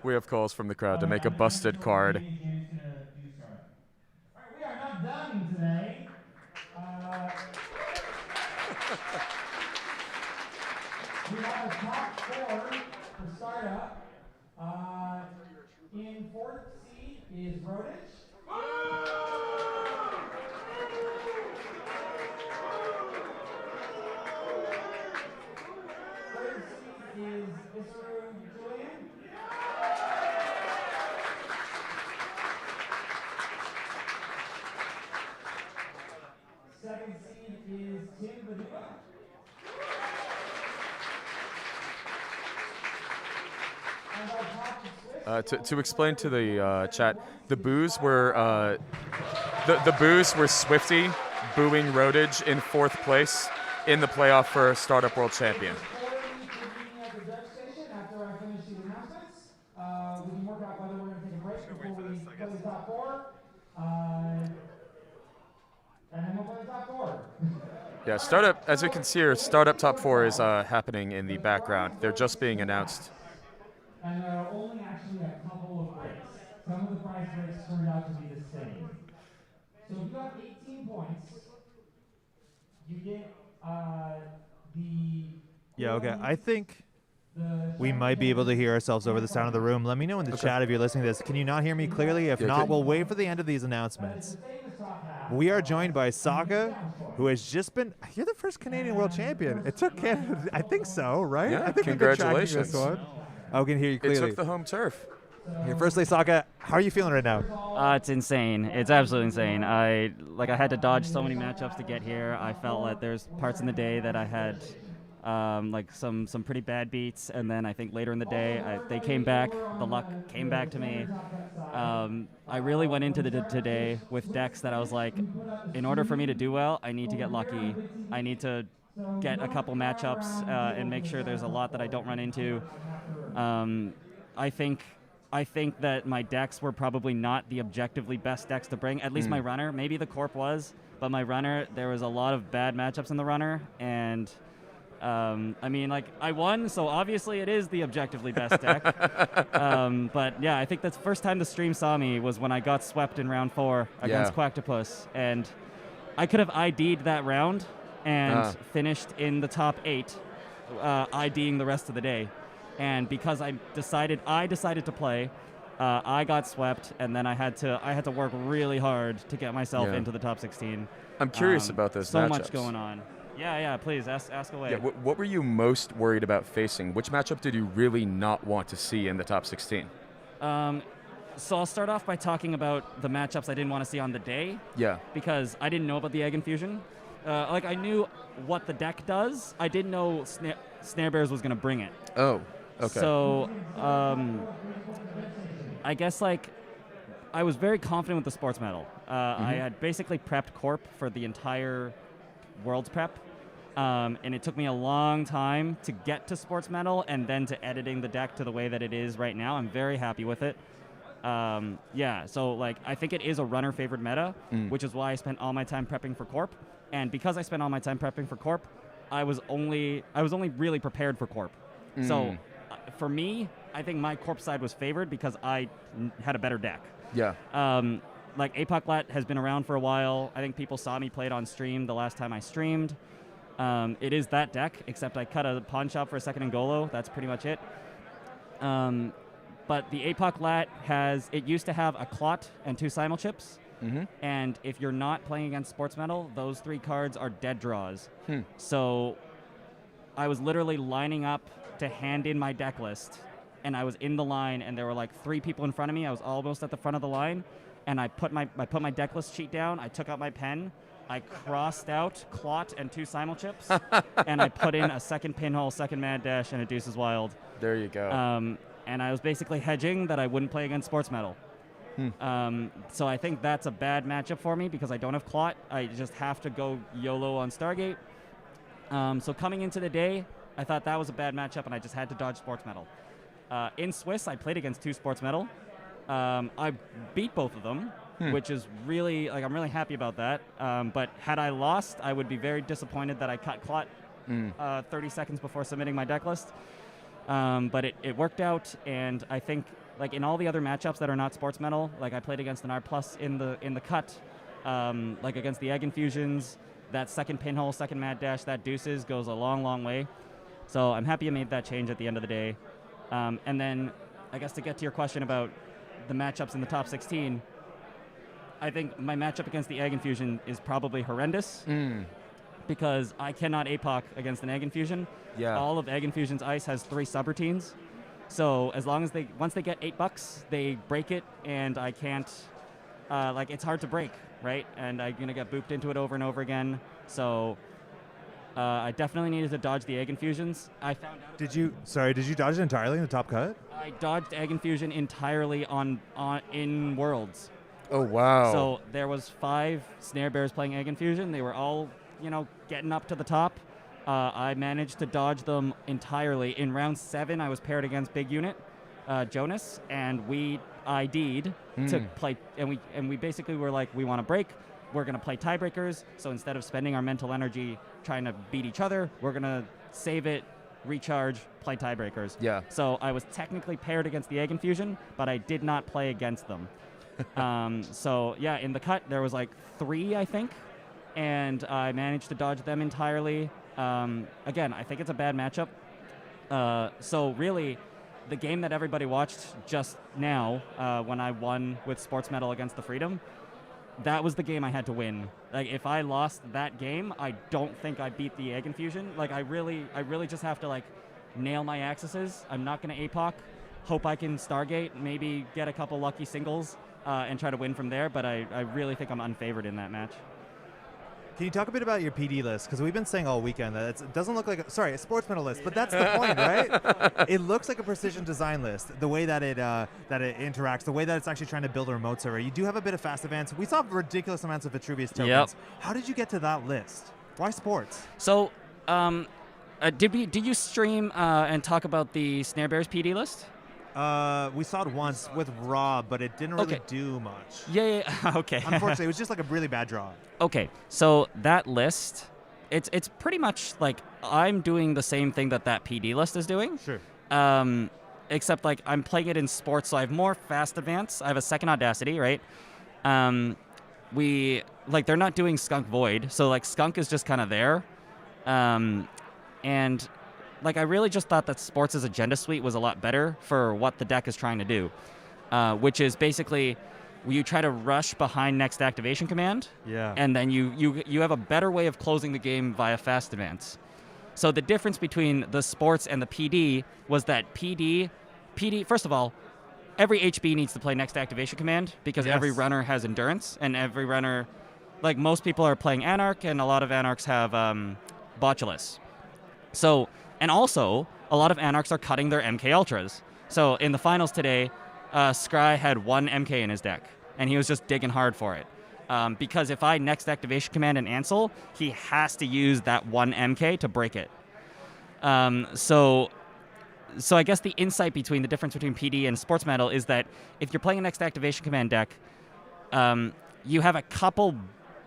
We have calls from the crowd to make a busted card. All right, we are not done today. We have a top four for startup. In fourth seed is Rodich. Third seed is Isru Julian. Second seed is Tim Baduba. And our top Swiss. To explain to the chat, the boos were the boos were Swifty booing Rodage in fourth place in the playoff for Startup World Champion. Before we convene at the judge station, after I finish these announcements, we can work out whether we're going to take a break before we play the top four. And then we'll play the top four. Yeah, startup. As we can see here, startup top four is happening in the background. They're just being announced. And there are only actually a couple of breaks. Some of the prize breaks turned out to be the same. So if you got 18 points, you get the... Yeah, okay. I think we might be able to hear ourselves over the sound of the room. Let me know in the chat if you're listening to this. Can you not hear me clearly? If not, we'll wait for the end of these announcements. We are joined by Sokka, who has just been... You're the first Canadian world champion. It took Canada... I think so, right? Yeah, I think congratulations. We've been tracking this one. I can hear you clearly. It took the home turf. Here, firstly, Sokka, how are you feeling right now? It's insane. It's absolutely insane. I had to dodge so many matchups to get here. I felt like there's parts in the day that I had some pretty bad beats, and then I think later in the day they came back. The luck came back to me. I really went into today with decks that I was like, in order for me to do well, I need to get lucky. I need to get a couple matchups and make sure there's a lot that I don't run into. I think that my decks were probably not the objectively best decks to bring. At least my runner, maybe the Corp was, but my runner, there was a lot of bad matchups in the runner, and I won, so obviously it is the objectively best deck. But yeah, I think the first time the stream saw me was when I got swept in round 4 against Quacktopus, and I could have ID'd that round and finished in the top 8, IDing the rest of the day. And because I decided to play, I got swept, and then I had to work really hard to get myself into the top 16. I'm curious about those so matchups. much going on. Yeah, please ask away. Yeah, what were you most worried about facing? Which matchup did you really not want to see in the top 16? So I'll start off by talking about the matchups I didn't want to see on the day. Yeah. Because I didn't know about the Egg Infusion. I knew what the deck does. I didn't know Snare Bears was going to bring it. Oh, okay. So I guess I was very confident with the sports medal. I had basically prepped Corp for the entire World's prep. And it took me a long time to get to sports medal and then to editing the deck to the way that it is right now. I'm very happy with it. So I think it is a runner favored meta, which is why I spent all my time prepping for Corp. And because I spent all my time prepping for Corp, I was only really prepared for Corp. So for me, I think my Corp side was favored because I had a better deck. Yeah. Apoclat has been around for a while. I think people saw me play it on stream the last time I streamed. It is that deck, except I cut a pawn shop for a second in Golo. That's pretty much it. But the Apoclat it used to have a Clot and 2 Simul chips. And if you're not playing against Sports Metal, those 3 cards are dead draws. So I was literally lining up to hand in my deck list, and I was in the line, and there were 3 people in front of me. I was almost at the front of the line, and I put my deck list sheet down. I took out my pen. I crossed out Clot and 2 Simul chips, and I put in a second Pinhole, second Mad Dash, and a Deuces Wild. There you go. And I was basically hedging that I wouldn't play against Sports Metal. So I think that's a bad matchup for me because I don't have Clot. I just have to go YOLO on Stargate. So coming into the day, I thought that was a bad matchup, and I just had to dodge Sports Metal. In Swiss, I played against 2 Sports Metal. I beat both of them, which is really, I'm really happy about that. But had I lost, I would be very disappointed that I cut Clot 30 seconds before submitting my deck list. But it worked out, and I think like in all the other matchups that are not sports metal, like I played against an R plus in the cut, like against the Egg Infusions, that second pinhole, second mad dash, that deuces goes a long, long way. So I'm happy I made that change at the end of the day. And then I guess to get to your question about the matchups in the top 16, I think my matchup against the Egg Infusion is probably horrendous because I cannot APOC against an Egg Infusion. Yeah. All of Egg Infusion's ice has 3 subroutines. So as long as once they get $8, they break it, and I can't, like it's hard to break, right? And I'm gonna get booped into it over and over again. So I definitely needed to dodge the Egg Infusions. I found out. Did you dodge it entirely in the top cut? I dodged Egg Infusion entirely in Worlds. Oh, wow. So there was 5 Snare Bears playing Egg Infusion. They were all, getting up to the top. I managed to dodge them entirely. In round 7, I was paired against Big Unit, Jonas, and we ID'd to play, and we basically were like, we want to break. We're going to play tiebreakers. So instead of spending our mental energy trying to beat each other, we're going to save it, recharge, play tiebreakers. Yeah. So I was technically paired against the Egg Infusion, but I did not play against them. So yeah, in the cut there was like 3, I think, and I managed to dodge them entirely. Again, I think it's a bad matchup. So really, the game that everybody watched just now, when I won with Sports Metal against the Freedom, that was the game I had to win. Like if I lost that game, I don't think I beat the Egg Infusion. Like I really just have to like nail my accesses. I'm not going to APOC. Hope I can Stargate, maybe get a couple lucky singles, and try to win from there, but I really think I'm unfavored in that match. Can you talk a bit about your PD list? Because we've been saying all weekend that it doesn't look like a sports medal list, but that's the point, right? It looks like a precision design list. The way that it interacts, the way that it's actually trying to build a remote server. You do have a bit of fast advance. We saw ridiculous amounts of Vitruvius tokens. Yep. How did you get to that list? Why sports? So, did you stream and talk about the Snare Bears PD list? We saw it once with Rob, but it didn't really do much. Yeah, okay. Unfortunately, it was just like a really bad draw. Okay, so that list, it's pretty much like I'm doing the same thing that PD list is doing. Sure. Except like I'm playing it in sports, so I have more fast advance. I have a second Audacity, right? They're not doing Skunk Void, so like Skunk is just kind of there. And like I really just thought that Sports' agenda suite was a lot better for what the deck is trying to do, which is basically you try to rush behind next activation command, and then you have a better way of closing the game via fast advance. So the difference between the Sports and the PD was that PD, first of all, every HB needs to play next activation command because every runner has endurance, and every runner, like most people are playing Anarch, and a lot of Anarchs have Botulus. So, and also, a lot of Anarchs are cutting their MK Ultras. So in the finals today, Scry had 1 MK in his deck, and he was just digging hard for it. Because if I next activation command an Ansel, he has to use that 1 MK to break it. So I guess the insight between the difference between PD and Sports Metal is that if you're playing a next activation command deck, you have a couple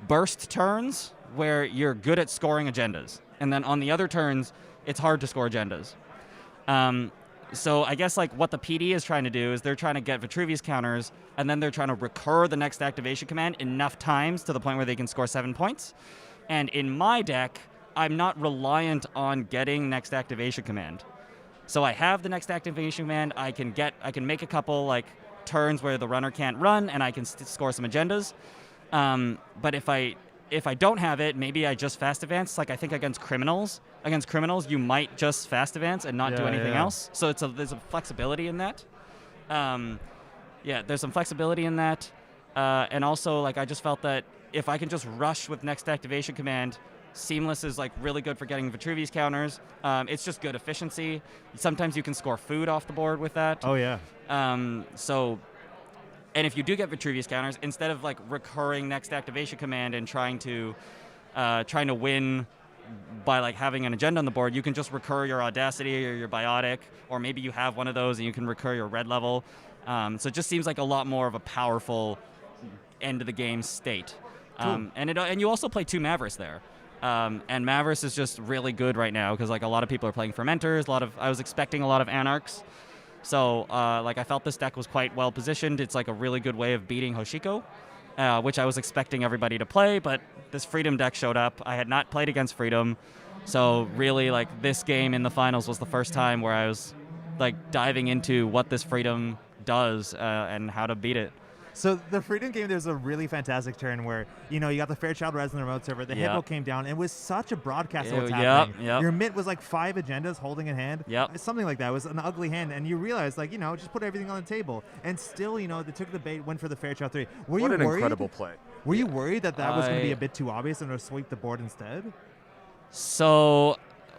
burst turns where you're good at scoring agendas. And then on the other turns, it's hard to score agendas. So I guess like what the PD is trying to do is they're trying to get Vitruvius counters, and then they're trying to recur the next activation command enough times to the point where they can score 7 points. And in my deck, I'm not reliant on getting next activation command. So I have the next activation command. I can make a couple like turns where the runner can't run, and I can score some agendas. But if I don't have it, maybe I just fast advance. Like I think against criminals, you might just fast advance and not do anything else. So there's a flexibility in that. There's some flexibility in that. And also, like I just felt that if I can just rush with next activation command, Seamless is like really good for getting Vitruvius counters. It's just good efficiency. Sometimes you can score food off the board with that. Oh yeah. And if you do get Vitruvius counters, instead of like recurring next activation command and trying to win by like having an agenda on the board, you can just recur your Audacity or your Biotic, or maybe you have one of those and you can recur your red level. So it just seems like a lot more of a powerful end of the game state. Cool. And you also play 2 Mavericks there. And Mavericks is just really good right now because like a lot of people are playing Fermenters. I was expecting a lot of Anarchs. So like I felt this deck was quite well positioned. It's like a really good way of beating Hoshiko, which I was expecting everybody to play, but this Freedom deck showed up. I had not played against Freedom, so really like this game in the finals was the first time where I was like diving into what this Freedom does and how to beat it. So the Freedom game, there's a really fantastic turn where, you got the Fairchild Res on the remote server, the Hippo came down, and it was such a broadcast of what's happening. Your Mitt was like 5 agendas holding in hand. Something like that. It was an ugly hand, and you realize, like, just put everything on the table. And still, they took the bait, went for the Fairchild 3. What an incredible play. Were you worried that was going to be a bit too obvious and to sweep the board instead? So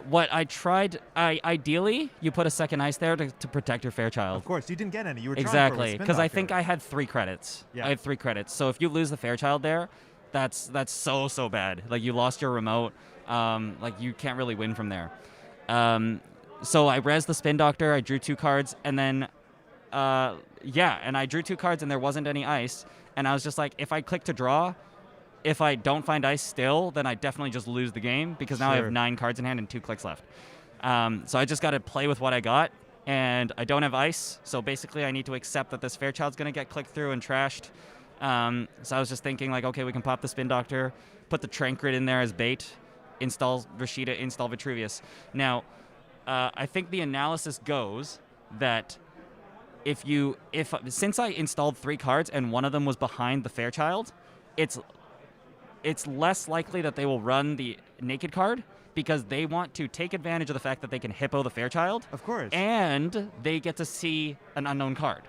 what I tried, ideally, you put a second ice there to protect your Fairchild. Of course, you didn't get any. You were exactly because I think I had 3 credits. Yeah. I had 3 credits. So if you lose the Fairchild there, that's so bad. Like you lost your remote. Like you can't really win from there. So I res the Spin Doctor. I drew 2 cards, and then and I drew 2 cards, and there wasn't any ice. And I was just like, if I click to draw, if I don't find ice still, then I definitely just lose the game because now I have 9 cards in hand and 2 clicks left. So I just got to play with what I got, and I don't have ice, so basically I need to accept that this Fairchild's going to get clicked through and trashed. So I was just thinking, like, okay, we can pop the Spin Doctor, put the Trank Grid in there as bait, install Rashida, install Vitruvius. Now, I think the analysis goes that since I installed 3 cards and one of them was behind the Fairchild, it's less likely that they will run the naked card because they want to take advantage of the fact that they can Hippo the Fairchild. Of course. And they get to see an unknown card.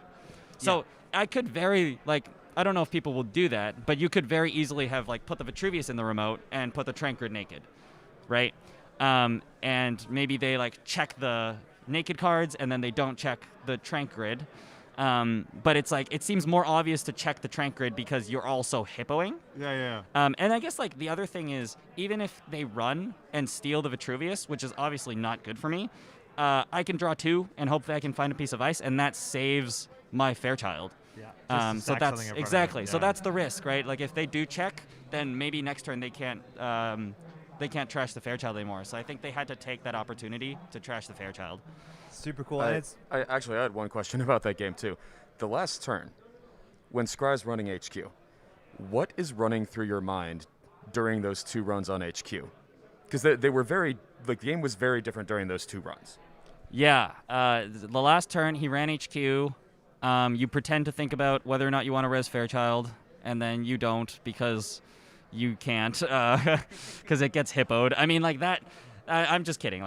So I could I don't know if people will do that, but you could very easily have put the Vitruvius in the remote and put the Trank Grid naked, right? And maybe they check the naked cards and then they don't check the Trank Grid. But it's it seems more obvious to check the Trank Grid because you're also hippoing. Yeah. And I guess the other thing is, even if they run and steal the Vitruvius, which is obviously not good for me, I can draw 2 and hopefully I can find a piece of ice, and that saves my Fairchild. Yeah. So that's exactly. So that's the risk, right? If they do check, then maybe next turn they can't trash the Fairchild anymore. So I think they had to take that opportunity to trash the Fairchild. Super cool. I had one question about that game too. The last turn, when Scry's running HQ, what is running through your mind during those 2 runs on HQ? Because they were the game was very different during those 2 runs. Yeah. The last turn, he ran HQ. You pretend to think about whether or not you want to res Fairchild, and then you don't because you can't, because it gets hippoed. I mean, that. I'm just kidding.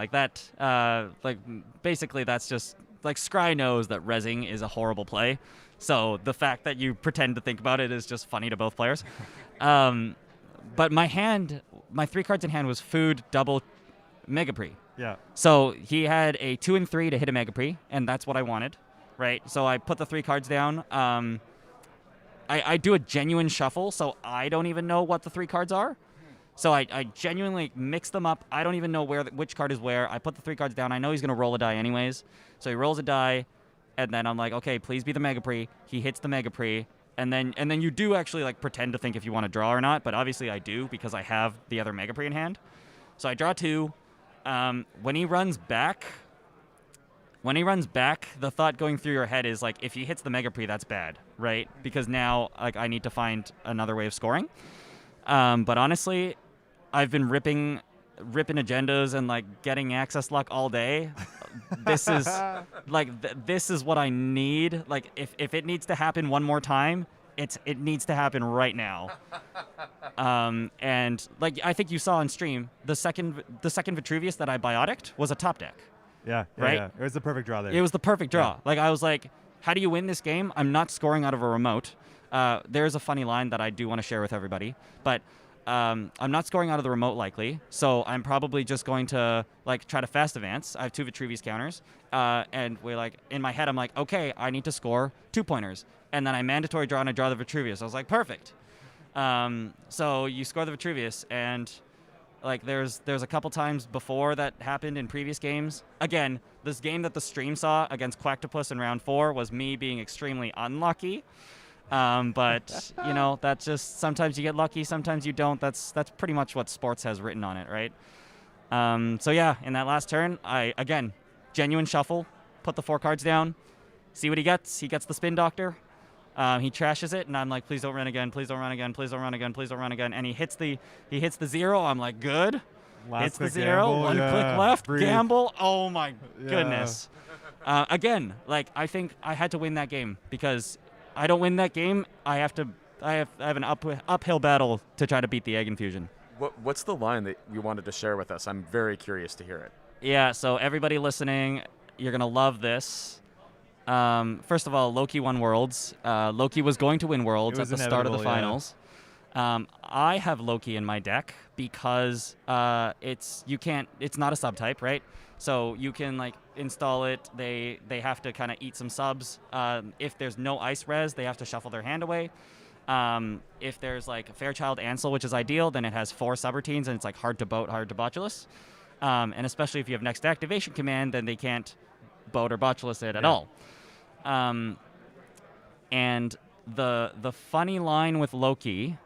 Basically, that's just Scry knows that rezzing is a horrible play. So the fact that you pretend to think about it is just funny to both players. But my 3 cards in hand was food, double, Megapre. Yeah. So he had a 2 and 3 to hit a Megapre, and that's what I wanted, right? So I put the 3 cards down. I do a genuine shuffle, so I don't even know what the 3 cards are. So I genuinely mix them up. I don't even know which card is where. I put the 3 cards down. I know he's going to roll a die anyways. So he rolls a die, and then I'm like, okay, please be the Megapre. He hits the Megapre, and then you do actually pretend to think if you want to draw or not, but obviously I do because I have the other Megapre in hand. So I draw 2. When he runs back, the thought going through your head is if he hits the Megapre, that's bad, right? Because now I need to find another way of scoring. But honestly, I've been ripping agendas and getting access luck all day. This is this is what I need. If it needs to happen one more time, it needs to happen right now. And I think you saw on stream, the second Vitruvius that I biotic'd was a top deck. Yeah, right? Yeah. It was the perfect draw there. It was the perfect draw. I was like, how do you win this game? I'm not scoring out of a remote. There's a funny line that I do want to share with everybody, but I'm not scoring out of the remote likely, so I'm probably just going to try to fast advance. I have 2 Vitruvius counters, and we're in my head I'm like, okay, I need to score 2 pointers, and then I mandatory draw and I draw the Vitruvius. I was like, perfect. So you score the Vitruvius, and there's a couple times before that happened in previous games. Again, this game that the stream saw against Quacktopus in round 4 was me being extremely unlucky. But that's just, sometimes you get lucky, sometimes you don't. That's pretty much what sports has written on it, right? So yeah, in that last turn, I again genuine shuffle, put the 4 cards down, see what he gets. He gets the Spin Doctor. He trashes it, and I'm like, please don't run again, please don't run again, please don't run again, please don't run again. And he hits the 0. I'm like, good. Hits the 0. gamble, One yeah, click left. breathe. Gamble. Oh my Yeah. goodness. Again, like I think I had to win that game because I don't win that game. I have an uphill battle to try to beat the egg infusion. What's the line that you wanted to share with us? I'm very curious to hear it. Yeah. So everybody listening, you're gonna love this. First of all, Loki won Worlds. Loki was going to win Worlds It at was the start of the inevitable, yeah. finals. I have Loki in my deck because it's not a subtype, right? So you can like install it. They have to kind of eat some subs. If there's no ice res, they have to shuffle their hand away. If there's like Fairchild Ansel, which is ideal, then it has 4 subroutines and it's like hard to boat, hard to botulus. And especially if you have next activation command, then they can't boat or botulus it at all. And the funny line with Loki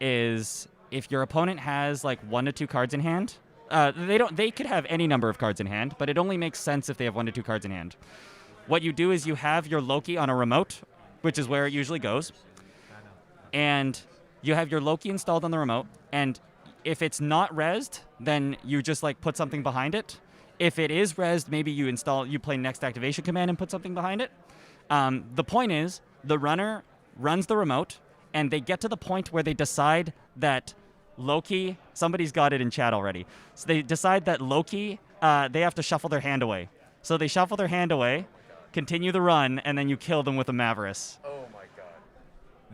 is if your opponent has like 1 to 2 cards in hand, they could have any number of cards in hand, but it only makes sense if they have 1 to 2 cards in hand. What you do is you have your Loki on a remote, which is where it usually goes, and you have your Loki installed on the remote, and if it's not rezzed, then you just like put something behind it. If it is rezzed, maybe you play next activation command and put something behind it. The point is, the runner runs the remote, and they get to the point where they decide that Loki, somebody's got it in chat already. So they decide that Loki, they have to shuffle their hand away. So they shuffle their hand away, continue the run, and then you kill them with a Maverus. Oh my god.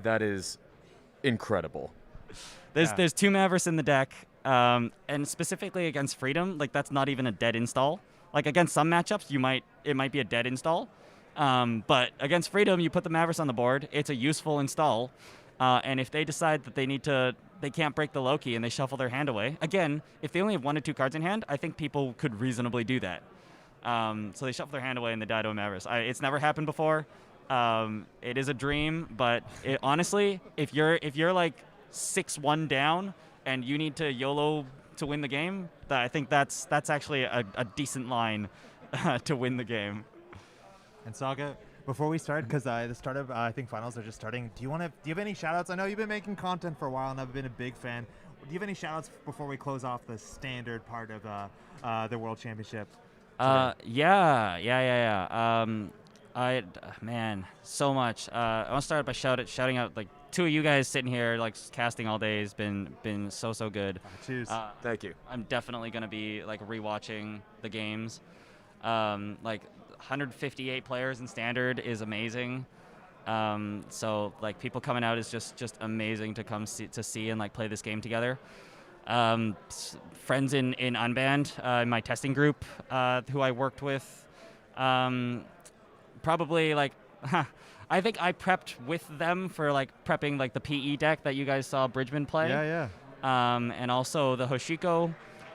That is incredible. There's 2 Mavericks in the deck, and specifically against Freedom, like that's not even a dead install. Like against some matchups, it might be a dead install, but against Freedom, you put the Mavericks on the board. It's a useful install, and if they decide that they can't break the Loki and they shuffle their hand away. Again, if they only have 1 to 2 cards in hand, I think people could reasonably do that. So they shuffle their hand away and they die to a Mavericks. It's never happened before. It is a dream, but honestly, if you're like 6-1 down and you need to YOLO to win the game, I think that's actually a decent line to win the game. And Sokka, before we start, because the start of I think finals are just starting. Do you have any shout-outs? I know you've been making content for a while, and I've been a big fan. Do you have any shout-outs before we close off the standard part of the World Championship? Yeah. Man, so much. I want to start by shouting out like 2 of you guys sitting here like casting all day has been so good. Cheers. Thank you. I'm definitely gonna be like rewatching the games. Like 158 players in standard is amazing. So like people coming out is just amazing to come see and like play this game together. Friends in Unbanned, in my testing group, who I worked with, probably like, I think I prepped with them for like prepping like the PE deck that you guys saw Bridgman play. Yeah. And also the Hoshiko.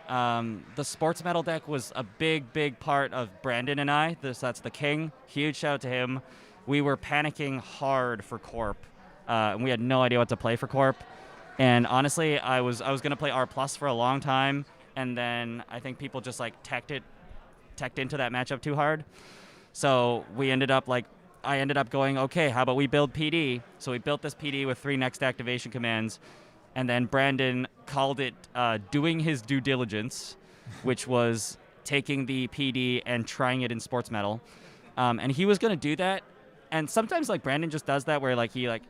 The sports metal deck was a big part of Brandon and I. That's the king. Huge shout out to him. We were panicking hard for Corp, and we had no idea what to play for Corp. And honestly, I was gonna play R+ for a long time, and then I think people just like teched into that matchup too hard. So I ended up going, okay, how about we build PD? So we built this PD with 3 next activation commands, and then Brandon called it doing his due diligence, which was taking the PD and trying it in sports metal. And he was gonna do that, and sometimes like Brandon just does that where like he like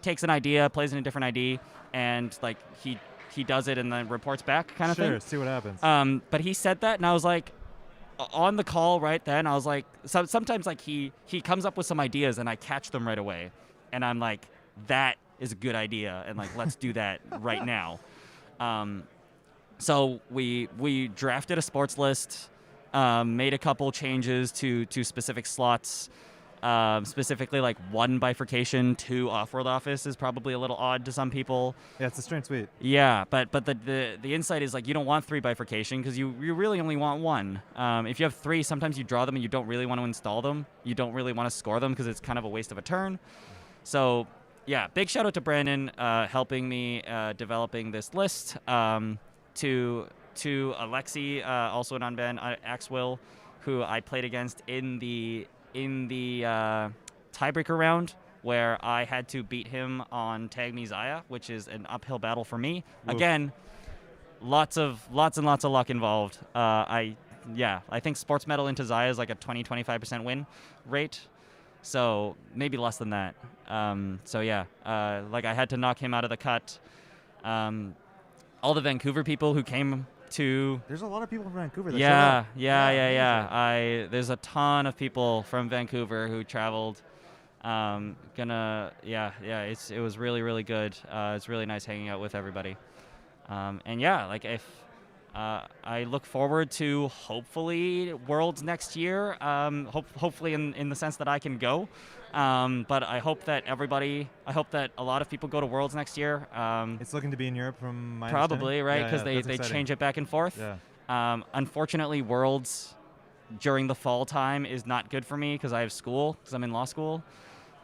takes an idea, plays in a different ID, and like he does it and then reports back kind of thing. Sure, see what happens. But he said that, and I was like, on the call right then, I was like, sometimes like he comes up with some ideas and I catch them right away, and I'm like, that is a good idea, and like let's do that right now. So we drafted a sports list, made a couple changes to specific slots. Specifically, like 1 bifurcation, 2 off-world office is probably a little odd to some people. Yeah, it's a strange suite. Yeah, but the insight is like you don't want 3 bifurcation because you really only want 1. If you have 3, sometimes you draw them and you don't really want to install them. You don't really want to score them because it's kind of a waste of a turn. So yeah, big shout out to Brandon helping me developing this list. To Alexi, also an unbanned Axwill, who I played against in the in the tiebreaker round where I had to beat him on Tag Me Zaya, which is an uphill battle for me. Oof. Again, lots and lots of luck involved. I think sports medal into Zaya is like a 20-25% win rate. So maybe less than that. Like I had to knock him out of the cut. All the Vancouver people who came to There's a lot of people from Vancouver that yeah. There's a ton of people from Vancouver who traveled. It was really, really good. It's really nice hanging out with everybody. I look forward to hopefully Worlds next year. Hopefully in the sense that I can go. But I hope that a lot of people go to Worlds next year. It's looking to be in Europe from my Probably, right? understanding. Because they change it back and forth. Yeah. Unfortunately, Worlds during the fall time is not good for me because I have school, because I'm in law school.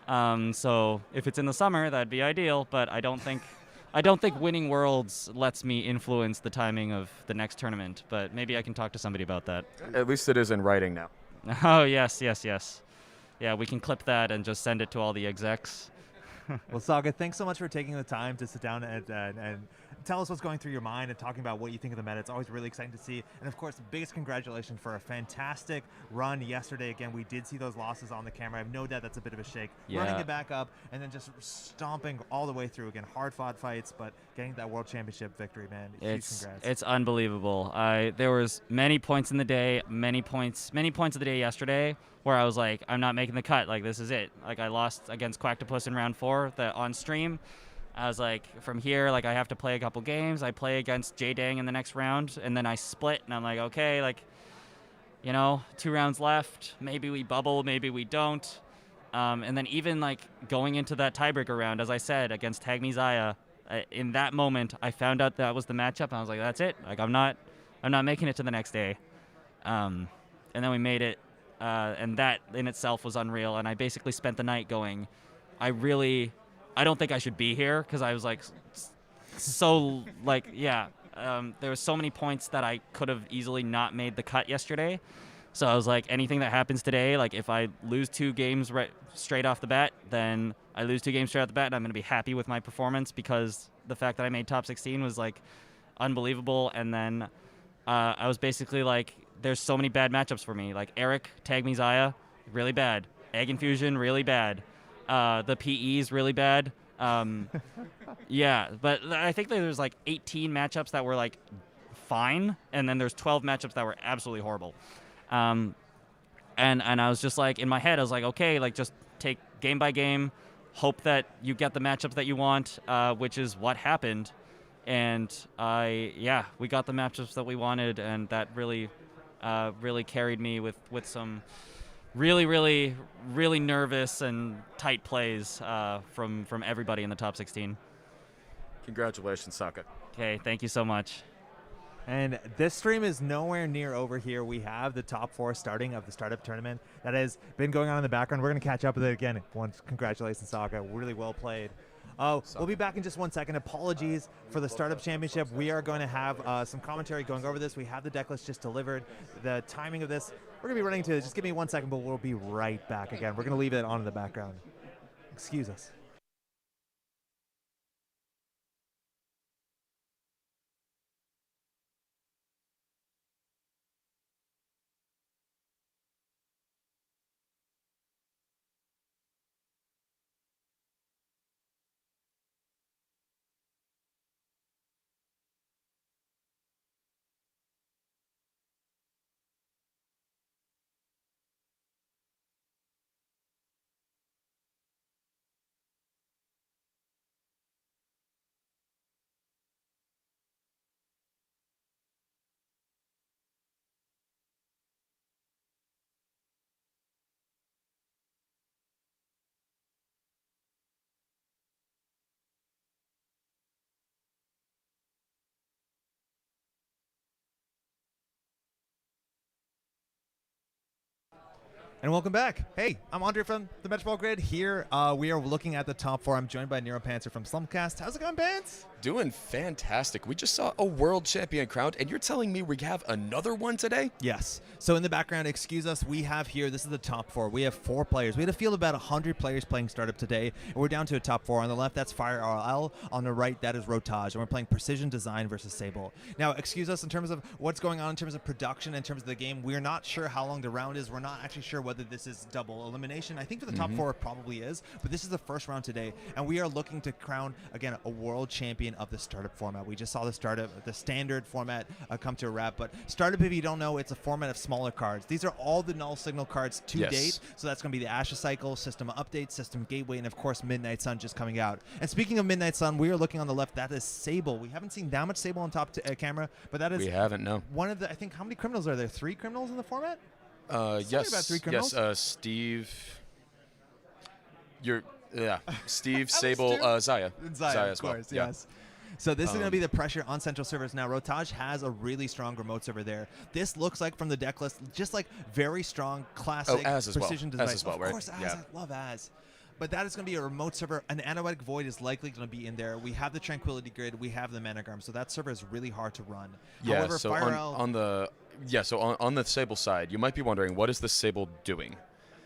So if it's in the summer, that'd be ideal. But I don't think winning Worlds lets me influence the timing of the next tournament. But maybe I can talk to somebody about that. At least it is in writing now. Oh, yes. Yeah, we can clip that and just send it to all the execs. Well, Sokka, thanks so much for taking the time to sit down and tell us what's going through your mind and talking about what you think of the meta. It's always really exciting to see. And, of course, the biggest congratulations for a fantastic run yesterday. Again, we did see those losses on the camera. I have no doubt that's a bit of a shake. Yeah. Running it back up and then just stomping all the way through. Again, hard-fought fights, but getting that World Championship victory, man. Huge congrats. It's unbelievable. There was many points in the day, many points of the day yesterday where I was like, I'm not making the cut. Like, this is it. Like, I lost against Quacktopus in round 4 on stream. I was like, from here, like, I have to play a couple games. I play against J-Dang in the next round, and then I split, and I'm like, okay, like, 2 rounds left. Maybe we bubble, maybe we don't. And then even, like, going into that tiebreaker round, as I said, against Tag Me Zaya, in that moment, I found out that was the matchup, and I was like, that's it. Like, I'm not making it to the next day. And then we made it. And that in itself was unreal. And I basically spent the night going, I don't think I should be here, because I was like, there were so many points that I could have easily not made the cut yesterday. So I was like, anything that happens today, like if I lose 2 games straight off the bat, then I lose 2 games straight off the bat, and I'm going to be happy with my performance, because the fact that I made top 16 was like unbelievable. And then I was basically like, there's so many bad matchups for me. Like Eric, Tag Me Zaya, really bad. Egg Infusion, really bad. The PE's really bad. Yeah, but I think there's like 18 matchups that were like fine, and then there's 12 matchups that were absolutely horrible. And I was just like, in my head, I was like, okay, like just take game by game, hope that you get the matchups that you want, which is what happened. And we got the matchups that we wanted, and that really carried me with some really nervous and tight plays from everybody in the top 16. Congratulations, Sokka. Okay, thank you so much. And this stream is nowhere near over here. We have the top 4 starting of the startup tournament that has been going on in the background. We're going to catch up with it again. Once, congratulations, Sokka. Really well played. We'll be back in just 1 second. Apologies for the Startup Championship. We are going to have some commentary going over this. We have the deck list just delivered. The timing of this, we're going to be running to, just give me 1 second, but we'll be right back again. We're going to leave it on in the background. Excuse us. And welcome back. Hey, I'm Andre from the Metroball Grid. Here we are looking at the top 4. I'm joined by Neuropanzer from Slumpcast. How's it going, Pants? Doing fantastic. We just saw a world champion crowned, and you're telling me we have another one today? Yes. So in the background, excuse us, we have here, this is the top 4. We have 4 players. We had a field of about 100 players playing Startup today, and we're down to a top 4. On the left, that's Fire RL. On the right, that is Rotage, and we're playing Precision Design versus Sable. Now, excuse us in terms of what's going on in terms of production, in terms of the game. We're not sure how long the round is. We're not actually sure whether this is double elimination. I think for the top 4, it probably is, but this is the first round today, and we are looking to crown, again, a world champion of the Startup format. We just saw the standard format come to a wrap, but Startup, if you don't know, it's a format of smaller cards. These are all the null signal cards to date, so that's going to be the Ashes Cycle, System Update, System Gateway, and of course Midnight Sun just coming out. And speaking of Midnight Sun, we are looking on the left, that is Sable. We haven't seen that much Sable on top camera, but that is one of the, I think, how many criminals are there? 3 criminals in the format? Yes. About 3 criminals? Yes, Steve. Steve, Sable, Zaya. Zaya, as of course, well. yes. So this is going to be the pressure on central servers. Now, Rotage has a really strong remote server there. This looks like, from the deck list, just like very strong, classic precision design. As well, of course, Az. I love Az. But that is going to be a remote server. An Anoetic Void is likely going to be in there. We have the Tranquility Grid. We have the Managram. So that server is really hard to run. Yeah, However, so on the Sable side, you might be wondering, what is the Sable doing?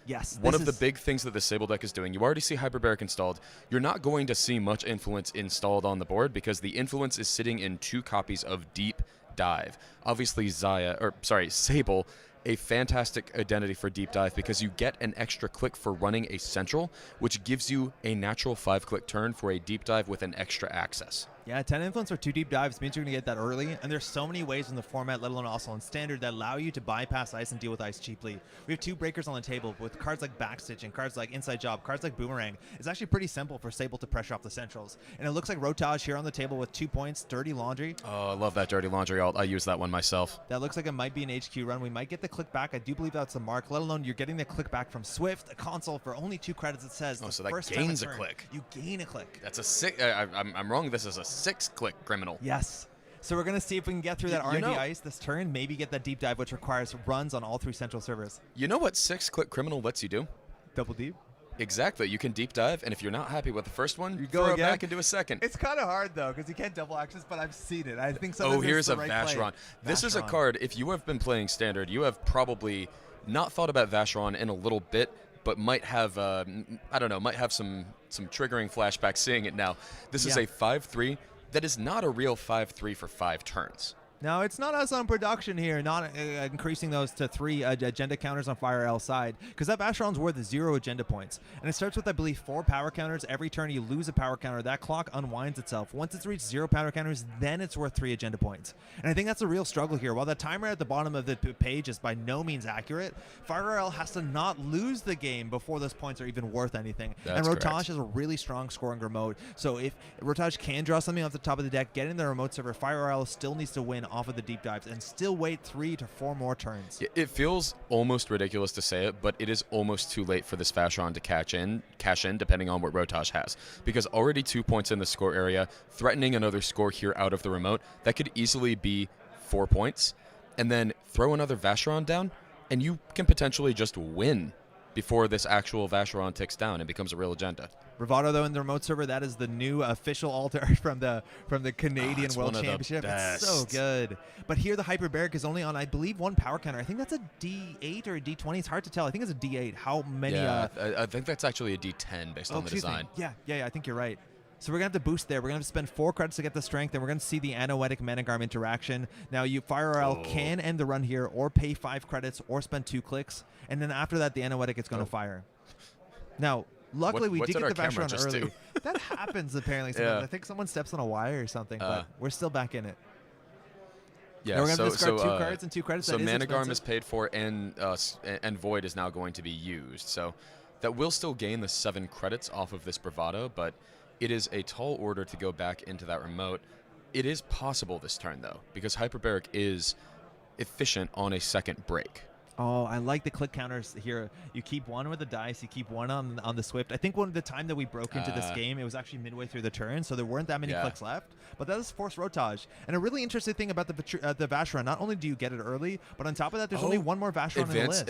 Yes. One of the big things that the Sable deck is doing, you already see Hyperbaric installed. You're not going to see much Influence installed on the board because the Influence is sitting in 2 copies of Deep Dive. Obviously, Sable, a fantastic identity for Deep Dive because you get an extra click for running a Central, which gives you a natural 5-click turn for a Deep Dive with an extra access. Yeah, 10 influence or 2 deep dives means you're going to get that early, and there's so many ways in the format, let alone also in standard, that allow you to bypass ice and deal with ice cheaply. We have 2 breakers on the table with cards like Backstitch and cards like Inside Job, cards like Boomerang. It's actually pretty simple for Sable to pressure off the centrals. And it looks like Rotage here on the table with 2 points, Dirty Laundry. Oh, I love that Dirty Laundry alt. I use that one myself. That looks like it might be an HQ run. We might get the click back. I do believe that's the mark, let alone you're getting the click back from Swift, a console for only 2 credits. It says so that gains a click. You gain a click. That's a 6. I'm wrong. This is a 6-click criminal. Yes. So we're going to see if we can get through that R&D ice this turn, maybe get that deep dive, which requires runs on all 3 central servers. You know what 6-click criminal lets you do? Double deep? Exactly. You can deep dive, and if you're not happy with the first one, you go throw again. It back and do a second. It's kind of hard, though, because you can't double access, but I've seen it. I think here's a Vacheron. This is a card, if you have been playing Standard, you have probably not thought about Vacheron in a little bit, but might have, might have some triggering flashbacks seeing it now. This is a 5-3. That is not a real 5-3 for 5 turns. No, it's not us on production here, not increasing those to 3 agenda counters on Fire L side, because that Vacheron's worth 0 agenda points. And it starts with, I believe, 4 power counters. Every turn you lose a power counter. That clock unwinds itself. Once it's reached 0 power counters, then it's worth 3 agenda points. And I think that's a real struggle here. While the timer at the bottom of the page is by no means accurate, Fire L has to not lose the game before those points are even worth anything. That's and Rotage correct. has a really strong scoring remote. So if Rotage can draw something off the top of the deck, get in the remote server, Fire L still needs to win off of the deep dives and still wait 3 to 4 more turns. It feels almost ridiculous to say it, but it is almost too late for this Vacheron to cash in, depending on what Rotage has. Because already 2 points in the score area, threatening another score here out of the remote, that could easily be 4 points. And then throw another Vacheron down, and you can potentially just win before this actual Vacheron ticks down and becomes a real agenda. Bravado, though, in the remote server, that is the new official altar from the Canadian World Championship. It's so good. But here the Hyperbaric is only on, I believe, 1 power counter. I think that's a D8 or a D20. It's hard to tell. I think it's a D8. How many? Yeah, I think that's actually a D10 based on the design. Yeah, I think you're right. So we're going to have to boost there. We're going to have to spend 4 credits to get the strength, and we're going to see the Anoetic Managram interaction. Now, Fire RL can end the run here, or pay 5 credits, or spend 2 clicks. And then after that, the Anoetic is going to fire. Now, luckily, we did get the Vacheron early. That happens, apparently. Sometimes. I think someone steps on a wire or something, but we're still back in it. Yeah, now we're going to discard 2 cards and 2 credits. So that Managram is paid for, and Void is now going to be used. So that will still gain the 7 credits off of this Bravado, but it is a tall order to go back into that remote. It is possible this turn, though, because Hyperbaric is efficient on a second break. Oh, I like the click counters here. You keep 1 with the dice, you keep 1 on the Swift. I think the time that we broke into this game, it was actually midway through the turn, so there weren't that many clicks left. But that is forced Rotage. And a really interesting thing about the Vacheron, not only do you get it early, but on top of that, there's only 1 more Vacheron in the list.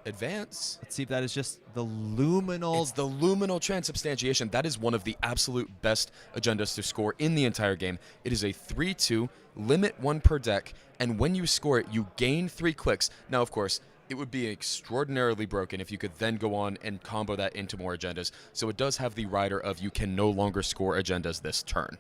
Advance. Let's see if that is just the luminal. It's the luminal transubstantiation. That is one of the absolute best agendas to score in the entire game. It is a 3-2, limit 1 per deck, and when you score it, you gain 3 clicks. Now, of course, it would be extraordinarily broken if you could then go on and combo that into more agendas. So it does have the rider of you can no longer score agendas this turn.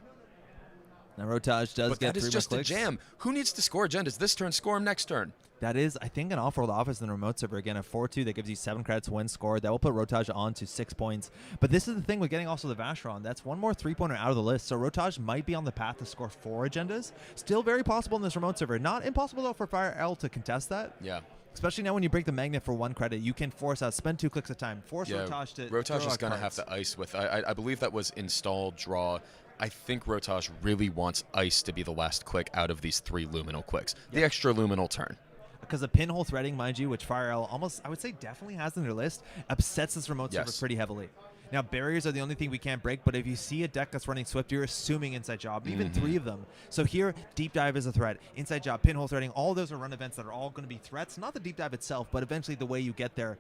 Now Rotage does But get that is 3 more just a clicks. jam. Who needs to score agendas this turn? Score them next turn. That is, I think, an off-world office in the remote server. Again, a 4-2 that gives you 7 credits when scored. That will put Rotage on to 6 points. But this is the thing with getting also the Vacheron. That's one more 3-pointer out of the list. So Rotage might be on the path to score 4 agendas. Still very possible in this remote server. Not impossible, though, for Fire L to contest that. Yeah. Especially now when you break the magnet for 1 credit, you can force out, spend 2 clicks at a time, force Rotage to Rotage throw is out going to have cards. to ice with. I believe that was install draw. I think Rotage really wants ice to be the last click out of these 3 luminal clicks. The extra luminal turn. Because the pinhole threading, mind you, which Fire L almost, I would say, definitely has in their list, upsets this remote server Yes. pretty heavily. Now, barriers are the only thing we can't break, but if you see a deck that's running Swift, you're assuming Inside Job, even 3 of them. So here, Deep Dive is a threat. Inside Job, Pinhole Threading, all those are run events that are all going to be threats. Not the Deep Dive itself, but eventually the way you get there.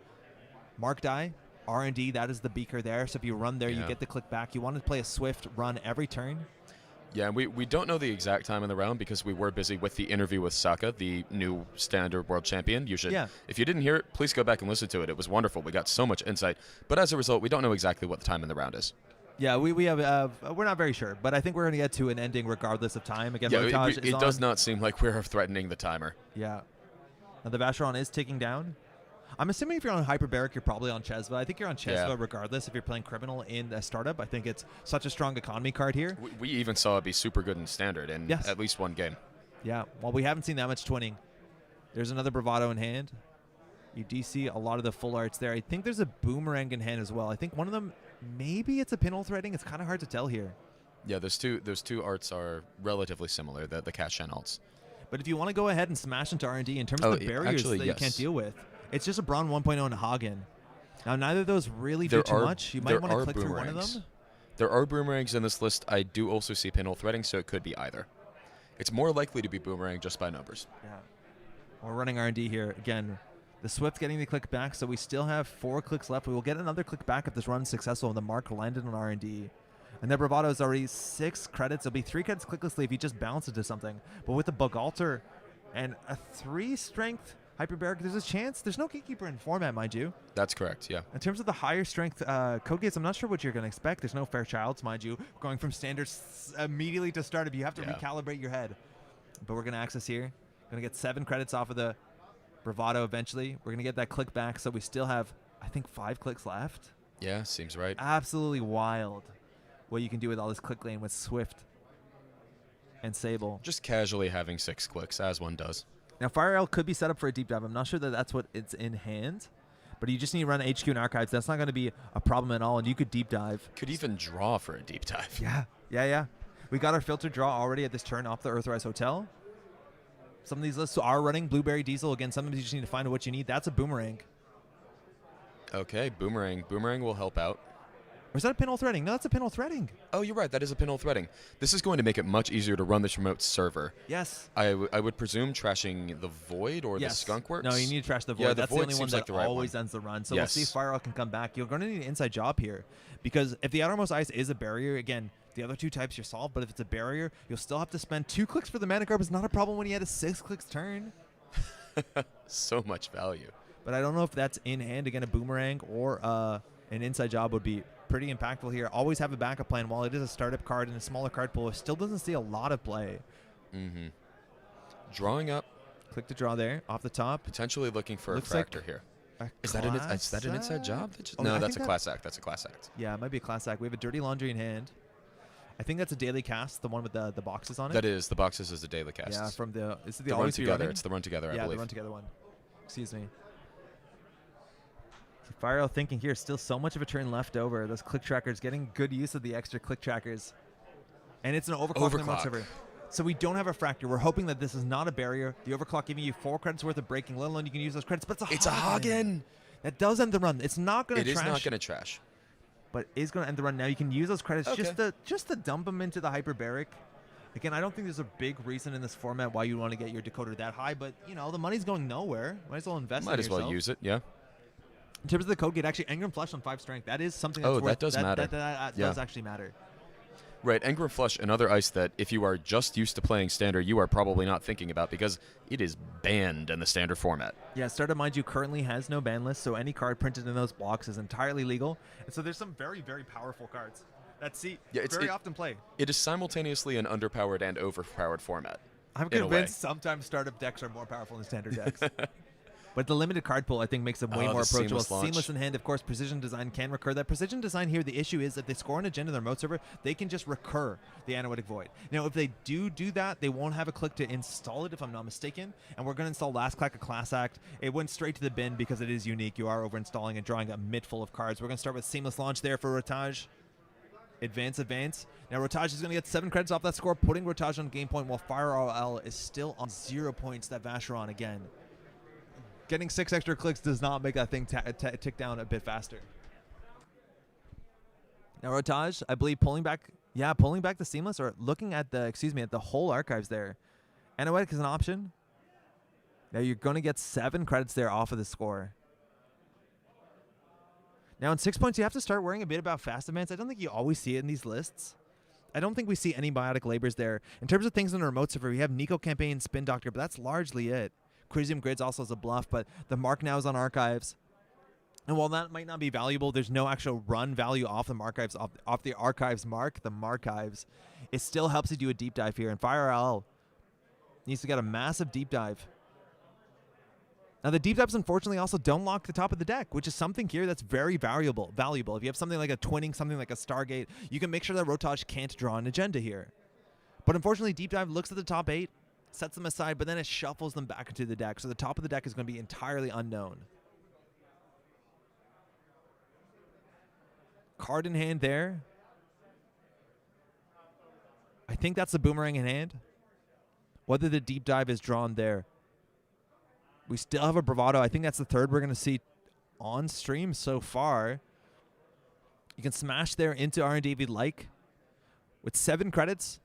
Mark Die, R&D, that is the beaker there. So if you run there, you Yeah. get the click back. You want to play a Swift run every turn. Yeah, and we don't know the exact time in the round because we were busy with the interview with Sokka, the new Standard World Champion. You should, if you didn't hear it, please go back and listen to it. It was wonderful. We got so much insight. But as a result, we don't know exactly what the time in the round is. Yeah, we have, we're not very sure, but I think we're going to get to an ending regardless of time. Again, Yeah, Rotage it is does on. not seem like we're threatening the timer. Yeah. Now the Vacheron is ticking down. I'm assuming if you're on Hyperbaric, you're probably on Chesva. I think you're on Chesva Yeah. regardless if you're playing Criminal in a startup. I think it's such a strong economy card here. We even saw it be super good in Standard in Yes. at least one game. Yeah, well, we haven't seen that much twinning. There's another Bravado in hand. You do see a lot of the full arts there. I think there's a Boomerang in hand as well. I think one of them, maybe it's a pinhole threading. It's kind of hard to tell here. Yeah, those two arts are relatively similar, the Cash Gen alts. But if you want to go ahead and smash into R&D in terms of the barriers actually, that you yes. can't deal with, it's just a Braun 1.0 and a Hagen. Now, neither of those really do too much. You might want to click through one of them. There are boomerangs in this list. I do also see pinhole threading, so it could be either. It's more likely to be boomerang just by numbers. Yeah. We're running R&D here. Again, the Swift getting the click back, so we still have 4 clicks left. We will get another click back if this run is successful and the mark landed on R&D. And the Bravado is already 6 credits. It'll be 3 credits clicklessly if you just bounce into something. But with the Bugalter and a 3 strength Hyperbaric, there's a chance. There's no Gatekeeper in format, mind you. That's correct, yeah. In terms of the higher strength code gates, I'm not sure what you're going to expect. There's no Fairchilds, mind you. Going from standards immediately to startup, you have to recalibrate your head. But we're going to access here. Going to get 7 credits off of the Bravado eventually. We're going to get that click back, so we still have, I think, 5 clicks left. Yeah, seems right. Absolutely wild what you can do with all this click lane with Swift and Sable. Just casually having 6 clicks, as one does. Now, Fire L could be set up for a deep dive. I'm not sure that that's what it's in hand, but you just need to run HQ and archives. That's not going to be a problem at all, and you could deep dive. Could even draw for a deep dive. Yeah. We got our filter draw already at this turn off the Earthrise Hotel. Some of these lists are running Blueberry Diesel. Again, some of these you just need to find what you need. That's a Boomerang. Okay, boomerang. Boomerang will help out. Or is that a pinhole threading? No, that's a pinhole threading. Oh, you're right. That is a pinhole threading. This is going to make it much easier to run this remote server. Yes. I would presume trashing the Void or the Skunk Works. No, you need to trash the Void. Yeah, the That's Void the only one seems that like the right always one. ends the run. So Yes. we'll see if Fire L can come back. You're going to need an inside job here. Because if the outermost ice is a barrier, again, the other 2 types you're solved. But if it's a barrier, you'll still have to spend 2 clicks for the mana grab. It's not a problem when you had a 6 clicks turn. So much value. But I don't know if that's in hand. Again, a Boomerang or an inside job would be pretty impactful here. Always have a backup plan. While it is a startup card and a smaller card pool, it still doesn't see a lot of play. Mm-hmm. Drawing up. Click to draw there off the top. Potentially looking for Looks a like fractor here. A Is that an inside job? Oh, No, I that's think a class act. That's a class act. Yeah, it might be a class act. We have a Dirty Laundry in hand. I think that's a daily cast, the one with the boxes on it. That is. The boxes is the daily cast. Yeah, from the is it the the run always be together. running? It's the run together, I Yeah, believe. the run together one. Excuse me. Fire L thinking here, still so much of a turn left over. Those click trackers getting good use of the extra click trackers. And it's an overclock. In the remote server. So we don't have a fracture. We're hoping that this is not a barrier. The overclock giving you 4 credits worth of breaking, let alone you can use those credits. But it's a Hagen. That does end the run. It's not going to It trash. is not going to trash. But is going to end the run. Now you can use those credits just to dump them into the Hyperbaric. Again, I don't think there's a big reason in this format why you want to get your decoder that high, but, you know, the money's going nowhere. Might as well invest in Might as yourself. well use it, yeah. In terms of the code gate, actually, Engram Flush on 5 strength, that is something that's Oh, worth, that does matter. That Yeah. does actually matter. Right, Engram Flush, another ice that if you are just used to playing Standard, you are probably not thinking about because it is banned in the Standard format. Yeah, Startup, mind you, currently has no ban list, so any card printed in those blocks is entirely legal. And so there's some very, very powerful cards that very often play. It is simultaneously an underpowered and overpowered format. I'm in a way. convinced sometimes Startup decks are more powerful than Standard decks. But the limited card pool, I think, makes them way more the approachable. seamless launch. Seamless in hand, of course, Precision Design can recur. That Precision Design here, the issue is if they score an agenda in their remote server, they can just recur the Analytic Void. Now, if they do that, they won't have a click to install it, if I'm not mistaken. And we're going to install Last Clack, a Class Act. It went straight to the bin because it is unique. You are over-installing and drawing a mitt full of cards. We're going to start with Seamless Launch there for Rotage. Advance. Now, Rotage is going to get 7 credits off that score, putting Rotage on game point, while Fire RL is still on 0 points. That Vacheron again. Getting 6 extra clicks does not make that thing tick down a bit faster. Now, Rotage, I believe pulling back the Seamless, or looking at at the whole archives there. Anoetic is an option. Now, you're going to get 7 credits there off of the score. Now, in 6 points, you have to start worrying a bit about fast advance. I don't think you always see it in these lists. I don't think we see any biotic labors there. In terms of things in the remote server, we have Nico Campaign, Spin Doctor, but that's largely it. Crisium Grids also has a bluff, but the mark now is on archives. And while that might not be valuable, there's no actual run value off the archives, off the archives mark, the marchives. It still helps you do a deep dive here, and Fire RL needs to get a massive deep dive. Now, the deep dives, unfortunately, also don't lock the top of the deck, which is something here that's very valuable. If you have something like a Twinning, something like a Stargate, you can make sure that Rotage can't draw an agenda here. But unfortunately, deep dive looks at the top 8, sets them aside, but then it shuffles them back into the deck. So the top of the deck is going to be entirely unknown. Card in hand there. I think that's the Boomerang in hand. Whether the deep dive is drawn there. We still have a Bravado. I think that's the third we're going to see on stream so far. You can smash there into R&D if you'd like. With 7 credits.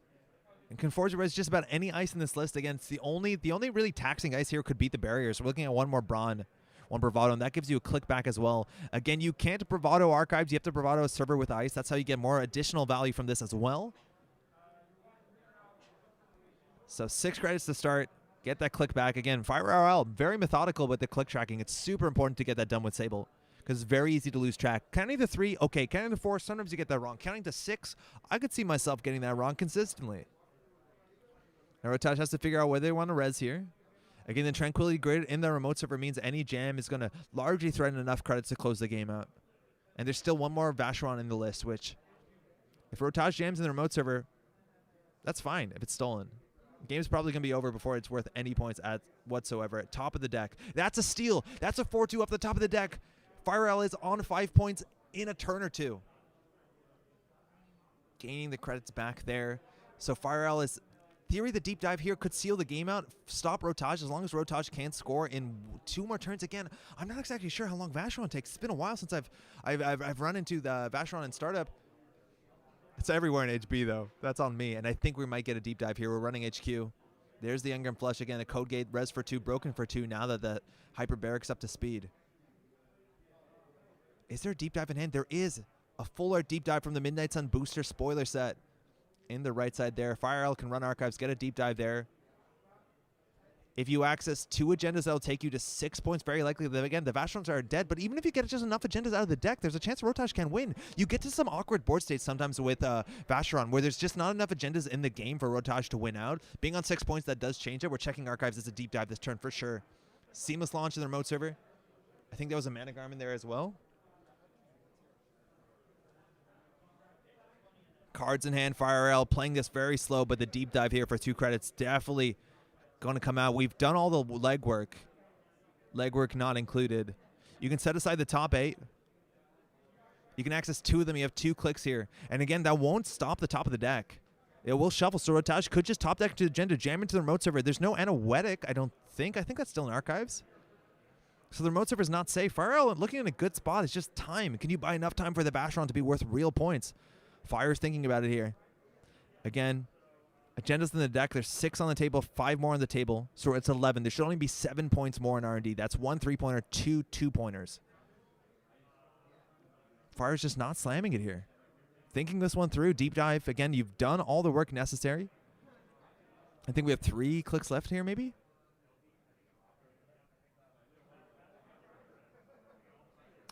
And can forge res just about any ice in this list. Again, it's the only really taxing ice here could beat the barriers. We're looking at one more Brawn, one Bravado, and that gives you a click back as well. Again, you can't Bravado archives. You have to Bravado a server with ice. That's how you get more additional value from this as well. So 6 credits to start. Get that click back. Again, Fire RL, very methodical with the click tracking. It's super important to get that done with Sable because it's very easy to lose track. Counting to 3, okay. Counting to 4, sometimes you get that wrong. Counting to 6, I could see myself getting that wrong consistently. Now, Rotage has to figure out where they want to res here. Again, the Tranquility Grid in the remote server means any jam is going to largely threaten enough credits to close the game out. And there's still one more Vacheron in the list, which, if Rotage jams in the remote server, that's fine if it's stolen. The game's probably going to be over before it's worth any points at whatsoever. At top of the deck. That's a steal. That's a 4-2 off the top of the deck. Fire L is on 5 points in a turn or two. Gaining the credits back there. So Fire L is... Theory, the deep dive here could seal the game out, stop Rotage as long as Rotage can't score in 2 more turns. Again, I'm not exactly sure how long Vacheron takes. It's been a while since I've run into the Vacheron in startup. It's everywhere in HB though. That's on me, and I think we might get a deep dive here. We're running HQ. There's the Engram Flush again, a code gate, res for 2, broken for 2. Now that the Hyperbaric's up to speed. Is there a deep dive in hand? There is a full art deep dive from the Midnight Sun booster spoiler set. In the right side there. Fire L can run archives, get a deep dive there. If you access 2 agendas, that'll take you to 6 points. Very likely, again, the Vacherons are dead, but even if you get just enough agendas out of the deck, there's a chance Rotage can win. You get to some awkward board states sometimes with Vacheron, where there's just not enough agendas in the game for Rotage to win out. Being on 6 points, that does change it. We're checking archives as a deep dive this turn for sure. Seamless launch in the remote server. I think there was a Managarm in there as well. Cards in hand, Fire L playing this very slow, but the deep dive here for 2 credits definitely going to come out. We've done all the legwork. Legwork not included. You can set aside the top 8. You can access 2 of them. You have 2 clicks here. And again, that won't stop the top of the deck. It will shuffle. So Rotage could just top deck to the agenda, jam into the remote server. There's no Anoetic, I don't think. I think that's still in archives. So the remote server is not safe. Fire L looking in a good spot. It's just time. Can you buy enough time for the Vacheron to be worth real points? Fire's thinking about it here. Again, agendas in the deck. There's 6 on the table, 5 more on the table. So it's 11. There should only be 7 points more in R&D. That's 1 3-pointer, 2 2-pointers. Fire's just not slamming it here. Thinking this one through, deep dive. Again, you've done all the work necessary. I think we have 3 clicks left here, maybe?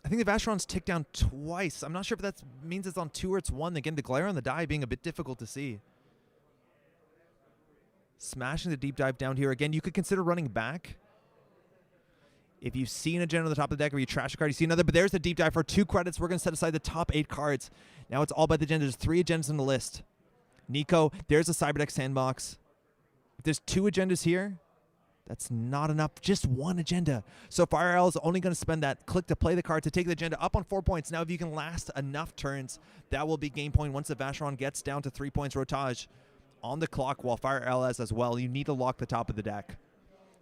I think the Vacheron's ticked down twice. I'm not sure if that means it's on 2 or it's 1. Again, the glare on the die being a bit difficult to see. Smashing the deep dive down here. Again, you could consider running back. If you see an agenda on the top of the deck or you trash a card, you see another. But there's the deep dive for 2 credits. We're going to set aside the top 8 cards. Now it's all by the agendas. There's 3 agendas in the list. Nico, there's a Cyberdeck sandbox. If there's 2 agendas here, that's not enough. Just 1 agenda. So FireL is only going to spend that click to play the card to take the agenda up on 4 points. Now, if you can last enough turns, that will be game point. Once the Vacheron gets down to 3 points, Rotage on the clock while FireL has as well. You need to lock the top of the deck.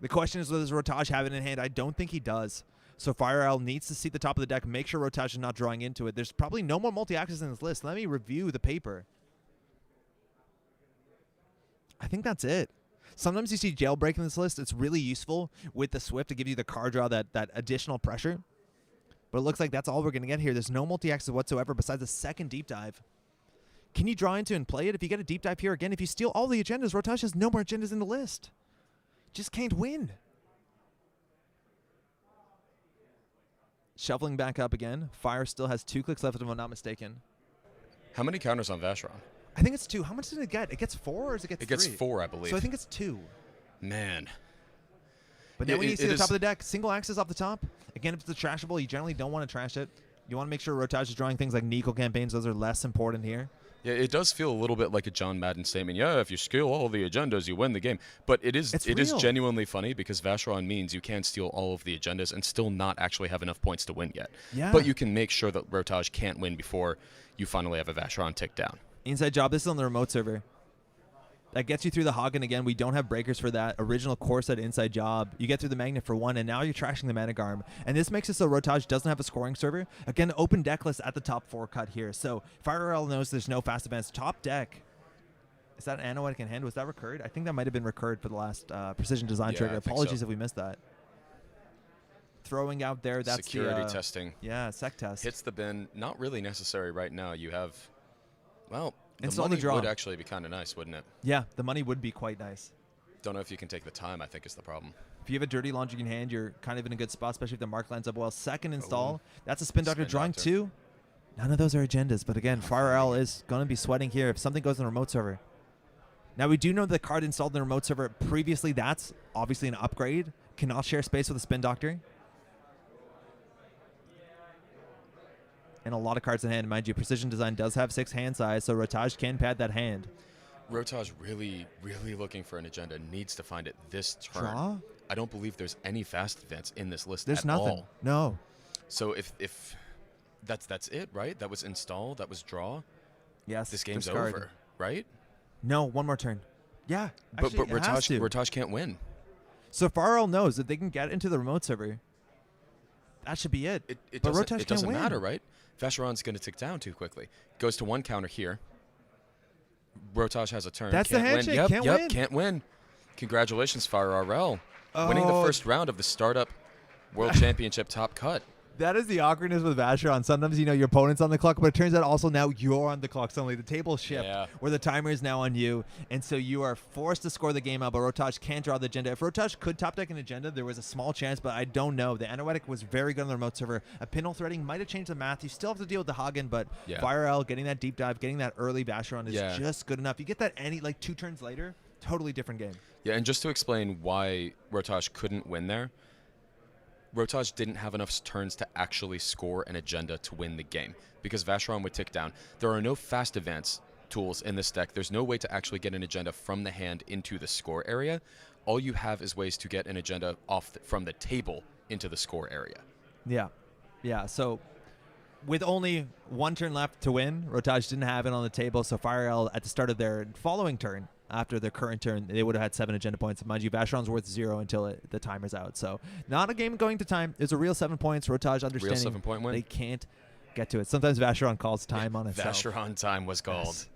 The question is, does Rotage have it in hand? I don't think he does. So FireL needs to see the top of the deck, make sure Rotage is not drawing into it. There's probably no more multi-axes in this list. Let me review the paper. I think that's it. Sometimes you see jailbreak in this list. It's really useful with the Swift to give you the card draw, that additional pressure. But it looks like that's all we're going to get here. There's no multi-axes whatsoever besides the second deep dive. Can you draw into and play it? If you get a deep dive here, again, if you steal all the agendas, Rotage has no more agendas in the list. Just can't win. Shuffling back up again. Fire still has 2 clicks left, if I'm not mistaken. How many counters on Vacheron? I think it's 2. How much did it get? It gets 4 or does it get 3? It gets 4, I believe. So I think it's 2. Man. But now when you see the top of the deck, single axis off the top. Again, if it's a trashable, you generally don't want to trash it. You want to make sure Rotage is drawing things like Nico campaigns. Those are less important here. Yeah, it does feel a little bit like a John Madden statement. Yeah, if you steal all the agendas, you win the game. But it is genuinely funny because Vacheron means you can steal all of the agendas and still not actually have enough points to win yet. Yeah. But you can make sure that Rotage can't win before you finally have a Vacheron tick down. Inside job. This is on the remote server. That gets you through the Hagen again. We don't have breakers for that original core set inside job. You get through the Magnet for 1, and now you're trashing the Manigarm. And this makes it so Rotage doesn't have a scoring server. Again, open deck list at the top 4 cut here. So FireL knows there's no fast events. Top deck. Is that an Anoetic in hand? Was that recurred? I think that might have been recurred for the last Precision Design trigger. Apologies if we missed that. Throwing out there, that's security testing. Yeah, sec test. Hits the bin. Not really necessary right now. You have, well, the Install money the draw. would actually be kind of nice, wouldn't it? Yeah, the money would be quite nice. Don't know if you can take the time, I think is the problem. If you have a dirty laundry in hand, you're kind of in a good spot, especially if the mark lines up well. Second install. That's a Spin Doctor drawing 2. None of those are agendas, but again, FireL is going to be sweating here if something goes in the remote server. Now, we do know the card installed in the remote server previously. That's obviously an upgrade. Cannot share space with a Spin Doctor. And a lot of cards in hand. Mind you, Precision Design does have 6 hand size, so Rotage can pad that hand. Rotage really, really looking for an agenda. Needs to find it this turn. Draw? I don't believe there's any fast events in this list There's at nothing. all. No. So if that's it, right? That was install. That was draw. Yes. This game's discard. over, right? No, 1 more turn. Yeah. But Actually, it has to. Rotage can't win. So FireL knows that they can get into the remote server. That should be it. It but doesn't, Rotage it doesn't can't win. matter, right? Vacheron's going to tick down too quickly. Goes to 1 counter here. Rotage has a turn. That's can't the handshake. Win. Can't win. Can't win. Congratulations, FireRL. Winning the Oh. first round of the Startup World Championship top cut. That is the awkwardness with Vacheron. Sometimes, you know, your opponent's on the clock, but it turns out also now you're on the clock. Suddenly the table shift where the timer is now on you, and so you are forced to score the game out, but Rotage can't draw the agenda. If Rotage could top deck an agenda, there was a small chance, but I don't know. The Anoetic was very good on the remote server. A pinhole threading might have changed the math. You still have to deal with the Hagen, but FireL getting that deep dive, getting that early Vacheron is just good enough. You get that like 2 turns later, totally different game. Yeah, and just to explain why Rotage couldn't win there, Rotage didn't have enough turns to actually score an agenda to win the game because Vacheron would tick down. There are no fast advance tools in this deck. There's no way to actually get an agenda from the hand into the score area. All you have is ways to get an agenda from the table into the score area. Yeah. Yeah, so with only 1 turn left to win, Rotage didn't have it on the table, so FireL at the start of their following turn, after their current turn, they would have had 7 agenda points. Mind you, Vacheron's worth 0 until the timer's out. So not a game going to time. It's a real 7 points. Rotage understanding real 7-point win. They can't get to it. Sometimes Vacheron calls time on itself. Vacheron time was called. Yes.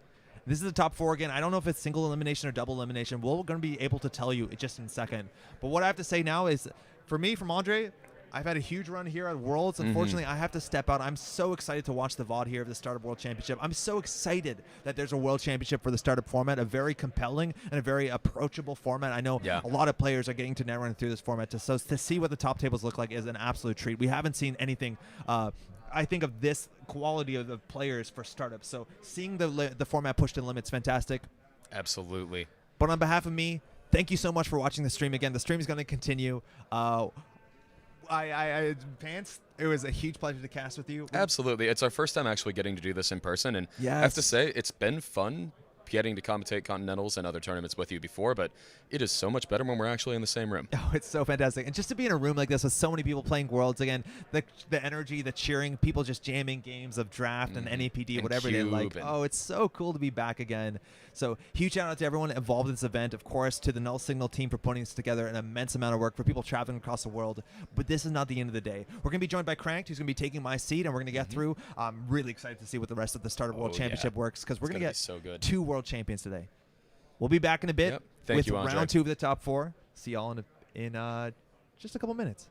This is the top 4 again. I don't know if it's single elimination or double elimination. We're going to be able to tell you just in a second. But what I have to say now is, for me, from Andre, I've had a huge run here at Worlds. Unfortunately, I have to step out. I'm so excited to watch the VOD here of the Startup World Championship. I'm so excited that there's a World Championship for the Startup format, a very compelling and a very approachable format. I know a lot of players are getting to net run through this format. So to see what the top tables look like is an absolute treat. We haven't seen anything I think of this quality of the players for startups. So seeing the format pushed to the limits, fantastic. Absolutely. But on behalf of me, thank you so much for watching the stream again. The stream is going to continue. Pants, it was a huge pleasure to cast with you. Absolutely. It's our first time actually getting to do this in person, and yes. I have to say, it's been fun getting to commentate Continentals and other tournaments with you before, but it is so much better when we're actually in the same room. Oh, it's so fantastic. And just to be in a room like this with so many people playing Worlds, again, the energy, the cheering, people just jamming games of draft and NAPD, and whatever they like. Oh, it's so cool to be back again. So huge shout out to everyone involved in this event, of course, to the Null Signal team for putting this together, an immense amount of work for people traveling across the world. But this is not the end of the day. We're going to be joined by Cranked, who's going to be taking my seat, and we're going to get through. I'm really excited to see what the rest of the Startup World Championship works, because we're going to get so good. 2 world champions today. We'll be back in a bit with round 2 of the top 4. See y'all in just a couple minutes.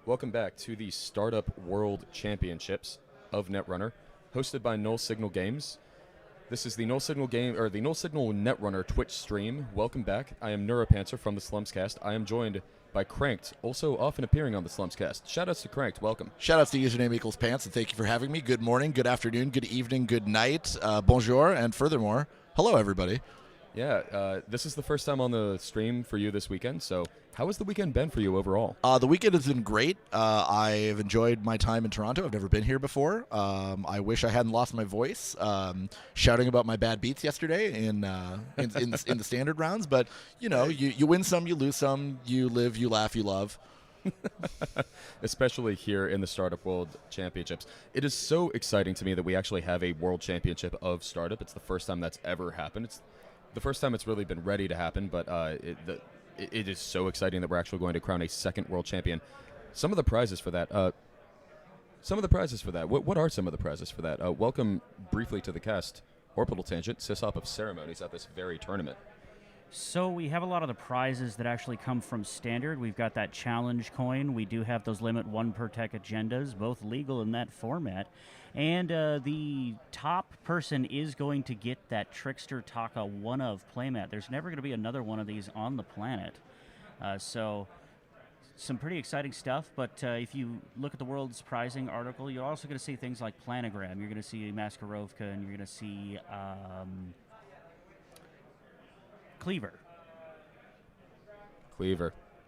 Welcome back to the Startup World Championships of Netrunner, hosted by Null Signal Games. This is the Null Signal Netrunner Twitch stream. Welcome back. I am Neuropanzer from the Slumscast. I am joined by Cranked, also often appearing on the Slumscast. Shoutouts to Cranked. Welcome. Shoutouts to username equals pants, and thank you for having me. Good morning, good afternoon, good evening, good night, bonjour, and furthermore, hello everybody. Yeah, this is the first time on the stream for you this weekend, so how has the weekend been for you overall? The weekend has been great. I've enjoyed my time in Toronto. I've never been here before. I wish I hadn't lost my voice shouting about my bad beats yesterday in the standard rounds, but you know, you win some, you lose some, you live, you laugh, you love. Especially here in the Startup World Championships. It is so exciting to me that we actually have a World Championship of Startup. It's the first time that's ever happened. It's the first time it's really been ready to happen, but it is so exciting that we're actually going to crown a second world champion. Some of the prizes for that. What are some of the prizes for that? Welcome briefly to the cast. Orbital Tangent, Syshop of Ceremonies at this very tournament. So we have a lot of the prizes that actually come from Standard. We've got that challenge coin. We do have those limit 1 per tech agendas, both legal in that format. And the top person is going to get that Trickster Taka one of playmat. There's never going to be another one of these on the planet. So some pretty exciting stuff. But if you look at the world's prizing article, you're also going to see things like Planogram. You're going to see Maskarovka, and you're going to see Cleaver.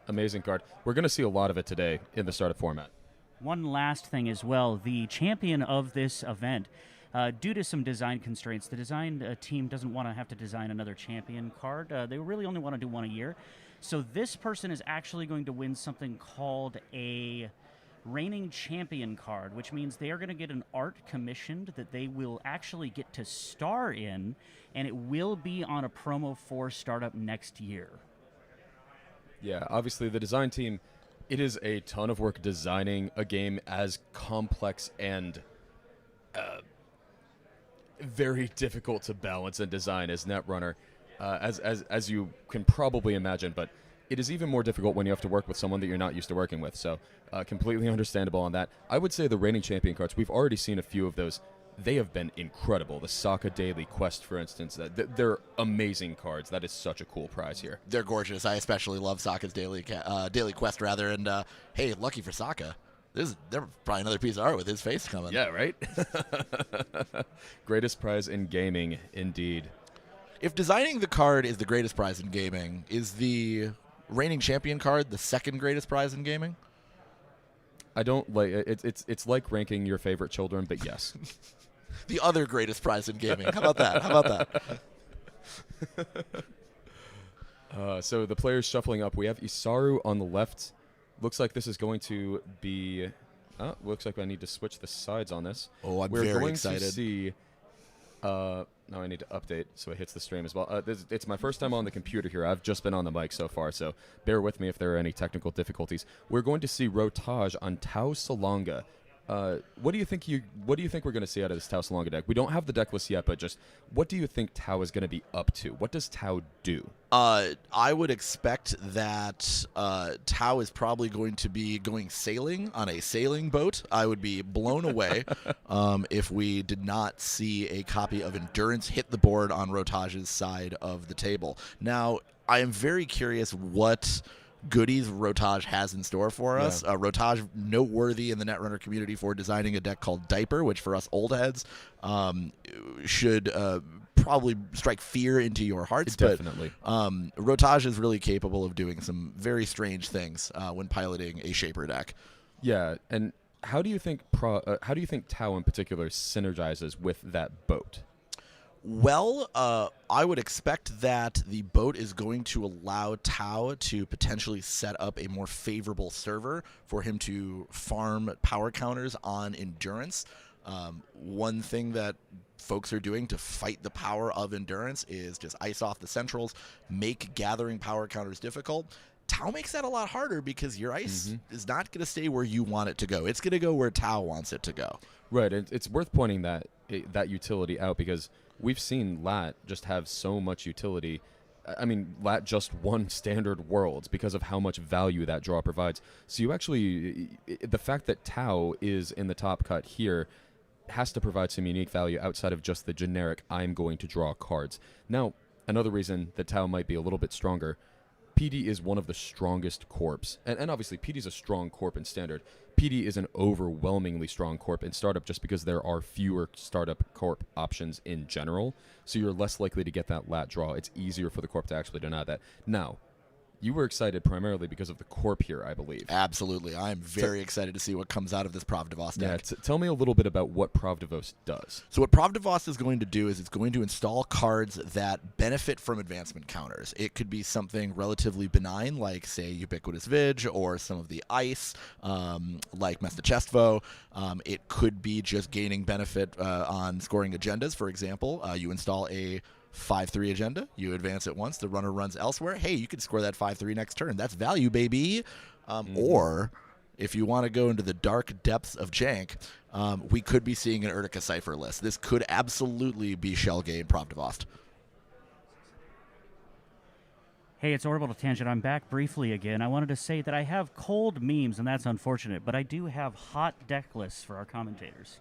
Amazing card. We're going to see a lot of it today in the startup format. One last thing as well, the champion of this event, due to some design constraints, the design team doesn't want to have to design another champion card. They really only want to do one a year. So this person is actually going to win something called a reigning champion card, which means they are going to get an art commissioned that they will actually get to star in, and it will be on a promo for startup next year. Yeah, obviously the design team, it is a ton of work designing a game as complex and very difficult to balance and design as Netrunner, as you can probably imagine. But it is even more difficult when you have to work with someone that you're not used to working with. So completely understandable on that. I would say the reigning champion cards, we've already seen a few of those. They have been incredible. The Sokka Daily Quest, for instance, they're amazing cards. That is such a cool prize here. They're gorgeous. I especially love Sokka's Daily Quest, rather. And hey, lucky for Sokka, there's probably another piece of art with his face coming. Yeah, right? Greatest prize in gaming, indeed. If designing the card is the greatest prize in gaming, is the reigning champion card the second greatest prize in gaming? I don't like it. It's like ranking your favorite children, but yes. The other greatest prize in gaming. How about that? How about that? So the players shuffling up. We have Isaru on the left. Looks like this is going to be. Looks like I need to switch the sides on this. Oh, I'm We're very going excited. To see. Now I need to update so it hits the stream as well. It's my first time on the computer here. I've just been on the mic so far, so bear with me if there are any technical difficulties. We're going to see Rotage on Tau Salonga. What do you think we're going to see out of this Tau Salonga deck? We don't have the deck list yet, but just what do you think Tau is going to be up to? What does Tau do? I would expect that Tau is probably going to be going sailing on a sailing boat. I would be blown away if we did not see a copy of Endurance hit the board on Rotage's side of the table. Now, I am very curious what goodies Rotage has in store for us. Rotage, noteworthy in the Netrunner community for designing a deck called Diaper, which for us old heads should probably strike fear into your hearts. Definitely. But Rotage is really capable of doing some very strange things when piloting a Shaper deck. Yeah, and how do you think Tau in particular synergizes with that boat? Well, I would expect that the boat is going to allow Tau to potentially set up a more favorable server for him to farm power counters on Endurance. One thing that folks are doing to fight the power of Endurance is just ice off the centrals, make gathering power counters difficult. Tau makes that a lot harder because your ice is not going to stay where you want it to go. It's going to go where Tau wants it to go. Right, and it's worth pointing that utility out because we've seen Lat just have so much utility I mean, Lat just won Standard Worlds because of how much value that draw provides. So you actually, the fact that Tau is in the top cut here has to provide some unique value outside of just the generic I'm going to draw cards. Now, another reason that Tau might be a little bit stronger, PD is one of the strongest corps. And obviously, PD is a strong corp in Standard. PD is an overwhelmingly strong corp in Startup just because there are fewer Startup corp options in general. So you're less likely to get that lat draw. It's easier for the corp to actually deny that. Now, you were excited primarily because of the corp here, I believe. Absolutely. I'm very excited to see what comes out of this Pravdivos deck. Yeah, tell me a little bit about what Pravdivos does. So what Pravdivos is going to do is it's going to install cards that benefit from advancement counters. It could be something relatively benign, like, say, Ubiquitous Vidge, or some of the ice, like Mestachestvo. It could be just gaining benefit on scoring agendas, for example. You install a 5-3 agenda, you advance it once, the runner runs elsewhere. Hey, you can score that 5-3 next turn. That's value, baby. Or if you want to go into the dark depths of jank, we could be seeing an Urtica Cypher list. This could absolutely be Shell Game Pravdivos. Hey, it's Orbital Tangent. I'm back briefly again. I wanted to say that I have cold memes, and that's unfortunate, but I do have hot deck lists for our commentators.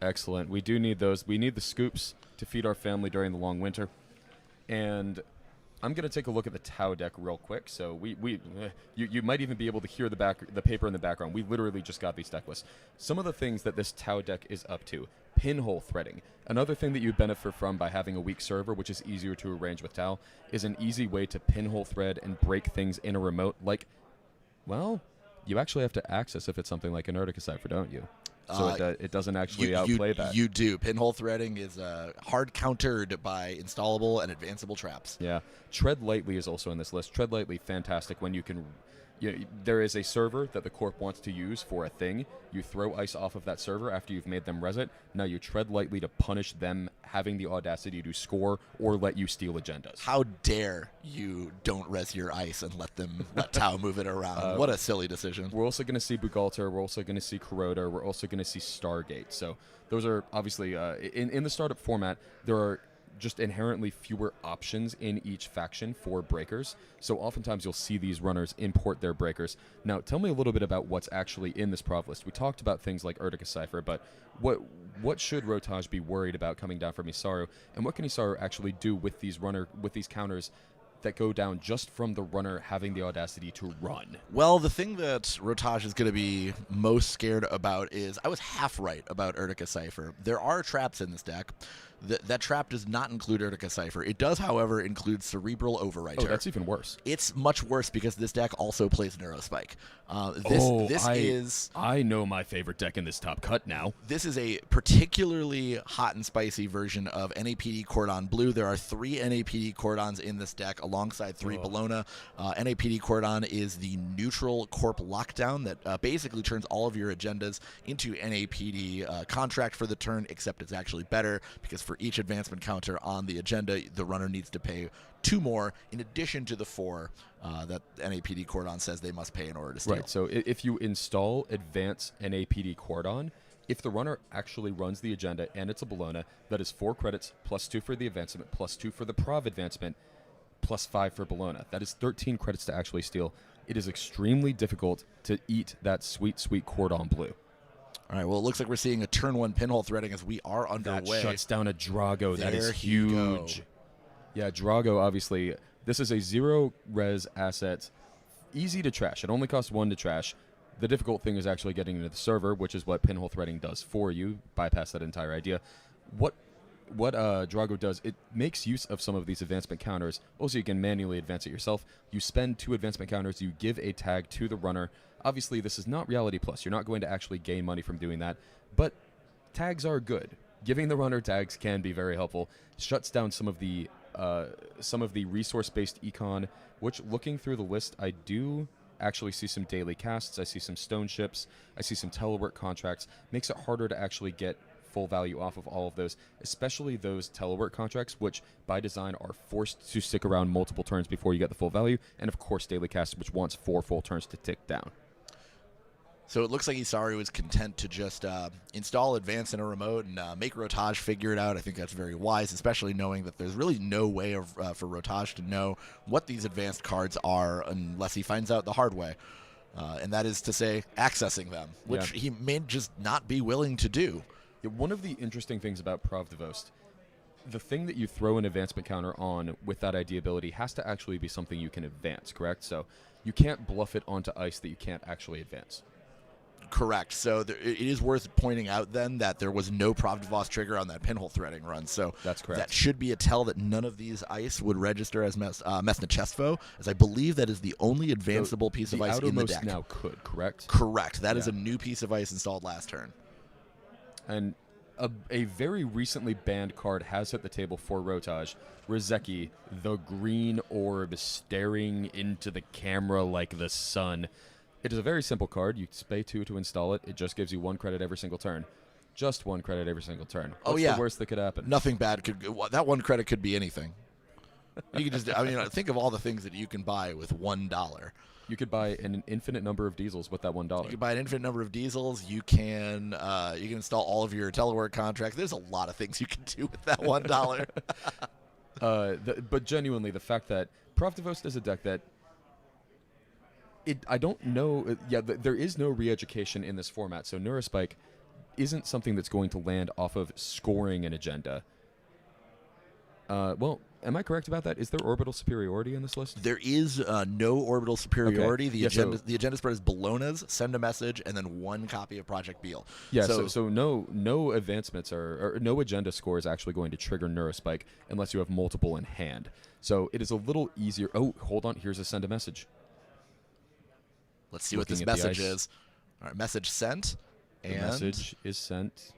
Excellent. We do need those. We need the scoops to feed our family during the long winter. And I'm going to take a look at the Tau deck real quick. So you might even be able to hear the paper in the background. We literally just got these deck lists. Some of the things that this Tau deck is up to. Pinhole threading. Another thing that you benefit from by having a weak server, which is easier to arrange with Tau, is an easy way to pinhole thread and break things in a remote. Like, well, you actually have to access if it's something like an Urtica Cypher, don't you? So it doesn't actually outplay that. You do. Pinhole threading is hard countered by installable and advanceable traps. Yeah. Tread Lightly is also in this list. Tread Lightly, fantastic when you can... there is a server that the corp wants to use for a thing. You throw ice off of that server after you've made them res it. Now you tread lightly to punish them having the audacity to score or let you steal agendas. How dare you don't res your ice and let Tau move it around. What a silly decision. We're also going to see Bugalter. We're also going to see Kuroda. We're also going to see Stargate. So those are obviously, in the startup format, there are just inherently fewer options in each faction for breakers. So oftentimes you'll see these runners import their breakers. Now, tell me a little bit about what's actually in this prov list. We talked about things like Urtica Cypher, but what should Rotage be worried about coming down from Isaru, and what can Isaru actually do with these counters that go down just from the runner having the audacity to run? Well, the thing that Rotage is going to be most scared about is, I was half right about Urtica Cypher. There are traps in this deck. That trap does not include Urtica Cypher. It does, however, include Cerebral Overwriter. Oh, that's even worse. It's much worse because this deck also plays Neurospike. I know my favorite deck in this top cut now. This is a particularly hot and spicy version of NAPD Cordon Blue. There are 3 NAPD Cordons in this deck alongside 3 Bologna. NAPD Cordon is the neutral corp lockdown that basically turns all of your agendas into NAPD contract for the turn, except it's actually better because for each advancement counter on the agenda, the runner needs to pay 2 more in addition to the 4 that NAPD Cordon says they must pay in order to steal. Right, so if you install Advance NAPD Cordon, if the runner actually runs the agenda and it's a Bologna, that is 4 credits, plus 2 for the advancement, plus 2 for the Prov advancement, plus 5 for Bologna. That is 13 credits to actually steal. It is extremely difficult to eat that sweet, sweet Cordon Blue. All right, well, it looks like we're seeing a turn 1 pinhole threading as we are underway. That shuts down a Drago. That is There you go. huge. Yeah, Drago, obviously, this is a 0 res asset. Easy to trash. It only costs 1 to trash. The difficult thing is actually getting into the server, which is what pinhole threading does for you. Bypass that entire idea. What Drago does, it makes use of some of these advancement counters. Also, you can manually advance it yourself. You spend 2 advancement counters. You give a tag to the runner. Obviously, this is not Reality Plus. You're not going to actually gain money from doing that. But tags are good. Giving the runner tags can be very helpful. Shuts down some of the resource-based econ, which, looking through the list, I do actually see some daily casts. I see some stone ships. I see some telework contracts. Makes it harder to actually get full value off of all of those, especially those telework contracts, which by design are forced to stick around multiple turns before you get the full value, and of course daily cast, which wants 4 full turns to tick down. So it looks like Isaru was content to just install Advance in a remote and make Rotage figure it out. I think that's very wise, especially knowing that there's really no way for Rotage to know what these advanced cards are unless he finds out the hard way. And that is to say, accessing them, which he may just not be willing to do. Yeah, one of the interesting things about Pravdevost, the thing that you throw an advancement counter on with that ID ability has to actually be something you can advance, correct? So you can't bluff it onto ice that you can't actually advance. Correct. So it is worth pointing out then that there was no Pravdevost trigger on that pinhole threading run. So that's correct. That should be a tell that none of these ice would register as Mesna Chestfo, as I believe that is the only advanceable piece of ice in the deck. Now could, correct? Correct. That is a new piece of ice installed last turn. And a very recently banned card has hit the table for Rotage. Rizeki, the green orb staring into the camera like the sun. It is a very simple card. You pay 2 to install it. It just gives you 1 credit every single turn. Just 1 credit every single turn. What's the worst that could happen? Nothing bad could. That 1 credit could be anything. You could just. I mean, think of all the things that you can buy with $1. You could buy an infinite number of diesels with that $1. You can buy an infinite number of diesels. You can install all of your telework contracts. There's a lot of things you can do with that $1. But genuinely, the fact that Pravdevost is a deck that I don't know. There is no re-education in this format, so Neurospike isn't something that's going to land off of scoring an agenda. Well, am I correct about that? Is there orbital superiority in this list? There is no orbital superiority. Okay. The agenda spread is Bologna's, send a message, and then 1 copy of Project Beal. Yeah, so no advancements or no agenda score is actually going to trigger Neurospike unless you have multiple in hand. So it is a little easier. Oh, hold on. Here's a send a message. Let's see what this message is. All right, message sent. The message is sent.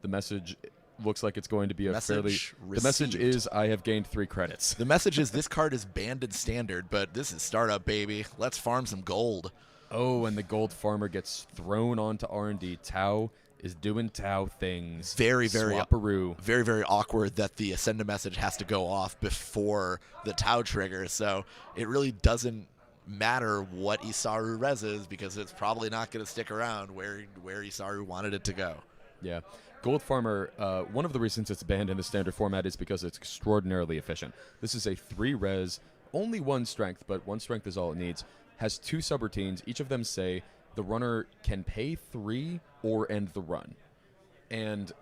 The message looks like it's going to be a fairly... The message is, I have gained 3 credits. The message is, this card is banned in Standard, but this is Startup, baby. Let's farm some gold. Oh, and the gold farmer gets thrown onto R&D. Tau is doing Tau things. Very, Swapperoo. very, very awkward that the send a message has to go off before the Tau trigger, so it really doesn't matter what Isaru reses because it's probably not going to stick around where Isaru wanted it to go. Yeah. Gold Farmer, one of the reasons it's banned in the standard format is because it's extraordinarily efficient. This is a 3-res, only 1 strength, but 1 strength is all it needs. Has 2 subroutines. Each of them say the runner can pay 3 or end the run. And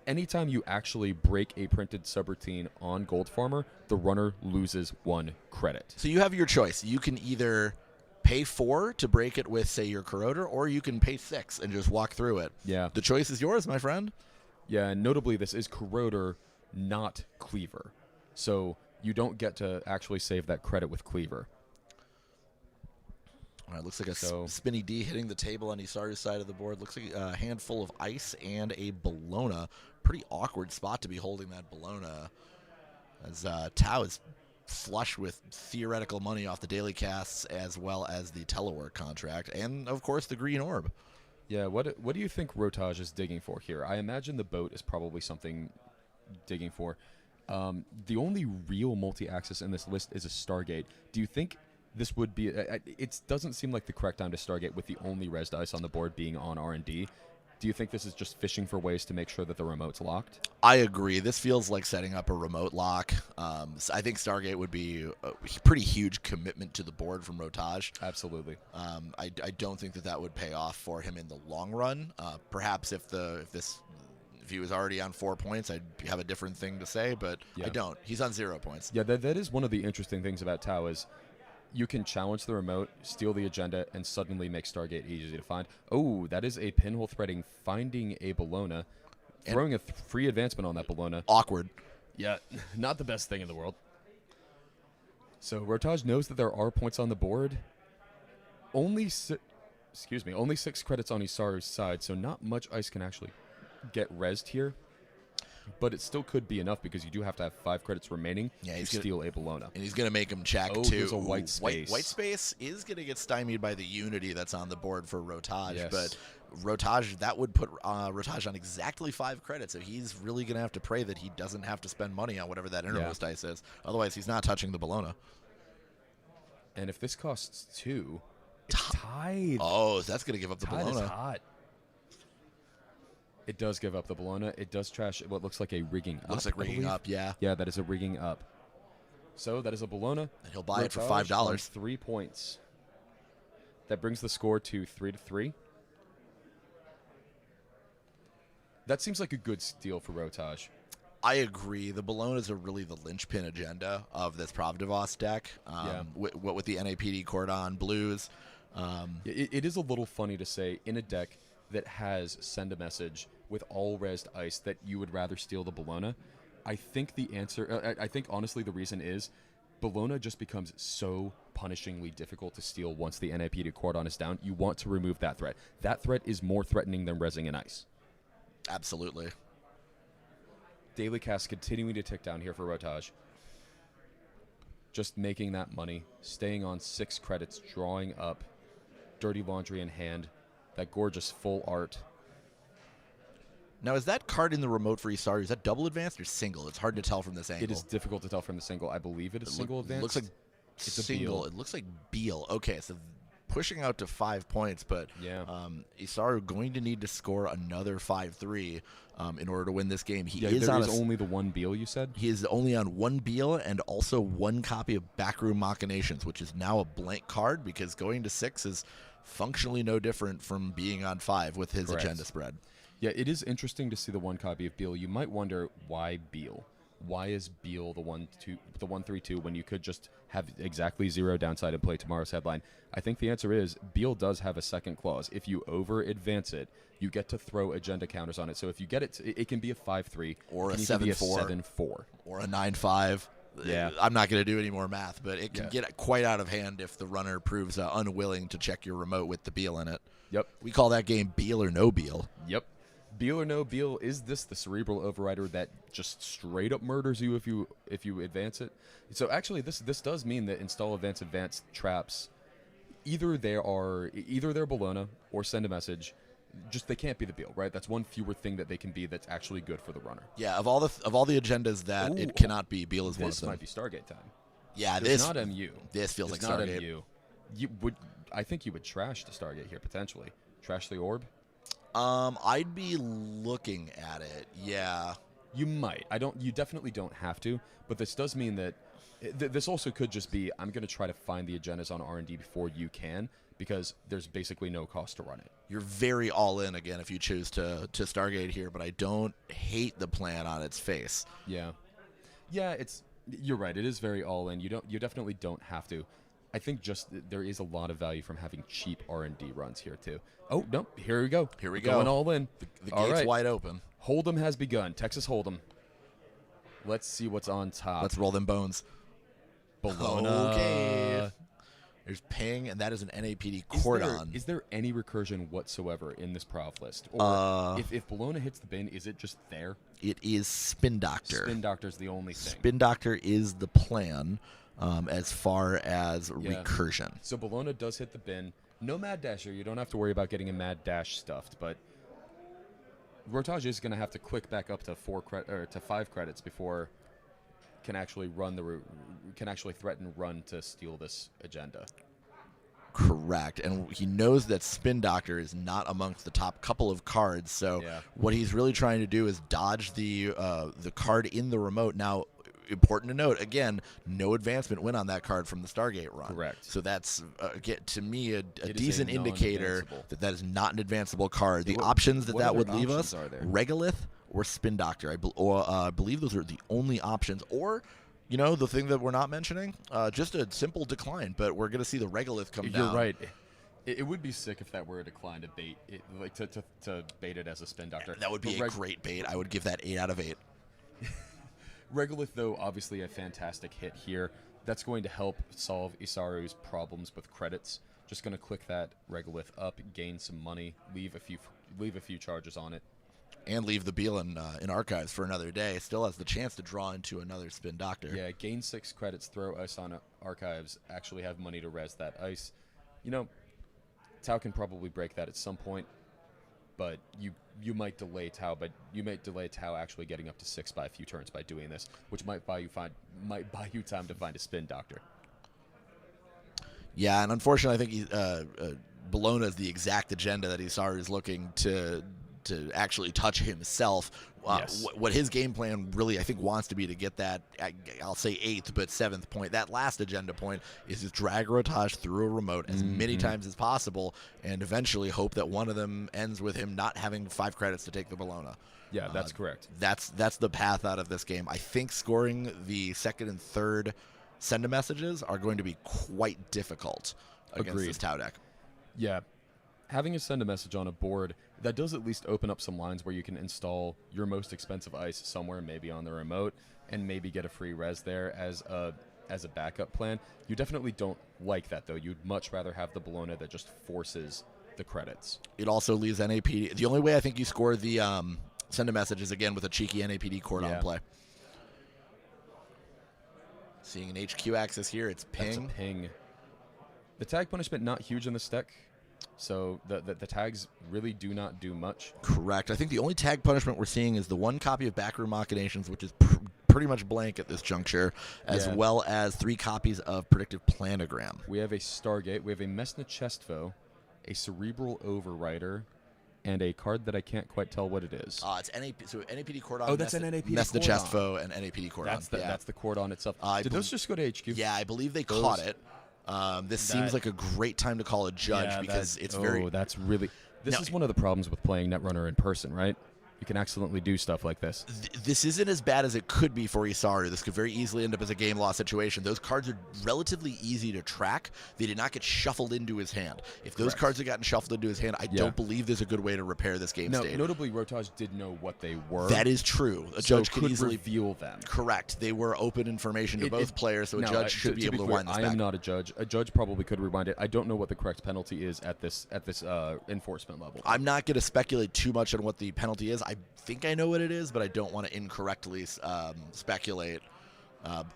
anytime you actually break a printed subroutine on Gold Farmer, the runner loses 1 credit. So you have your choice. You can either pay 4 to break it with, say, your Corroder, or you can pay 6 and just walk through it. Yeah. The choice is yours, my friend. Yeah, and notably, this is Corroder, not Cleaver. So you don't get to actually save that credit with Cleaver. All right, looks like a Spinny D hitting the table on Isaru's side of the board. Looks like a handful of ice and a Bologna. Pretty awkward spot to be holding that Bologna, as Tau is flush with theoretical money off the daily casts as well as the telework contract, and of course the green orb. Yeah, what do you think Rotage is digging for here? I imagine the boat is probably something digging for. The only real multi-axis in this list is a Stargate. Do you think this would be... it doesn't seem like the correct time to Stargate with the only res dice on the board being on R&D. Do you think this is just fishing for ways to make sure that the remote's locked? I agree. This feels like setting up a remote lock. I think Stargate would be a pretty huge commitment to the board from Rotage. Absolutely. I don't think that would pay off for him in the long run. Perhaps if he was already on 4 points, I'd have a different thing to say, but I don't. He's on 0 points. Yeah, that is one of the interesting things about Tau is you can challenge the remote, steal the agenda, and suddenly make Stargate easy to find. Oh, that is a pinhole threading, finding a Bologna, throwing a free advancement on that Bologna. Awkward. Yeah, not the best thing in the world. So Rotage knows that there are points on the board. Only 6 credits on Isaru's side, so not much ice can actually get rezzed here. But it still could be enough because you do have to have 5 credits remaining to steal a Bologna. And he's going to make him check, too. There's a white space. White space is going to get stymied by the unity that's on the board for Rotage. Yes. But Rotage, that would put Rotage on exactly 5 credits. So he's really going to have to pray that he doesn't have to spend money on whatever that innermost dice is. Otherwise, he's not touching the Bologna. And if this costs 2, it's Tithe. Oh, so that's going to give up the Tithe is Bologna. hot. It does give up the Bologna. It does trash what looks like a rigging up. Looks like I rigging believe. up, yeah. Yeah, that is a rigging up. So that is a Bologna. And he'll buy it for Rotage on $5. 3 points. That brings the score to 3-3. That seems like a good steal for Rotage. I agree. The Bolognas are really the linchpin agenda of this Pravdivos deck. Yeah. What with the NAPD Cordon Blues. It is a little funny to say in a deck that has Send a Message with all rezzed ice that you would rather steal the Bologna. I think the answer, I think honestly the reason is Bologna just becomes so punishingly difficult to steal once the NAPD Cordon is down. You want to remove that threat. That threat is more threatening than rezzing in ice. Absolutely. Daily cast continuing to tick down here for Rotage. Just making that money, staying on 6 credits, drawing up Dirty Laundry in hand, that gorgeous full art. Now, is that card in the remote for Isaru? Is that double advanced or single? It's hard to tell from this angle. It is difficult to tell from the single. I believe it is single advanced. Looks like It's a single. Beal. It looks like Beal. Okay, so pushing out to 5 points, but Yeah. Isaru going to need to score another 5-3 in order to win this game. He Yeah, is there on is only the one Beal, you said? He is only on 1 Beal and also 1 copy of Backroom Machinations, which is now a blank card because going to 6 is functionally no different from being on 5 with his Correct. agenda spread. Yeah, it is interesting to see the 1 copy of Beal. You might wonder why Beal. Why is Beal the 1-3-2 when you could just have exactly 0 downside and play tomorrow's headline? I think the answer is Beal does have a second clause. If you over advance it, you get to throw agenda counters on it. So if you get it, it can be a 5-3 Or a it can be 7-4. 7-4. Or a 9-5. Yeah. I'm not going to do any more math, but it can Yeah. get quite out of hand if the runner proves unwilling to check your remote with the Beal in it. Yep. We call that game Beal or no Beal. Yep. Beal or no Beal, is this the cerebral overrider that just straight up murders you if you advance it? So actually this does mean that install advanced traps either they're Bologna or Send a Message. Just they can't be the Beal, right? That's one fewer thing that they can be that's actually good for the runner. Yeah, of all the agendas that Ooh, it cannot be, Beal is one of This them. might be Stargate time. Yeah, It's not MU. This feels It's like not Stargate. MU. I think you would trash the Stargate here potentially. Trash the orb. I'd be looking at it. Yeah. You might. You definitely don't have to, but this does mean that this also could just be I'm going to try to find the agendas on R&D before you can because there's basically no cost to run it. You're very all in again if you choose to Stargate here, but I don't hate the plan on its face. Yeah. Yeah, you're right. It is very all in. You definitely don't have to. I think just there is a lot of value from having cheap R&D runs here too. Oh, no, here we go. Here we We're going go. all in. The All gate's right. wide open. Hold'em has begun. Texas Hold'em. Let's see what's on top. Let's roll them bones. Bologna. Okay. There's ping, and that is an NAPD cordon. Is there any recursion whatsoever in this prov list? Or if Bologna hits the bin, is it just there? It is Spin Doctor. Spin Doctor's the only thing. Spin Doctor is the plan as far as Yeah. recursion. So Bologna does hit the bin. No Mad Dasher. You don't have to worry about getting a Mad Dash stuffed, but Rotage is going to have to click back up to 5 credits before can actually threaten run to steal this agenda. Correct. And he knows that Spin Doctor is not amongst the top couple of cards, so Yeah. what he's really trying to do is dodge the card in the remote. Now, important to note, again, no advancement win on that card from the Stargate run. Correct. So that's, to me, a is decent a indicator non-advanceable. that is not an advanceable card. The what- options what that would other leave us, options are there? Regolith or Spin Doctor. I believe those are the only options. Or, the thing that we're not mentioning, just a simple decline, but we're going to see the Regolith come down. You're right. It would be sick if that were a decline to bait it, like to bait it as a Spin Doctor. That would be But a great bait. I would give that 8 out of 8. Regolith, though, obviously a fantastic hit here. That's going to help solve Isaru's problems with credits. Just going to click that Regolith up, gain some money, leave a few charges on it. And leave the Beal in archives for another day. Still has the chance to draw into another Spin Doctor. Yeah, gain 6 credits, throw ice on archives, actually have money to res that ice. Tau can probably break that at some point, but you might delay Tau, but you might delay Tau actually getting up to 6 by a few turns by doing this, which might buy you time to find a Spin Doctor. Yeah, and unfortunately, I think Bologna is the exact agenda that Isari is looking to actually touch himself. Yes. What his game plan really, I think, wants to be to get that, I'll say 8th, but 7th point. That last agenda point is to drag Rotage through a remote as many times as possible and eventually hope that one of them ends with him not having 5 credits to take the Bologna. Yeah, that's correct. That's the path out of this game. I think scoring the second and third send messages are going to be quite difficult against Agreed. this Tau deck. Yeah. Having a send a message on a board, that does at least open up some lines where you can install your most expensive ice somewhere, maybe on the remote, and maybe get a free res there as a backup plan. You definitely don't like that, though. You'd much rather have the Bologna that just forces the credits. It also leaves NAPD. The only way I think you score the send a message is, again, with a cheeky NAPD cordon play. Seeing an HQ axis here, it's ping. That's a ping. The tag punishment not huge in this deck, so the tags really do not do much. Correct. I think the only tag punishment we're seeing is the one copy of Backroom Machinations, which is pretty much blank at this juncture, as well as 3 copies of Predictive Planogram. We have a Stargate, we have a Messna Chestfoe, a Cerebral Overrider, and a card that I can't quite tell what it is. It's NAPD Cordon. Oh, that's an NAPD Messna Cordon. Chestfoe and NAPD Cordon. That's the Cordon itself. Did those just go to HQ? Yeah, I believe they caught it. This seems like a great time to call a judge because it's very... that's really... This Now, is one of the problems with playing Netrunner in person, right? You can accidentally do stuff like this. This isn't as bad as it could be for Isari. This could very easily end up as a game loss situation. Those cards are relatively easy to track. They did not get shuffled into his hand. If those cards had gotten shuffled into his hand, I don't believe there's a good way to repair this game state. Notably, Rotage did know what they were. That is true. A judge could easily reveal them. Correct. They were open information to both players, so a judge should be able to wind this back. I am not a judge. A judge probably could rewind it. I don't know what the correct penalty is at this enforcement level. I'm not going to speculate too much on what the penalty is. I think I know what it is, but I don't want to incorrectly speculate. But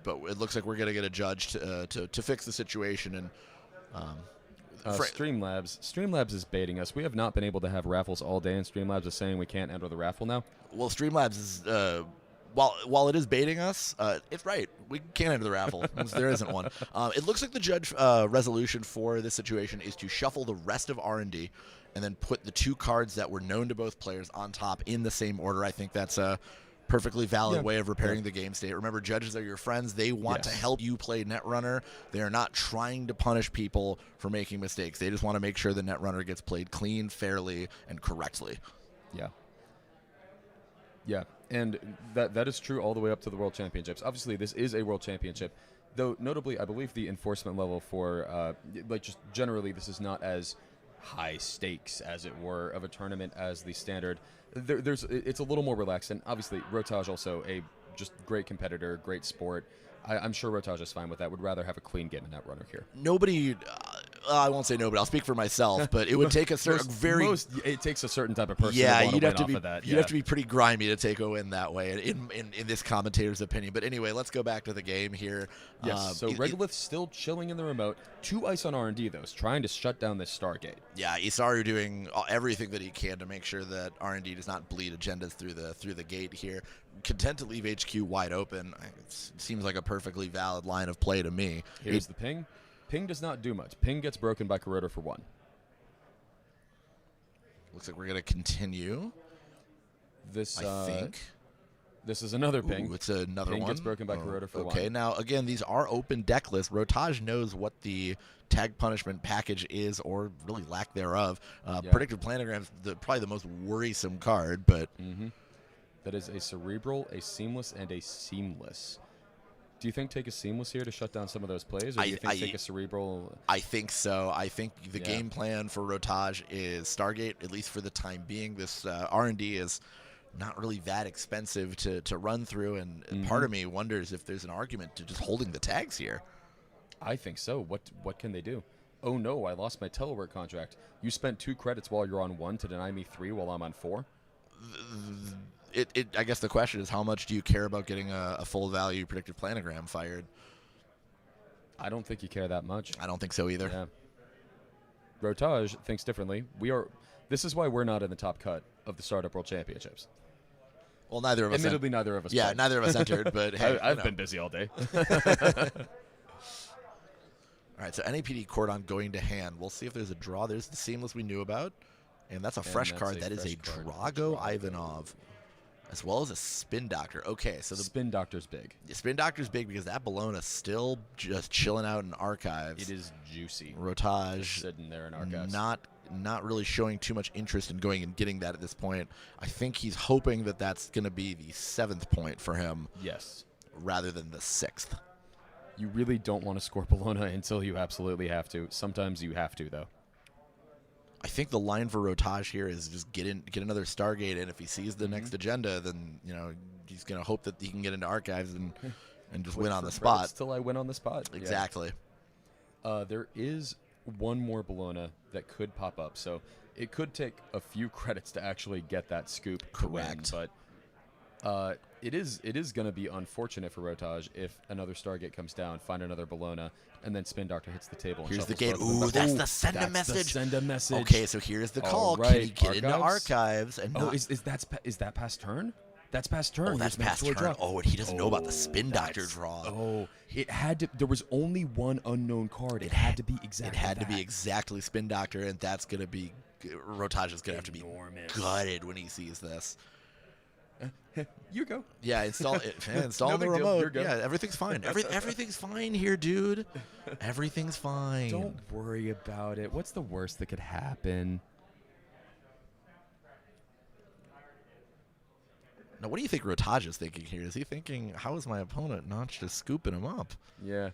it looks like we're going to get a judge to fix the situation. And Streamlabs is baiting us. We have not been able to have raffles all day, and Streamlabs is saying we can't enter the raffle now. Well, Streamlabs is while it is baiting us, it's right. We can't enter the raffle. There isn't one. It looks like the judge resolution for this situation is to shuffle the rest of R&D and then put the 2 cards that were known to both players on top in the same order. I think that's a perfectly valid way of repairing the game state. Remember, judges are your friends. They want to help you play Netrunner. They are not trying to punish people for making mistakes. They just want to make sure the Netrunner gets played clean, fairly, and correctly. Yeah. Yeah, and that is true all the way up to the World Championships. Obviously, this is a World Championship, though notably, I believe the enforcement level for, just generally, this is not as high stakes, as it were, of a tournament as the Standard. It's a little more relaxed, and obviously, Rotage also a just great competitor, great sport. I'm sure Rotage is fine with that. Would rather have a clean game in Netrunner here. Nobody... I won't say nobody. I'll speak for myself, but it would take a certain it takes a certain type of person. Yeah, to you'd have to be. off of that. You'd have to be pretty grimy to take a win that way, in this commentator's opinion. But anyway, let's go back to the game here. Yes. So Regolith still chilling in the remote. 2 ice on R&D though, is trying to shut down this Stargate. Yeah, Isaru doing everything that he can to make sure that R&D does not bleed agendas through the gate here. Content to leave HQ wide open. It seems like a perfectly valid line of play to me. Here's the ping. Ping does not do much. Ping gets broken by Corroder for 1. Looks like we're going to continue. This, I think. This is another ping. Ooh, it's another ping one. Gets broken by Corroder for 1. Okay, now, again, these are open deck lists. Rotage knows what the tag punishment package is, or really lack thereof. Predictive Planogram is probably the most worrisome card, but... That is a Cerebral, a Seamless, and a Seamless. Do you think take a Seamless here to shut down some of those plays, or do you think take a Cerebral? I think so. I think the game plan for Rotage is Stargate, at least for the time being. This R&D is not really that expensive to run through, and part of me wonders if there's an argument to just holding the tags here. I think so. What can they do? Oh no, I lost my telework contract. You spent 2 credits while you're on 1 to deny me 3 while I'm on 4? I guess the question is, how much do you care about getting a full value Predictive Planogram fired? I don't think you care that much. I don't think so either. Yeah. Rotage thinks differently. This is why we're not in the top cut of the Startup World Championships. Well, neither of us. Admittedly, neither of us. Yeah, played. neither of us entered, but hey, I've been busy all day. All right, so NAPD Cordon going to hand. We'll see if there's a draw. There's the Seamless we knew about. And that's a fresh that's card. a That is a fresh card. Drago Ivanov, as well as a Spin Doctor. Okay, so the Spin Doctor's big. Spin Doctor's big because that Bologna's still just chilling out in archives. It is juicy. Rotage Sitting there in archives. not really showing too much interest in going and getting that at this point. I think he's hoping that that's going to be the 7th point for him Yes. rather than the 6th. You really don't want to score Bologna until you absolutely have to. Sometimes you have to, though. I think the line for Rotage here is just get another Stargate in. If he sees the next agenda, then he's going to hope that he can get into archives and just win on the spot. Till I win on the spot. Yeah. Exactly. There is one more Bologna that could pop up, so it could take a few credits to actually get that scoop to win. Correct. But it is going to be unfortunate for Rotage if another Stargate comes down, find another Bologna, and then Spin Doctor hits the table. And Here's the shuffles gate. both of them Ooh, back. that's the send a That's message. The send a message. Okay, so here's the call. All Can he right, get into archives? And Oh, not, is that past turn? That's past turn. oh, that's Here's past mandatory turn. draw. Oh, and he doesn't know about the Oh, Spin Doctor that's- draw. Oh, it had to. There was only one unknown card. It had to be exactly. It had to be that. exactly Spin Doctor, and that's going to be Rotage is going to have to be Enormous. gutted when he sees this. You go. Yeah, install it. Install No the big deal. remote. You're good. Yeah, everything's fine. Everything's fine here, dude. Everything's fine. Don't worry about it. What's the worst that could happen? Now, what do you think Rotage is thinking here? Is he thinking, how is my opponent not just scooping him up? Yeah.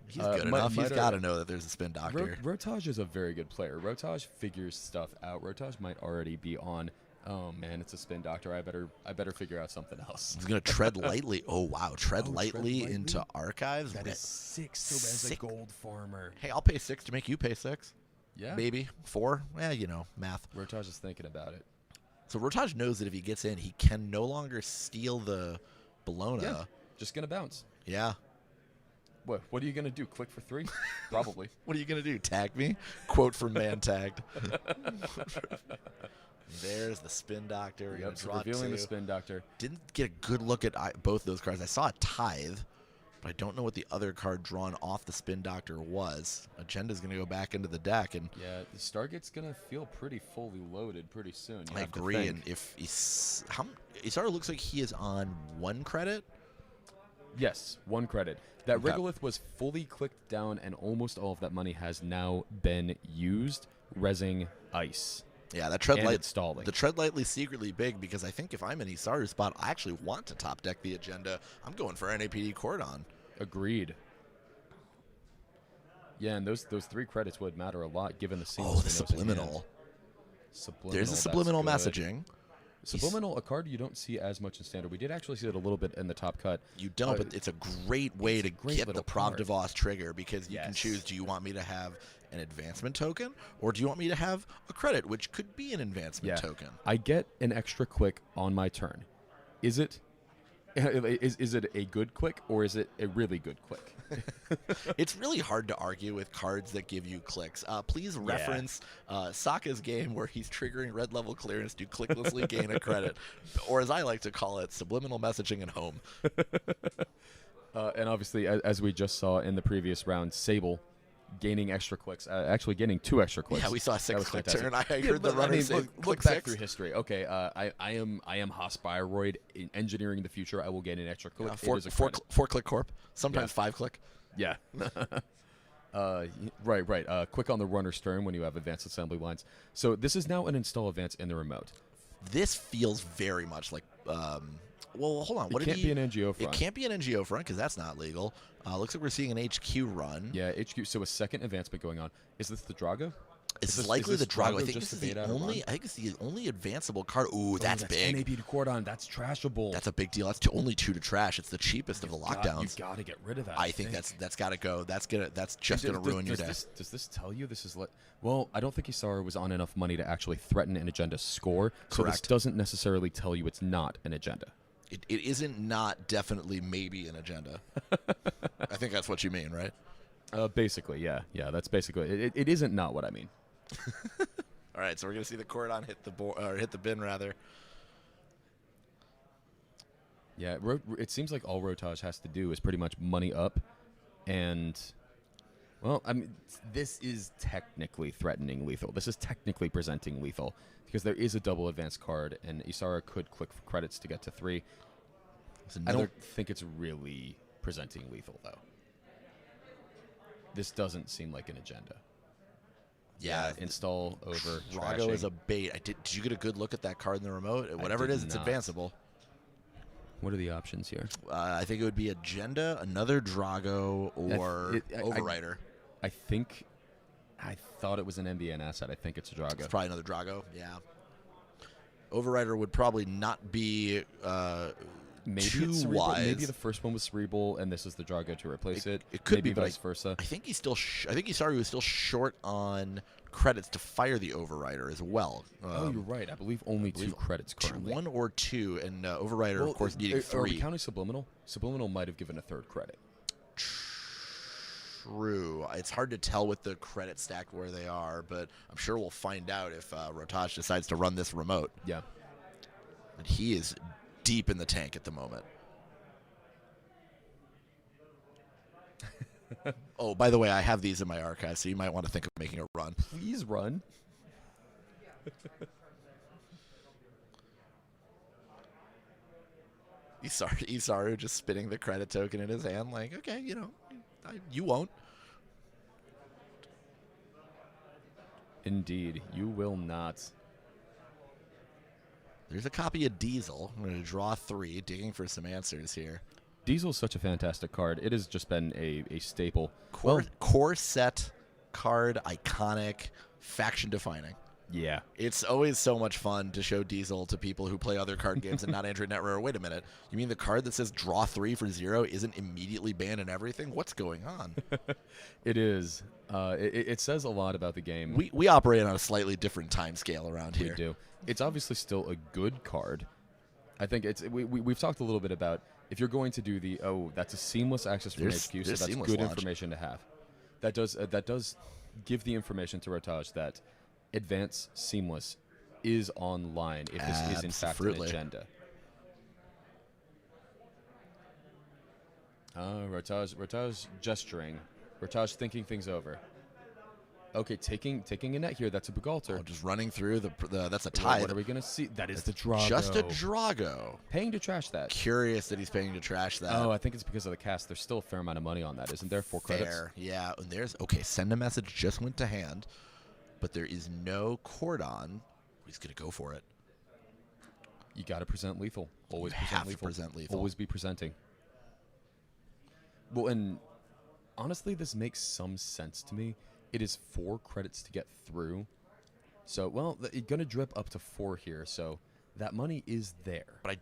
He's good enough. He's got to know that there's a Spin Doctor. Rotage is a very good player. Rotage figures stuff out. Rotage might already be on. Oh man, it's a Spin Doctor. I better figure out something else. He's going to tread lightly. Oh, wow. Tread Oh, lightly tread into lightly? archives. That is 6 to as a Sick. gold farmer. Hey, I'll pay 6 to make you pay 6. Yeah. Maybe 4. Math. Rotage is thinking about it. So Rotage knows that if he gets in, he can no longer steal the Bologna. Yeah. Just gonna bounce. Yeah. What are you gonna do? Click for 3? Probably. What are you going to do? Tag me? Quote from Man Tagged. There's the Spin Doctor. We're gonna Yep. So draw revealing the 2. Spin Doctor. Didn't get a good look at both those cards. I saw a Tithe, but I don't know what the other card drawn off the Spin Doctor was. Agenda's going to go back into the deck, and Yeah, the Stargate's gonna feel pretty fully loaded pretty soon. You I have to agree. think. And if he's, it sort of looks like he is on 1 credit. Yes, 1 credit. That Okay. Regolith was fully clicked down, and almost all of that money has now been used. Resing ice. Yeah, that tread And light. it's stalling. The tread lightly secretly big because I think if I'm in Isari's spot, I actually want to top deck the agenda. I'm going for NAPD Cordon. Agreed. Yeah, and those 3 credits would matter a lot given the Oh, the seamlessness in hand. subliminal. Subliminal. There's the that's subliminal good. messaging. Subliminal, a card you don't see as much in Standard. We did actually see it a little bit in the top cut. You don't, Uh, but it's a great way to great get the little Prov card. Devos trigger because you can Yes. choose, do you want me to have an advancement token or do you want me to have a credit, which could be an advancement token? I get an extra click on my turn. Is it is it a good click or is it a really good click? It's really hard to argue with cards that give you clicks. Please reference Sokka's game where he's triggering red level clearance to clicklessly gain a credit, or as I like to call it, subliminal messaging and home. And obviously, as we just saw in the previous round, Sable gaining extra clicks, actually gaining 2 extra clicks. Yeah, we saw a That 6 was click fantastic. turn. I Yeah, heard the but, runner say look click back 6. through history. Okay, I am Hospiroid in engineering the future. I will gain an extra click. It is a credit. 4 click corp, sometimes Yeah. 5 click. Yeah. Right. Quick on the runner's turn when you have advanced assembly lines. So this is now an install advance in the remote. This feels very much like. Well, hold on. What It did can't he? be an NGO front. It can't be an NGO front because that's not legal. Looks like we're seeing an HQ run. Yeah, HQ. So a second advancement going on. Is this the Drago? It's this- likely is the this Drago. I Drago think just this is to the bait out a only. run? I think it's the only advanceable card. Ooh, that's big. NAP to Cordon. That's trashable. That's a big deal. That's only 2 to trash. It's the cheapest of the lockdowns. You got to get rid of that. I think that's got to go. That's just gonna ruin your day. Does this tell you this is well? I don't think Isara was on enough money to actually threaten an agenda score. So this Correct. doesn't necessarily tell you it's not an agenda. It isn't not definitely maybe an agenda. I think that's what you mean, right? Basically, yeah. That's basically it. Isn't not what I mean. All right, so we're gonna see the Cordon hit the bin rather. Yeah, it seems like all Rotage has to do is pretty much money up, and Well, I mean, this is technically threatening lethal. This is technically presenting lethal because there is a double advance card, and Isara could click for credits to get to 3. I don't think it's really presenting lethal, though. This doesn't seem like an agenda. Yeah, install over. Drago is a bait. Did you get a good look at that card in the remote? Whatever it is, it's advanceable. What are the options here? I think it would be Agenda, another Drago, or Overrider. I thought it was an NBN asset. I think it's a Drago. It's probably another Drago, yeah. Overrider would probably not be too wise. Maybe the first one was Cerebral, and this is the Drago to replace it. It could maybe be, vice versa. I think he's still. I think Isari was still short on credits to fire the Overrider as well. Oh, you're right. I believe only 2 credits currently. 1 or 2, and Overrider, of course, needing 3. Are we counting Subliminal? Subliminal might have given a 3rd credit. True. It's hard to tell with the credit stacked where they are, but I'm sure we'll find out if Rotage decides to run this remote. Yeah. And he is deep in the tank at the moment. Oh, by the way, I have these in my archive, so you might want to think of making a run. Please run. Isaru just spinning the credit token in his hand, like, okay, you won't. Indeed, you will not. There's a copy of Diesel. I'm going to draw 3, digging for some answers here. Diesel's such a fantastic card. It has just been a staple. Core set card, iconic, faction defining. Yeah. It's always so much fun to show Diesel to people who play other card games and not Android Netrunner. Wait a minute. You mean the card that says draw 3 for 0 isn't immediately banned in everything? What's going on? It is. It says a lot about the game. We operate on a slightly different time scale around here. We do. It's obviously still a good card. I think we've talked a little bit about if you're going to do that's a seamless access from HQ, so that's good information to have. That does give the information to Rotage that Advance Seamless is online if this is in fact an agenda. Rotage gesturing. Rotage thinking things over. Okay, taking a net here. That's a Bugalter. Oh, just running through that's a Tide. What are we gonna see? That is the Drago. Just a Drago. Paying to trash that. Curious that he's paying to trash that. Oh, I think it's because of the cast. There's still a fair amount of money on that, isn't there? 4 credits. Fair, yeah. And send a message just went to hand, but there is no cordon. He's gonna go for it. You got to present lethal. Always present lethal. Always be presenting. Well, and honestly, this makes some sense to me. It is 4 credits to get through. So, well, you're going to drip up to 4 here, so that money is there. But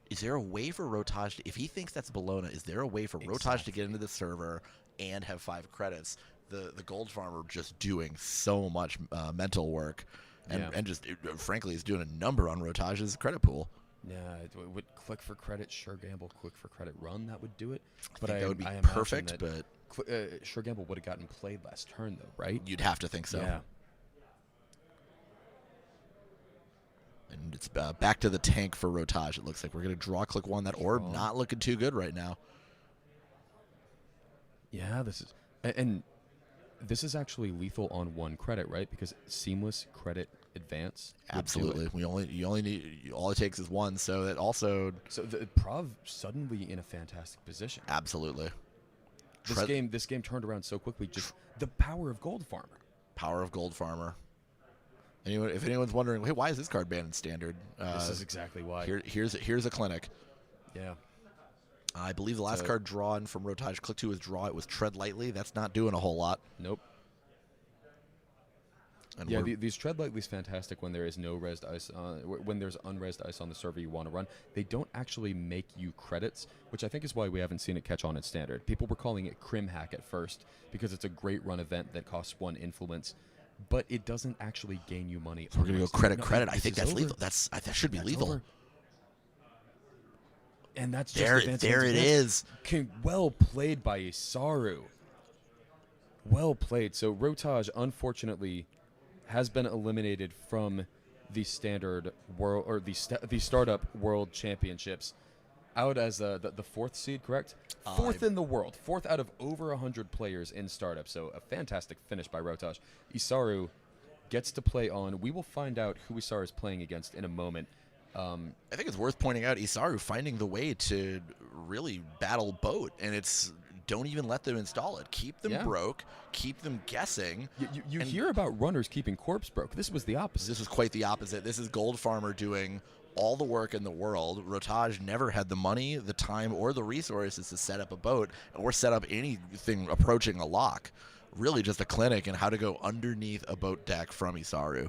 is there a way for Rotage, if he thinks that's Bologna, is there a way for Rotage to get into the server and have 5 credits? The Gold Farmer just doing so much mental work and just, frankly, is doing a number on Rotage's credit pool. Yeah, it would click for credit, sure gamble, click for credit, run, that would do it. But that would be perfect, but sure gamble would have gotten played last turn, though, right? You'd have to think so. Yeah. And it's back to the tank for Rotage. It looks like we're going to draw click 1. That orb not looking too good right now. Yeah, this is actually lethal on 1 credit, right? Because seamless credit advance. Absolutely. You only need all it takes is 1, so that also the Prov suddenly in a fantastic position. Absolutely. This game turned around so quickly. Just the power of Gold Farmer. Power of Gold Farmer. If anyone's wondering, hey, why is this card banned in Standard? This is exactly why. Here's a clinic. Yeah. I believe the last card drawn from Rotage Click 2 was draw. It was Tread Lightly. That's not doing a whole lot. Nope. And yeah, these Tread Lightly is fantastic when there is no resed ice, when there's unresed ice on the server you want to run. They don't actually make you credits, which I think is why we haven't seen it catch on in Standard. People were calling it Crim Hack at first because it's a great run event that costs 1 influence, but it doesn't actually gain you money. So we're going to go credit. I think that's lethal. That should be lethal. Over. And that's just there it is. Well played by Isaru. Well played. So Rotage, unfortunately, has been eliminated from the Standard World or the Startup World Championships. out as the fourth seed, correct? Fourth in the world. Fourth out of over 100 players in startup. So a fantastic finish by Rotage. Isaru gets to play on. We will find out who Isaru is playing against in a moment. I think it's worth pointing out Isaru finding the way to really battle boat, and it's don't even let them install it. Keep them broke. Keep them guessing. You hear about runners keeping corpse broke. This was the opposite. This was quite the opposite. This is Gold Farmer doing all the work in the world. Rotage never had the money, the time, or the resources to set up a boat or set up anything approaching a lock. Really just a clinic in how to go underneath a boat deck from Isaru.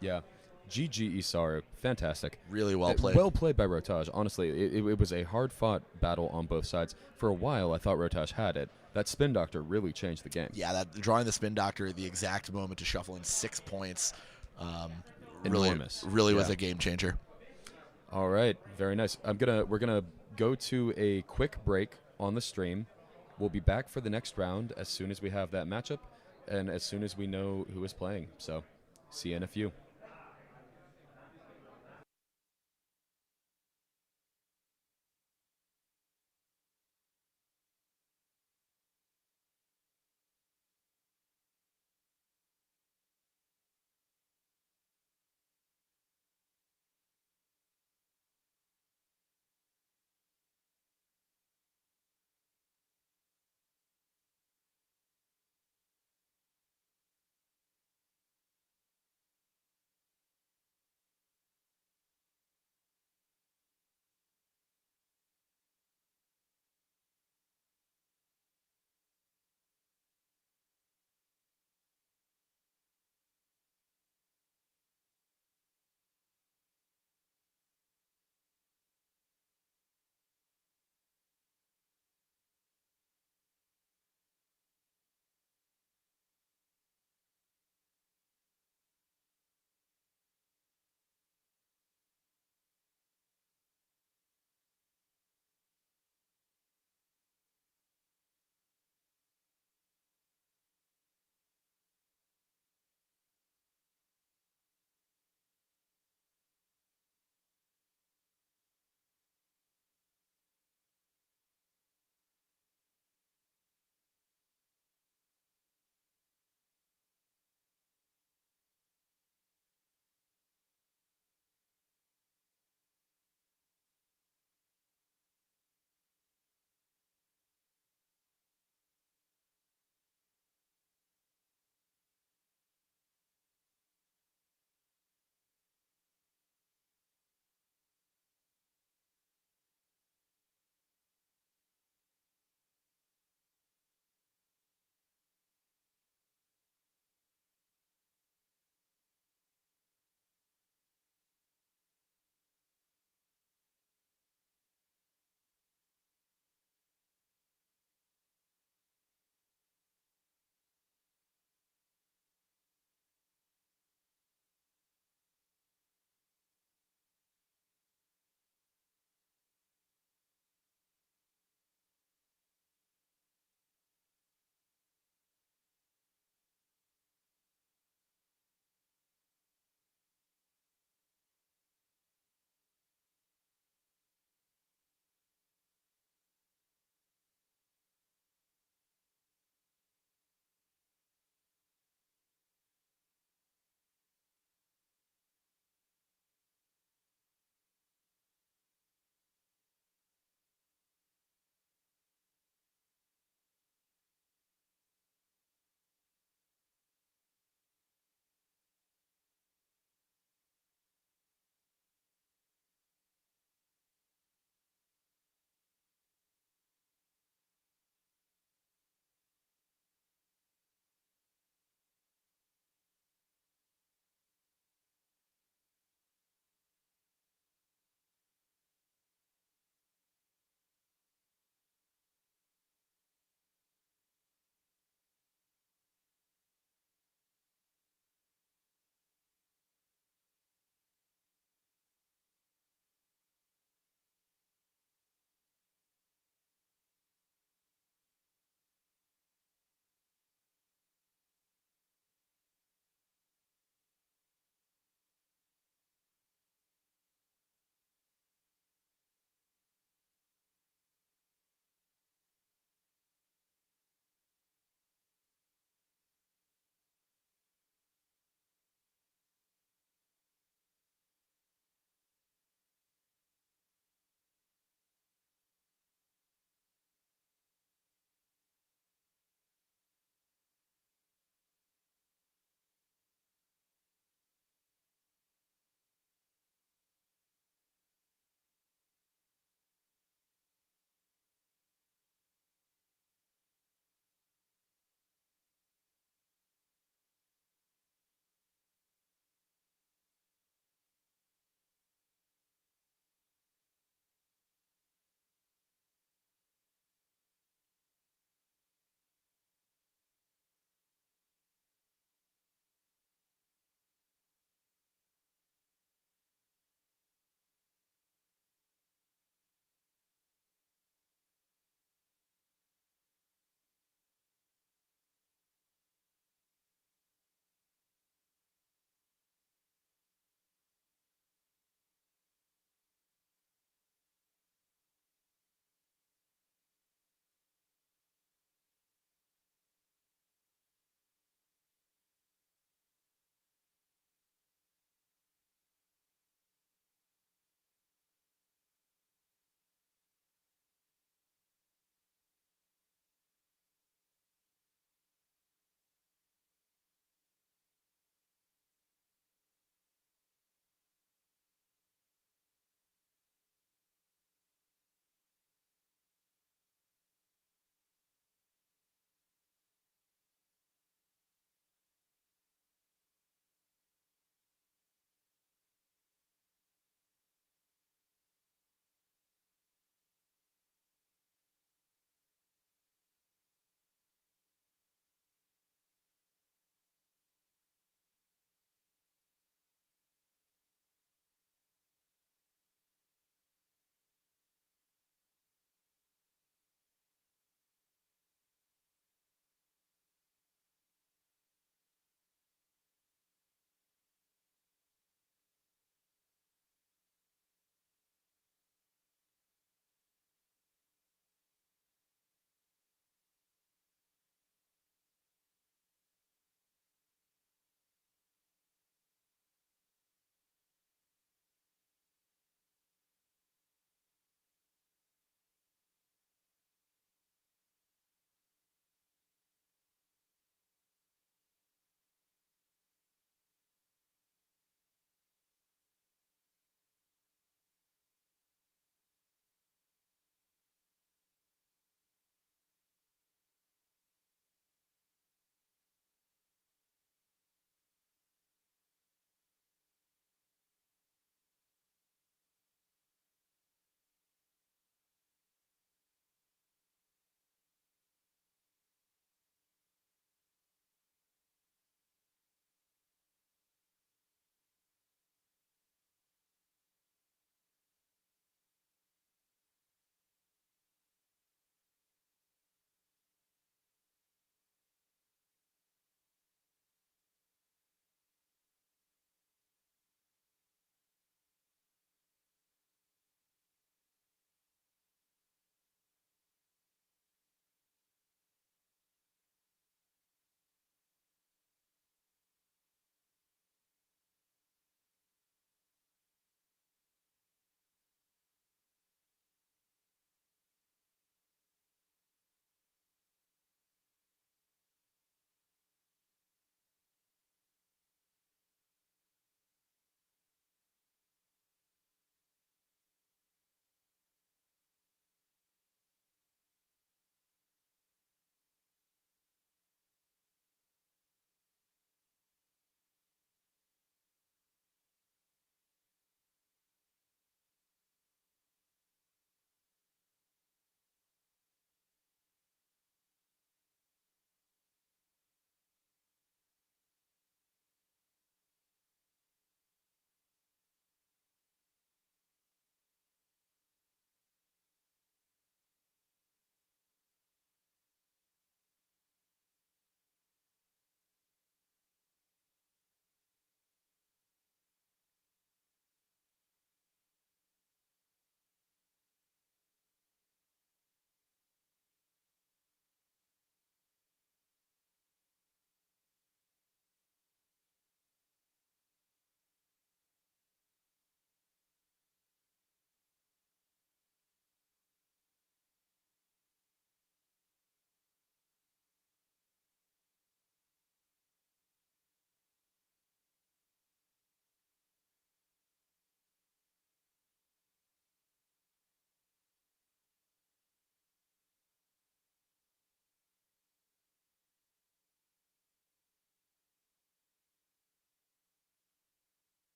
Yeah. GG Isaru. Fantastic. Really well played. Well played by Rotage. Honestly, it was a hard-fought battle on both sides. For a while, I thought Rotage had it. That Spin Doctor really changed the game. Yeah, that drawing the Spin Doctor at the exact moment to shuffle in 6 points Enormous. really was a game changer. All right. Very nice. We're gonna go to a quick break on the stream. We'll be back for the next round as soon as we have that matchup and as soon as we know who is playing. So, see you in a few.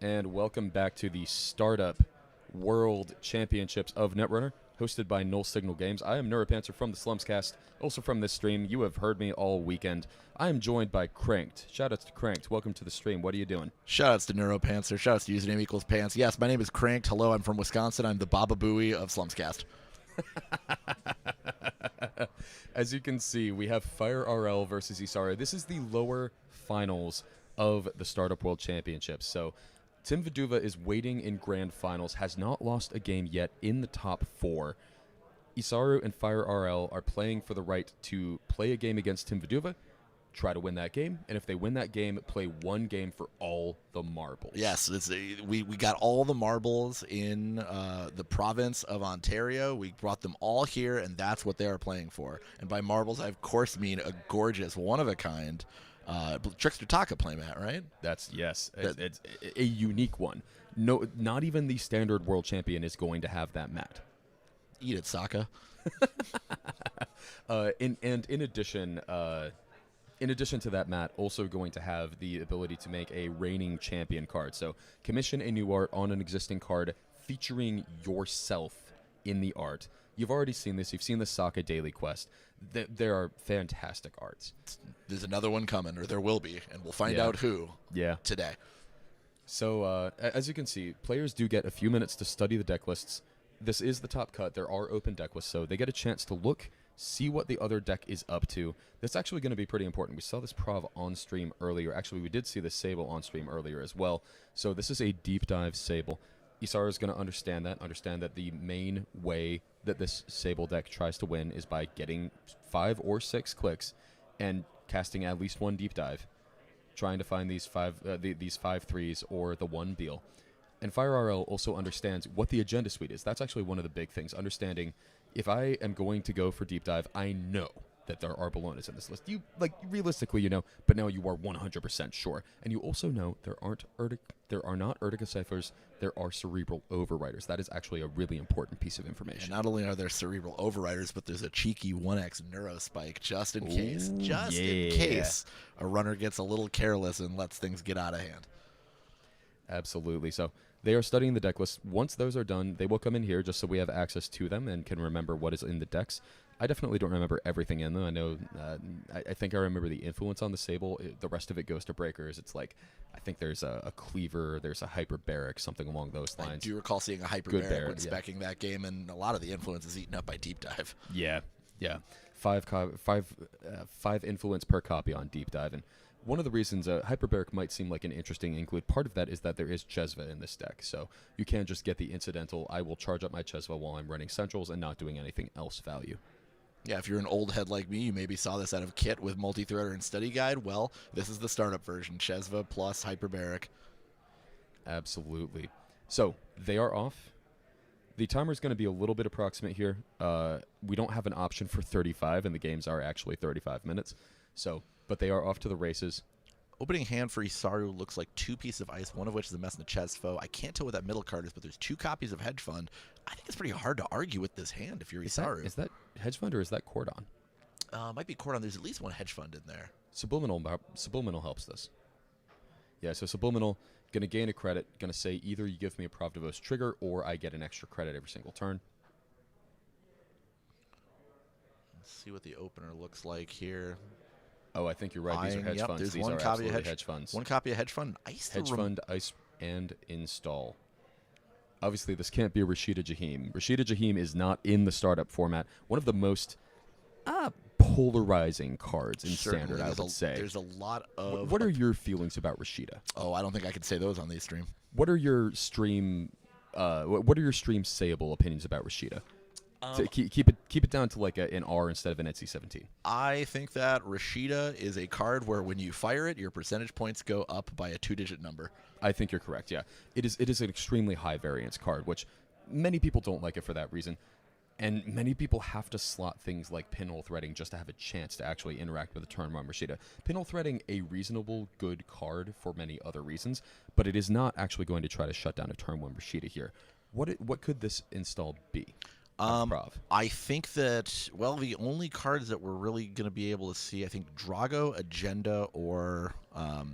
And welcome back to the Startup World Championships of Netrunner, hosted by Null Signal Games. I am Neuropanzer from the Slumscast, also from this stream. You have heard me all weekend. I am joined by Cranked. Shoutouts to Cranked. Welcome to the stream. What are you doing? Shoutouts to Neuropanzer. Shoutouts to username equals pants. Yes, my name is Cranked. Hello, I'm from Wisconsin. I'm the Baba Booey of Slumscast. As you can see, we have Fire RL versus Isaru. This is the lower finals of the Startup World Championships. So Tim Viduva is waiting in grand finals, has not lost a game yet in the top 4. Isaru and Fire RL are playing for the right to play a game against Tim Viduva, try to win that game, and if they win that game, play one game for all the marbles. Yes, we got all the marbles in the province of Ontario. We brought them all here, and that's what they are playing for. And by marbles, I of course mean a gorgeous, one-of-a-kind Trickster Taka playmat, right? It's a unique one. No, not even the Standard World Champion is going to have that mat. Eat it, Sokka. In addition to that, Matt, also going to have the ability to make a reigning champion card. So commission a new art on an existing card featuring yourself in the art. You've already seen this. You've seen the Sokka Daily Quest. There are fantastic arts. There's another one coming, or there will be, and we'll find out who today. So as you can see, players do get a few minutes to study the deck lists. This is the top cut. There are open deck lists, so they get a chance to look, see what the other deck is up to. That's actually going to be pretty important. We saw this Prov on stream earlier. Actually, we did see the Sable on stream earlier as well. So this is a deep dive Sable. Isaru is going to understand that the main way that this Sable deck tries to win is by getting 5 or 6 clicks and casting at least one deep dive, trying to find these 5 threes or the one Beal. And Fire RL also understands what the agenda suite is. That's actually one of the big things, understanding if I am going to go for deep dive, I know that there are Bolognas in this list. Realistically, you know, but now you are 100% sure. And you also know there are not Urtica Ciphers, there are Cerebral Overriders. That is actually a really important piece of information. And not only are there Cerebral Overriders, but there's a cheeky 1x Neurospike just in case. Just in case a runner gets a little careless and lets things get out of hand. Absolutely. So they are studying the deck list. Once those are done, they will come in here just so we have access to them and can remember what is in the decks. I definitely don't remember everything in them. I know, I think I remember the influence on the Sable. The rest of it goes to Breakers. It's like, I think there's a Cleaver, there's a Hyperbaric, something along those lines. I do recall seeing a Hyperbaric when speccing that game, and a lot of the influence is eaten up by Deep Dive. Yeah. 5 influence per copy on Deep Dive. And one of the reasons Hyperbaric might seem like an interesting include, part of that is that there is Chesva in this deck, so you can't just get the incidental, I will charge up my Chesva while I'm running Centrals and not doing anything else value. Yeah, if you're an old head like me, you maybe saw this out of kit with Multi-Threader and Study Guide. Well, this is the startup version, Chesva plus Hyperbaric. Absolutely. So, they are off. The timer is going to be a little bit approximate here. We don't have an option for 35, and the games are actually 35 minutes. So, but they are off to the races. Opening hand for Isaru looks like 2 pieces of ice, one of which is a Mess and a Chesfo. I can't tell what that middle card is, but there's 2 copies of Hedge Fund. I think it's pretty hard to argue with this hand if you're Isaru. Is that Hedge Fund or is that Cordon? Might be Cordon. There's at least one Hedge Fund in there. Subliminal helps this. Yeah, so Subliminal, going to gain a credit, going to say either you give me a Pravdivos trigger or I get an extra credit every single turn. Let's see what the opener looks like here. Oh, I think you're right. These are hedge funds. There's These one are copy of hedge funds. One copy of Hedge Fund. Hedge Fund, ice, and install. Obviously, this can't be a Rashida Jaheim. Rashida Jaheim is not in the startup format. One of the most polarizing cards in Standard, I would say. There's a lot of... What are your feelings about Rashida? Oh, I don't think I could say those on these stream. What are your stream sayable opinions about Rashida? To keep it down to like an R instead of an NC-17. I think that Rashida is a card where when you fire it, your percentage points go up by a 2-digit number. I think you're correct, yeah. It is an extremely high variance card, which many people don't like it for that reason. And many people have to slot things like pinhole threading just to have a chance to actually interact with a turn 1 Rashida. Pinhole threading, a reasonable, good card for many other reasons, but it is not actually going to try to shut down a turn 1 Rashida here. What could this install be? Prov? I think that, well, the only cards that we're really going to be able to see, I think Drago, Agenda, or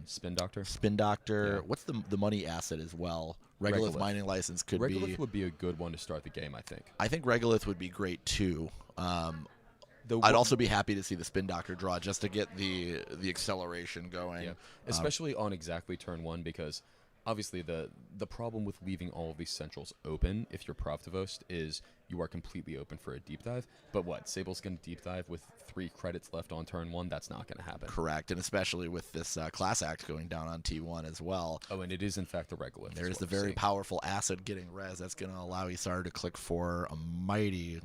Spin Doctor? Spin Doctor. Yeah. What's the money asset as well? Regolith Mining License could be. Regolith would be a good one to start the game, I think. I think Regolith would be great too. I'd also be happy to see the Spin Doctor draw just to get the acceleration going. Yeah. Especially on exactly turn 1, because obviously the problem with leaving all of these centrals open if you're Pravdavost is you are completely open for a deep dive. But what? Sable's going to deep dive with 3 credits left on turn 1? That's not going to happen. Correct, and especially with this Class Act going down on T1 as well. Oh, and it is in fact the Regolith. There is the very powerful acid getting res. That's going to allow Isar to click for a mighty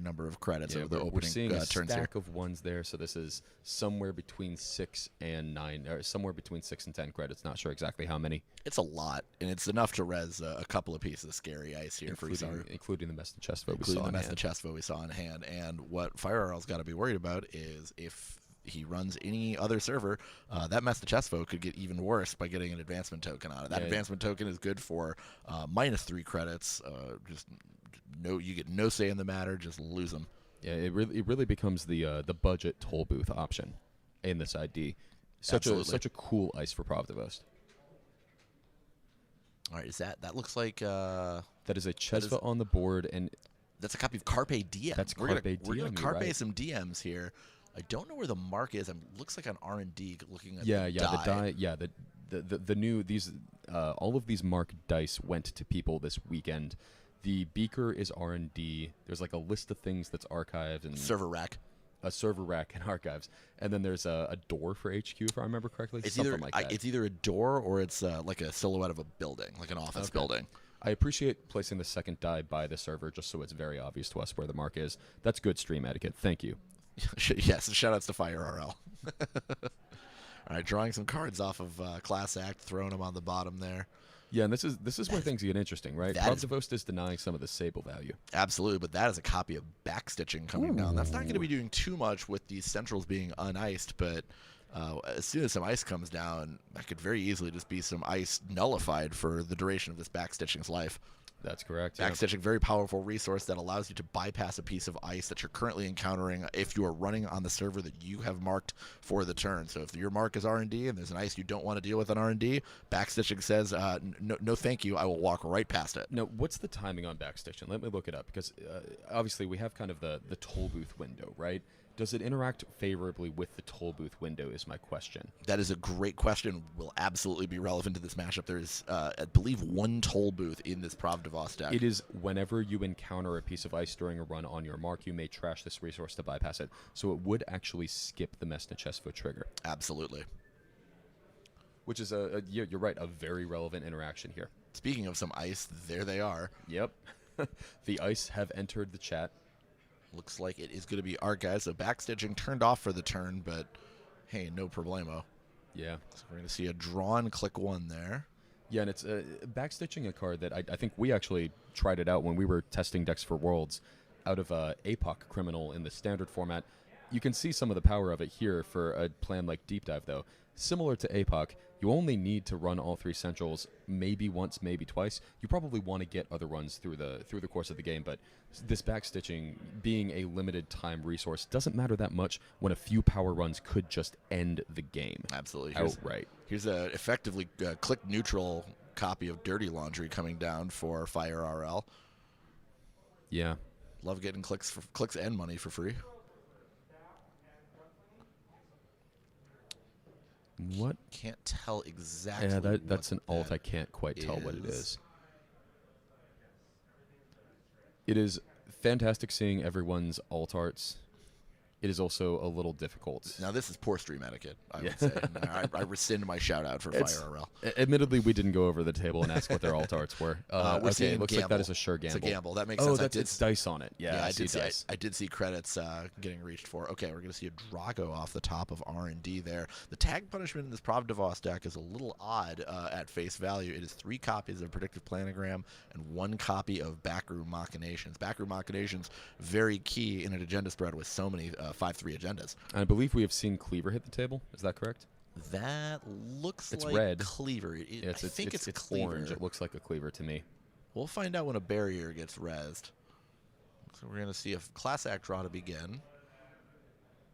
number of credits over the opening we're seeing a turns stack here. of 1s there, so this is somewhere between 6 and 9, or somewhere between 6 and 10 credits. Not sure exactly how many. It's a lot, and it's enough to res a couple of pieces of scary ice here for Isar. Including the Messed chest vote Including the Messed chest vote we saw in hand. And what Fire RL's got to be worried about is if he runs any other server, that Messed chest vote could get even worse by getting an advancement token on it. That advancement token is good for -3 credits. You get no say in the matter, just lose them. Yeah, it really becomes the budget toll booth option in this ID. Such a cool ice for Pravdavost. All right, that looks like that is a Chesva on the board, and that's a copy of Carpe Diem. That's We're Carpe gonna Diem. Carpe some DMs here. I don't know where the mark is. Looks like on R&D looking at the die. die. Yeah, the new all of these marked dice went to people this weekend. The beaker is R&D. There's like a list of things that's archived and server rack. A server rack and archives, and then there's a door for HQ, if I remember correctly. It's something like that. It's either a door or it's like a silhouette of a building, like an office building. I appreciate placing the second die by the server just so it's very obvious to us where the mark is. That's good stream etiquette. Thank you. Yes, shout-outs to Fire RL. All right, drawing some cards off of Class Act, throwing them on the bottom there. Yeah, and this is where things get interesting, right? Pravdavost is denying some of the Sable value. Absolutely, but that is a copy of Backstitching coming down. That's not going to be doing too much with these centrals being uniced, but as soon as some ice comes down, that could very easily just be some ice nullified for the duration of this Backstitching's life. That's correct. Backstitching, very powerful resource that allows you to bypass a piece of ice that you're currently encountering if you are running on the server that you have marked for the turn. So if your mark is R&D and there's an ice you don't want to deal with on R&D, Backstitching says, no thank you, I will walk right past it. Now, what's the timing on Backstitching? Let me look it up, because obviously we have kind of the toll booth window, right? Does it interact favorably with the toll booth window is my question. That is a great question. Will absolutely be relevant to this matchup. There is, I believe, 1 toll booth in this Pravdavost deck. It is whenever you encounter a piece of ice during a run on your mark, you may trash this resource to bypass it. So it would actually skip the Messed Chestfoot trigger. Absolutely. Which is, you're right, a very relevant interaction here. Speaking of some ice, there they are. Yep. The ice have entered the chat. Looks like it is going to be our guys. So Backstitching turned off for the turn, but hey, no problemo. Yeah. So we're going to see a drawn click 1 there. Yeah, and it's Backstitching, a card that I think we actually tried it out when we were testing decks for Worlds out of APOC Criminal in the standard format. You can see some of the power of it here for a plan like Deep Dive, though. Similar to APOC, you only need to run all 3 centrals maybe once, maybe twice. You probably want to get other runs through the course of the game, but this Backstitching being a limited time resource doesn't matter that much when a few power runs could just end the game. Absolutely. Outright. Here's a effectively click neutral copy of Dirty Laundry coming down for Fire RL. Yeah. Love getting clicks and money for free. What? Can't tell exactly. Yeah, that's an alt. I can't quite tell what it is. It is fantastic seeing everyone's alt arts. It is also a little difficult. Now, this is poor stream etiquette, I would say. I rescind my shout-out for Fire RL. Admittedly, we didn't go over the table and ask what their alt arts were. We're okay, it looks gamble. like that is a sure gamble. It's a gamble. That makes sense. sense. It's dice on it. Yeah, I did see credits getting reached for. Okay, we're going to see a Drago off the top of R&D there. The tag punishment in this Pravdavost deck is a little odd at face value. It is 3 copies of Predictive Planogram and 1 copy of Backroom Machinations. Backroom Machinations, very key in an agenda spread with so many 5/3 agendas. I believe we have seen Cleaver hit the table. Is that correct? That looks it's like red. Cleaver. I think it's Cleaver. Orange. It looks like a Cleaver to me. We'll find out when a barrier gets rezzed. So we're going to see a Class Act draw to begin.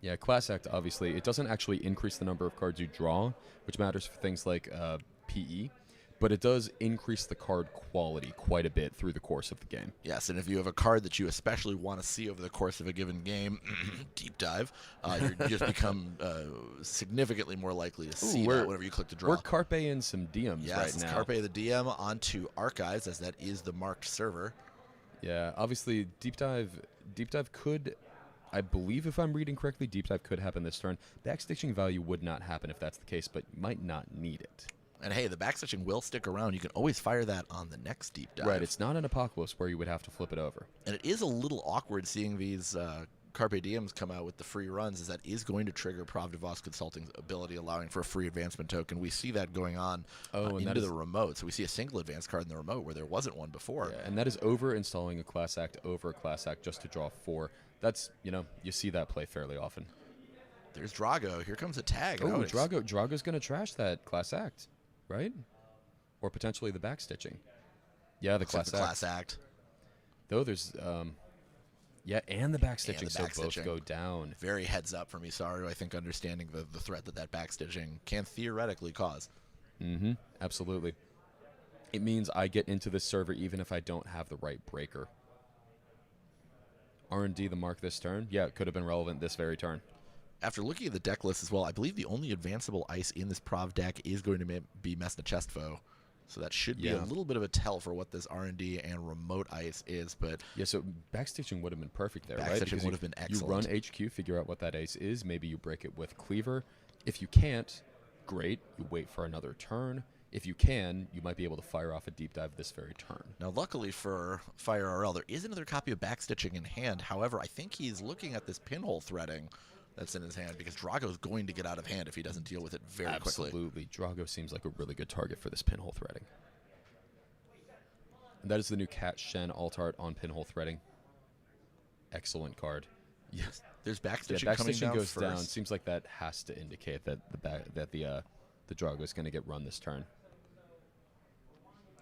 Yeah, Class Act, obviously, it doesn't actually increase the number of cards you draw, which matters for things like PE, but it does increase the card quality quite a bit through the course of the game. Yes, and if you have a card that you especially want to see over the course of a given game, deep dive, you just become significantly more likely to see that whenever you click to draw. We're Carpe-ing some DMs right now. Carpe the DM onto Archives, as that is the marked server. Yeah, obviously, Deep Dive could, I believe if I'm reading correctly, Deep Dive could happen this turn. Backstitching value would not happen if that's the case, but you might not need it. And hey, the backstitching will stick around. You can always fire that on the next Deep Dive. Right, it's not an Apocalypse where you would have to flip it over. And it is a little awkward seeing these Carpe Diems come out with the free runs, as that is going to trigger Prov DeVos Consulting's ability, allowing for a free advancement token. We see that going on into the remote. So we see a single advance card in the remote where there wasn't one before. Yeah, and that is over installing a Class Act over a Class Act just to draw 4. That's, you see that play fairly often. There's Drago. Here comes a tag. Oh, Drago's going to trash that Class Act, right? Or potentially the backstitching. Yeah, the Class Act. Though there's, yeah, and the backstitching, so both go down. Very heads up from Isaru, I think, understanding the threat that backstitching can theoretically cause. Mm-hmm, absolutely. It means I get into this server even if I don't have the right breaker. R&D the mark this turn? Yeah, it could have been relevant this very turn. After looking at the deck list as well, I believe the only advanceable ice in this Prov deck is going to be Messna Chestfoe. So that should be a little bit of a tell for what this R&D and remote ice is. But yeah, so backstitching would have been perfect there, right? Backstitching would have been excellent. You run HQ, figure out what that ace is. Maybe you break it with Cleaver. If you can't, great. You wait for another turn. If you can, you might be able to fire off a Deep Dive this very turn. Now, luckily for Fire RL, there is another copy of Backstitching in hand. However, I think he's looking at this Pinhole Threading that's in his hand, because Drago's going to get out of hand if he doesn't deal with it very quickly. Absolutely. Drago seems like a really good target for this Pinhole Threading. And that is the new Cat Shen alt art on Pinhole Threading. Excellent card. Yes. There's Backstitching coming down goes first. down. Seems like that has to indicate that the Drago is going to get run this turn.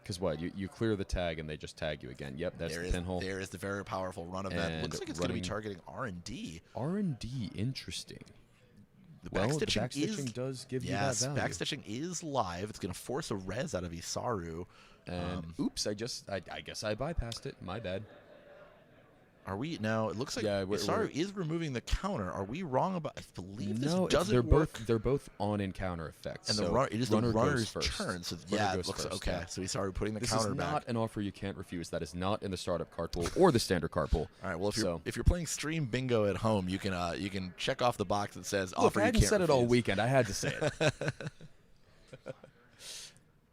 Because what? You clear the tag and they just tag you again. Yep, that's the Pinhole. There is the very powerful run of that. Looks like it's going to be targeting R&D. R&D, interesting. The backstitching does give you that value. Backstitching is live. It's going to force a res out of Isaru. And oops, I guess I bypassed it. My bad. Are we now? It looks like Isaru is removing the counter. Are we wrong about? I believe this doesn't work. They're both on in counter effects. And so it is the runner's turn. So it looks okay. So Isaru putting the counter back. This is not an offer you can't refuse. That is not in the startup card pool or the standard card pool. All right. Well, if you're playing Stream Bingo at home, you can check off the box that says offer you can't refuse. I hadn't said it all weekend. I had to say it.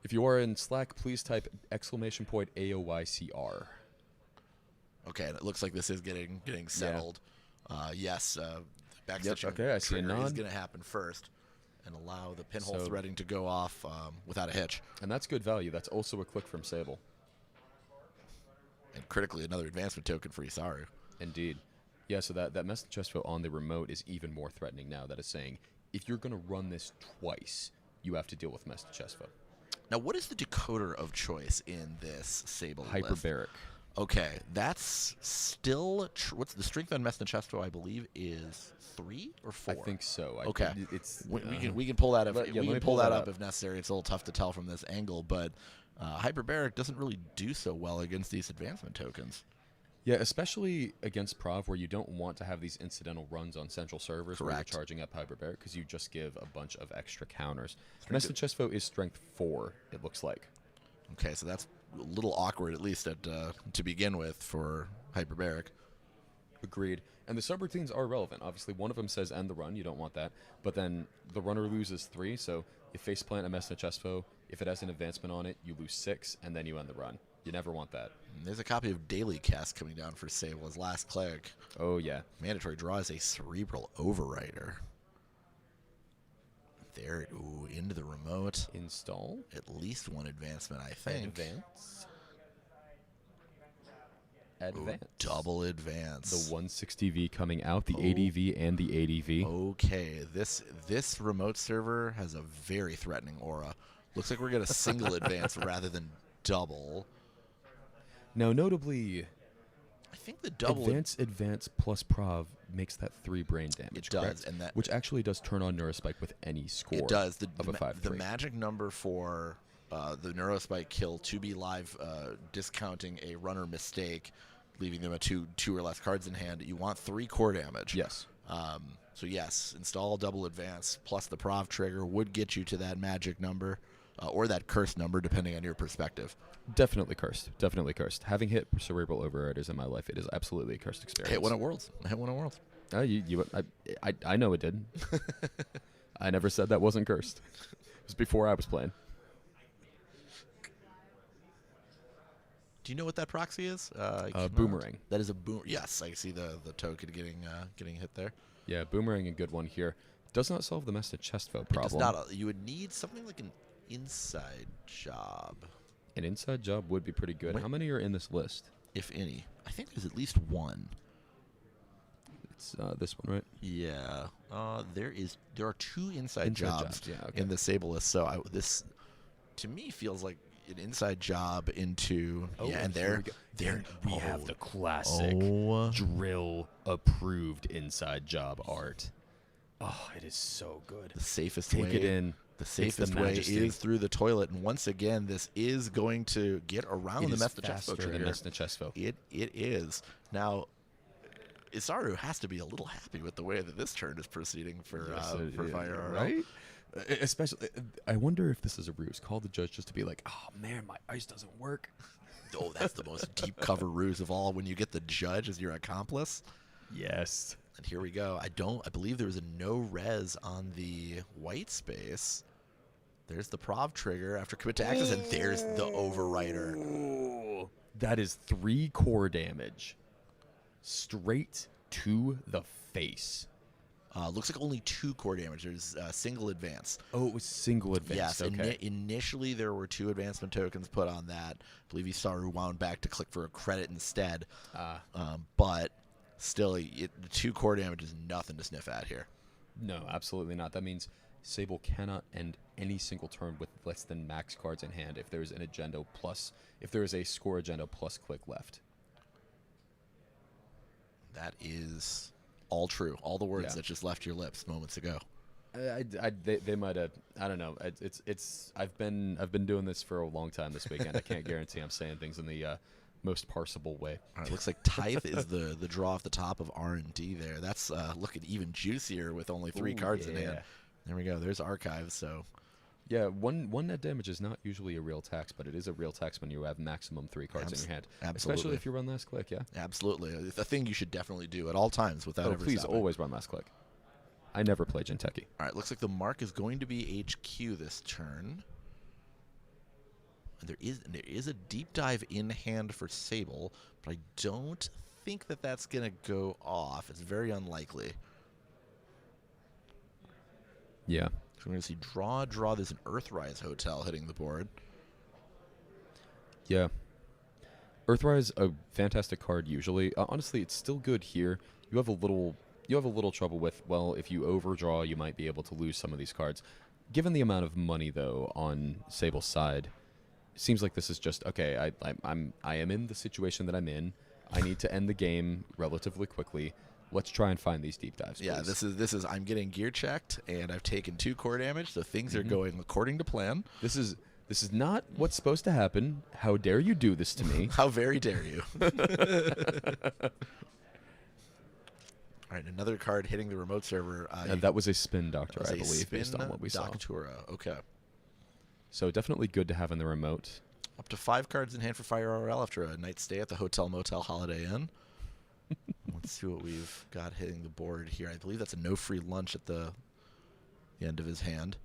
If you are in Slack, please type !AOYCR. Okay, and it looks like this is getting settled. Yes, backstitching okay, I see a nod. is going to happen first, and allow the Pinhole Threading to go off without a hitch. And that's good value. That's also a click from Sable. And critically, another advancement token for Isaru. Indeed. Yeah, so that Messna Chestfoe on the remote is even more threatening now. That is saying, if you're going to run this twice, you have to deal with Messna Chestfoe. Now, what is the decoder of choice in this Sable Hyperbaric. list? Okay, that's still what's the strength on Messna Chestfoe, I believe, is 3 or 4? I think so. Okay, it's we can pull that up. We can pull that up if necessary. It's a little tough to tell from this angle, but Hyperbaric doesn't really do so well against these advancement tokens. Yeah, especially against Prov, where you don't want to have these incidental runs on central servers where you're charging up Hyperbaric, because you just give a bunch of extra counters. Messna Chestfoe is strength 4, it looks like. Okay, so that's a little awkward, at least to begin with, for Hyperbaric. Agreed. And the subroutines are relevant. Obviously, one of them says end the run. You don't want that. But then the runner loses 3, so you faceplant a Messna Chestfoe. If it has an advancement on it, you lose 6, and then you end the run. You never want that. And there's a copy of Daily Cast coming down for Sable as last cleric. Oh, yeah. Mandatory draw is a Cerebral Overrider. There, into the remote. Install. At least one advancement, I think. Advance. Double advance. The 160V coming out, the ADV and the ADV. Okay, this remote server has a very threatening aura. Looks like we're going to single advance rather than double. Now, notably, I think the double Advance plus Prov makes that 3 brain damage. It does, correct? and that which actually does turn on Neurospike with any score. it does. Of a 5/3. The magic number for the Neurospike kill to be live, discounting a runner mistake, leaving them at two or less cards in hand. You want 3 core damage. Yes. So yes, install double advance plus the Prov trigger would get you to that magic number, or that cursed number, depending on your perspective. Definitely cursed. Definitely cursed. Having hit cerebral overriders in my life, it is absolutely a cursed experience. I hit one at Worlds. I know it did. I never said that wasn't cursed. It was before I was playing. Do you know what that proxy is? Boomerang. That is a boom. Yes, I see the token getting hit there. Yeah, Boomerang, a good one here. Does not solve the Master chest foe It does problem. not. You would need something like an inside job, An inside job would be pretty good. Wait. How many are in this list? if any. I think there's at least one. It's this one, right? Yeah. There are 2 inside jobs yeah, okay. in the Sable list. So this, to me, feels like an inside job into and there we have the classic drill approved inside job art. Oh, it is so good. the safest Take way. it in. The It's safest the way majesty. is through the toilet, and once again, this is going to get around It the is Mesta chest faster trigger. than Mesta chest foe. It is now. Isaru has to be a little happy with the way that this turn is proceeding for Fire RL. right? Especially, I wonder if this is a ruse. Call the judge just to be like, "Oh man, my ice doesn't work." Oh, that's the most deep cover ruse of all. When you get the judge as your accomplice. Yes. And here we go. I believe there was a no res on the white space. There's the Prov trigger after commit to access, and there's the overwriter. Ooh, that is 3 core damage, straight to the face. Looks like only 2 core damage. There's single advance. Oh, it was single advance. Yes, okay. Initially there were 2 advancement tokens put on that. I believe Isaru wound back to click for a credit instead. But still, the 2 core damage is nothing to sniff at here. No, absolutely not. That means Sable cannot end any single turn with less than max cards in hand if there is an agenda plus, if there is a score agenda plus click left. That is all true. All the words Yeah. that just left your lips moments ago. They might have. I don't know. I've been doing this for a long time this weekend. I can't guarantee I'm saying things in the most parsable way. All right, looks like Tithe is the draw off the top of R&D there. That's looking even juicier with only 3 cards in hand. There we go. There's Archives. So Yeah, one net damage is not usually a real tax, but it is a real tax when you have maximum 3 cards in your hand. Absolutely. Especially if you run last click, yeah? absolutely, it's a thing you should definitely do at all times without Oh, ever please stopping. always run last click. I never play Jinteki. All right, looks like the mark is going to be HQ this turn. And there is a deep dive in hand for Sable, but I don't think that that's going to go off. It's very unlikely. Yeah. So we're going to see draw. There's an Earthrise Hotel hitting the board. Yeah. Earthrise, a fantastic card usually. Honestly, it's still good here. You have a little trouble with, well, if you overdraw, you might be able to lose some of these cards. Given the amount of money, though, on Sable's side, it seems like this is just, okay, I am in the situation that I'm in. I need to end the game relatively quickly. Let's try and find these deep dives, Yeah, please. this is I'm getting gear checked, and I've taken 2 core damage, so things are going according to plan. This is not what's supposed to happen. How dare you do this to me? How very dare you? All right, another card hitting the remote server. That was a spin doctor, was I a believe, based on spin what we saw. Doctura. Okay. So definitely good to have in the remote. Up to 5 cards in hand for Fire RL after a night stay at the Hotel Motel Holiday Inn. Let's see what we've got hitting the board here. I believe that's a no free lunch at the end of his hand.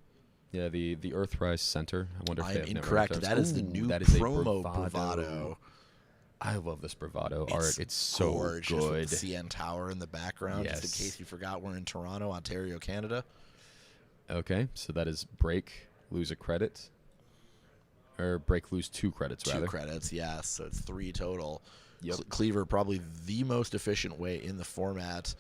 Yeah, the Earthrise Center. I wonder if they I'm have incorrect. never That is the Ooh, new that is a promo Bravado. I love this Bravado art. It's so gorgeous good. with the CN Tower in the background, just Yes. in case you forgot we're in Toronto, Ontario, Canada. Okay, so that is break, lose a credit. Or break, lose 2 credits, 2 rather. credits, yes. So it's 3 total. Yep. Cleaver, probably the most efficient way in the format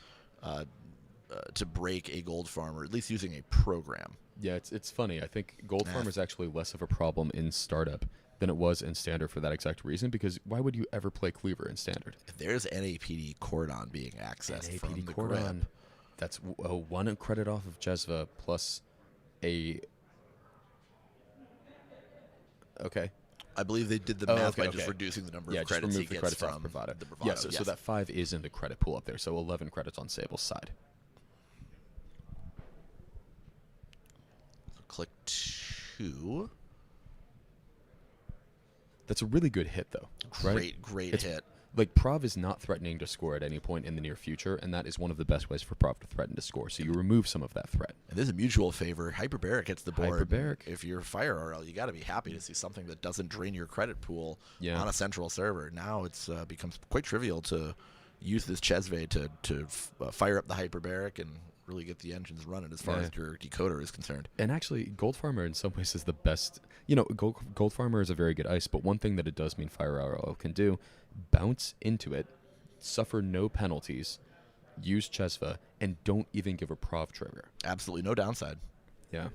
to break a gold farmer, at least using a program. Yeah, it's funny. I think Gold Nah. Farm is actually less of a problem in startup than it was in Standard for that exact reason, because why would you ever play Cleaver in Standard? If there's NAPD Cordon being accessed from the Cordon, grip, that's 1 credit off of Jesva plus a... Okay. I believe they did the math by just reducing the number of credits he gets from Bravado. the Bravado. Yeah, so that 5 is in the credit pool up there, so 11 credits on Sable's side. Click 2. That's a really good hit, though. Right? Great hit. Like, Prov is not threatening to score at any point in the near future, and that is one of the best ways for Prov to threaten to score. So you remove some of that threat. And there's a mutual favor. Hyperbaric hits the board. Hyperbaric. If you're Fire RL, you got to be happy to see something that doesn't drain your credit pool Yeah. on a central server. Now it's becomes quite trivial to use this Chesve to fire up the Hyperbaric and really get the engines running as far as your decoder is concerned. And actually, Gold Farmer in some ways is the best. You know, Gold Farmer is a very good ice, but one thing that it does mean Fire RL can do, bounce into it, suffer no penalties, use Chesva, and don't even give a Prov trigger. Absolutely no downside. Yeah.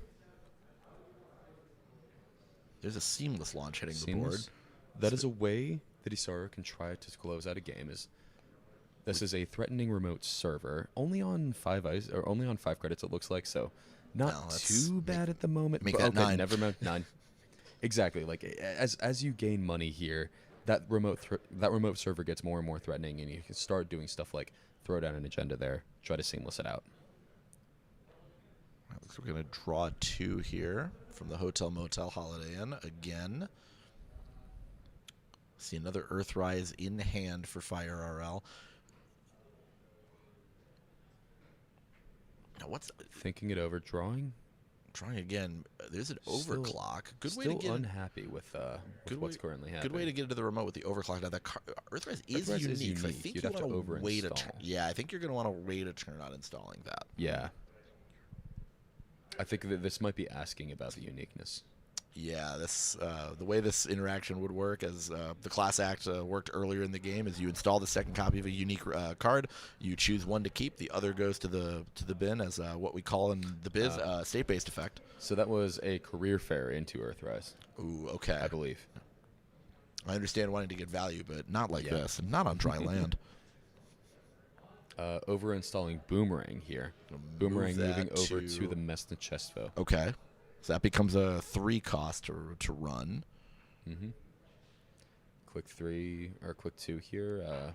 There's a seamless launch hitting the board. That is a way that Isara can try to close out a game. This is a threatening remote server, only on 5 ice, or only on 5 credits it looks like, so not too bad at the moment. Make But that 9. Never mind, 9. Exactly. Like as you gain money here, that remote server gets more and more threatening, and you can start doing stuff like throw down an agenda there, try to seamless it out. Looks like we're going to draw 2 here from the Hotel Motel Holiday Inn again. See another Earthrise in hand for Fire RL. Now what's Thinking it over, drawing again? There's an Still- overclock. Good way Still to get unhappy with what's currently happening. Good way to get into the remote with the overclock. Now that Earthrise is Earthrise is unique. So I unique. think You'd you have to want to wait a over-install. turn. Yeah, I think you're going to want to wait a turn on installing that. Yeah. I think that this might be asking about the uniqueness. Yeah, this the way this interaction would work, as the Class Act worked earlier in the game, is you install the second copy of a unique card. You choose one to keep. The other goes to the bin as what we call in the biz state-based effect. So that was a career fair into Earthrise, Ooh, okay. I believe. I understand wanting to get value, but not like this, and not on dry land. Over installing Boomerang here. Move Boomerang that moving over to- to the Mesna Chestvo. Okay, so that becomes a 3 cost to run. Mm-hmm. Click 3 or click 2 here.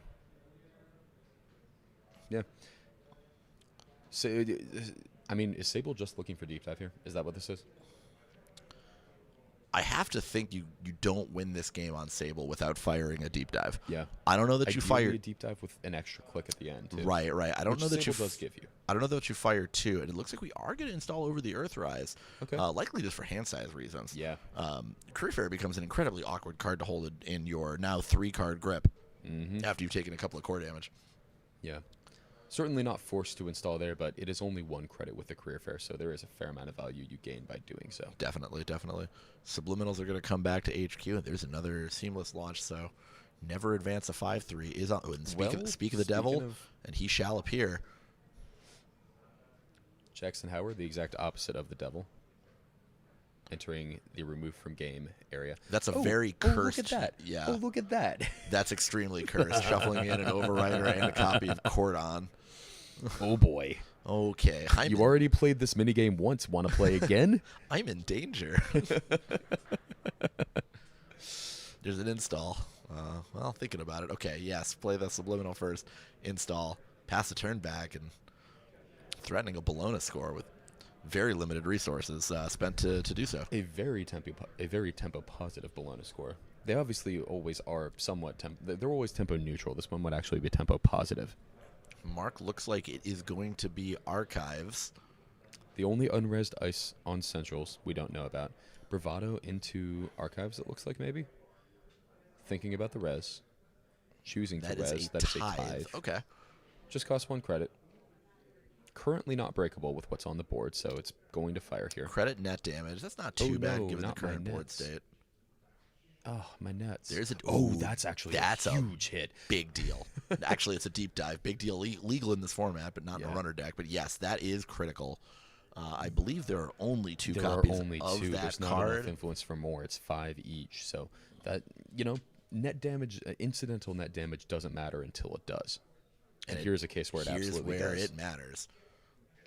Yeah. So, I mean, is Sable just looking for deep dive here? Is that what this is? I have to think you don't win this game on Sable without firing a deep dive. Yeah. I don't know that you Ideally, fired a deep dive with an extra click at the end. Too. Right. I don't Which know that Sable you does give you. I don't know that you fire 2, and it looks like we are going to install over the Earthrise. Okay. Likely just for hand size reasons. Yeah. Career Fair becomes an incredibly awkward card to hold in your now 3-card grip after you've taken a couple of core damage. Yeah. Certainly not forced to install there, but it is only 1 credit with the Career Fair, so there is a fair amount of value you gain by doing so. Definitely. Subliminals are going to come back to HQ, and there's another seamless launch, so never advance a 5-3 is on. And speak of the devil, and he shall appear. Jackson Howard, the exact opposite of the devil, entering the removed from game area. That's a very cursed. Look at that. Yeah. Oh, look at that. That's extremely cursed. Shuffling in an overrider and a copy of Cordon. Oh, boy. Okay. You already played this minigame once. Want to play again? I'm in danger. There's an install. Well, thinking about it. Okay, yes. Play the Subliminal first. Install. Pass the turn back and threatening a Bologna score with very limited resources spent to do so. A very tempo positive Bologna score. They obviously always are somewhat they're always tempo neutral. This one would actually be tempo positive. Mark looks like it is going to be Archives. The only unresed ice on Centrals we don't know about. Bravado into Archives, it looks like, maybe. Thinking about the res. Choosing to That res. is a That is a tithe. tithe. Okay. Just costs 1 credit. Currently not breakable with what's on the board, so it's going to fire here. Credit net damage. That's not too bad no, given the not my current board nets. state. Oh, my nuts. There's a that's actually that's a huge hit. Big deal. Actually, it's a deep dive. Big deal. Legal in this format, but not in Yeah. a runner deck. But yes, that is critical. I believe there are only two There copies are only of two. that There's not card. enough influence for more. It's 5 each. So that, net damage, incidental net damage doesn't matter until it does. And here's a case where it absolutely Here's where does. it matters.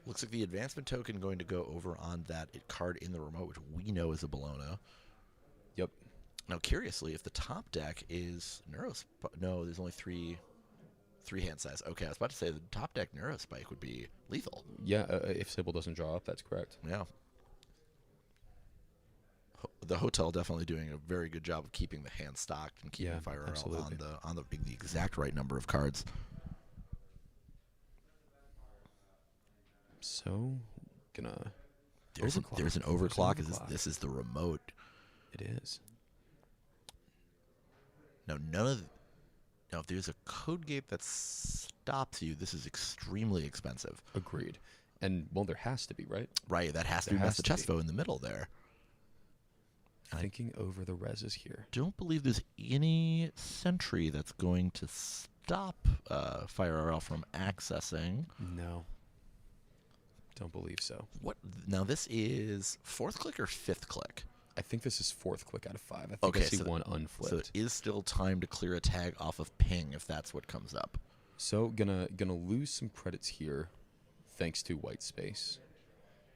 Looks like the advancement token going to go over on that card in the remote, which we know is a Bologna. Yep. Now, curiously, if the top deck is no, there's only three hand size. Okay, I was about to say the top deck Neurospike would be lethal. Yeah, if Sybil doesn't draw up, that's correct. Yeah. The hotel definitely doing a very good job of keeping the hand stocked and keeping Fire absolutely. on the exact right number of cards. So, gonna There's an overclock. This is the remote. It is. Now, if there's a code gate that stops you, this is extremely expensive. Agreed. And, well, there has to be, right? Right, that has to be Master Chesvo in the middle there. Thinking over the reses here. Don't believe there's any sentry that's going to stop Fire RL from accessing. No. Don't believe so. What? Now, this is 4th click or 5th click? I think this is 4th click out of 5. I think I see one unflipped. So it is still time to clear a tag off of ping if that's what comes up. So gonna lose some credits here, thanks to white space.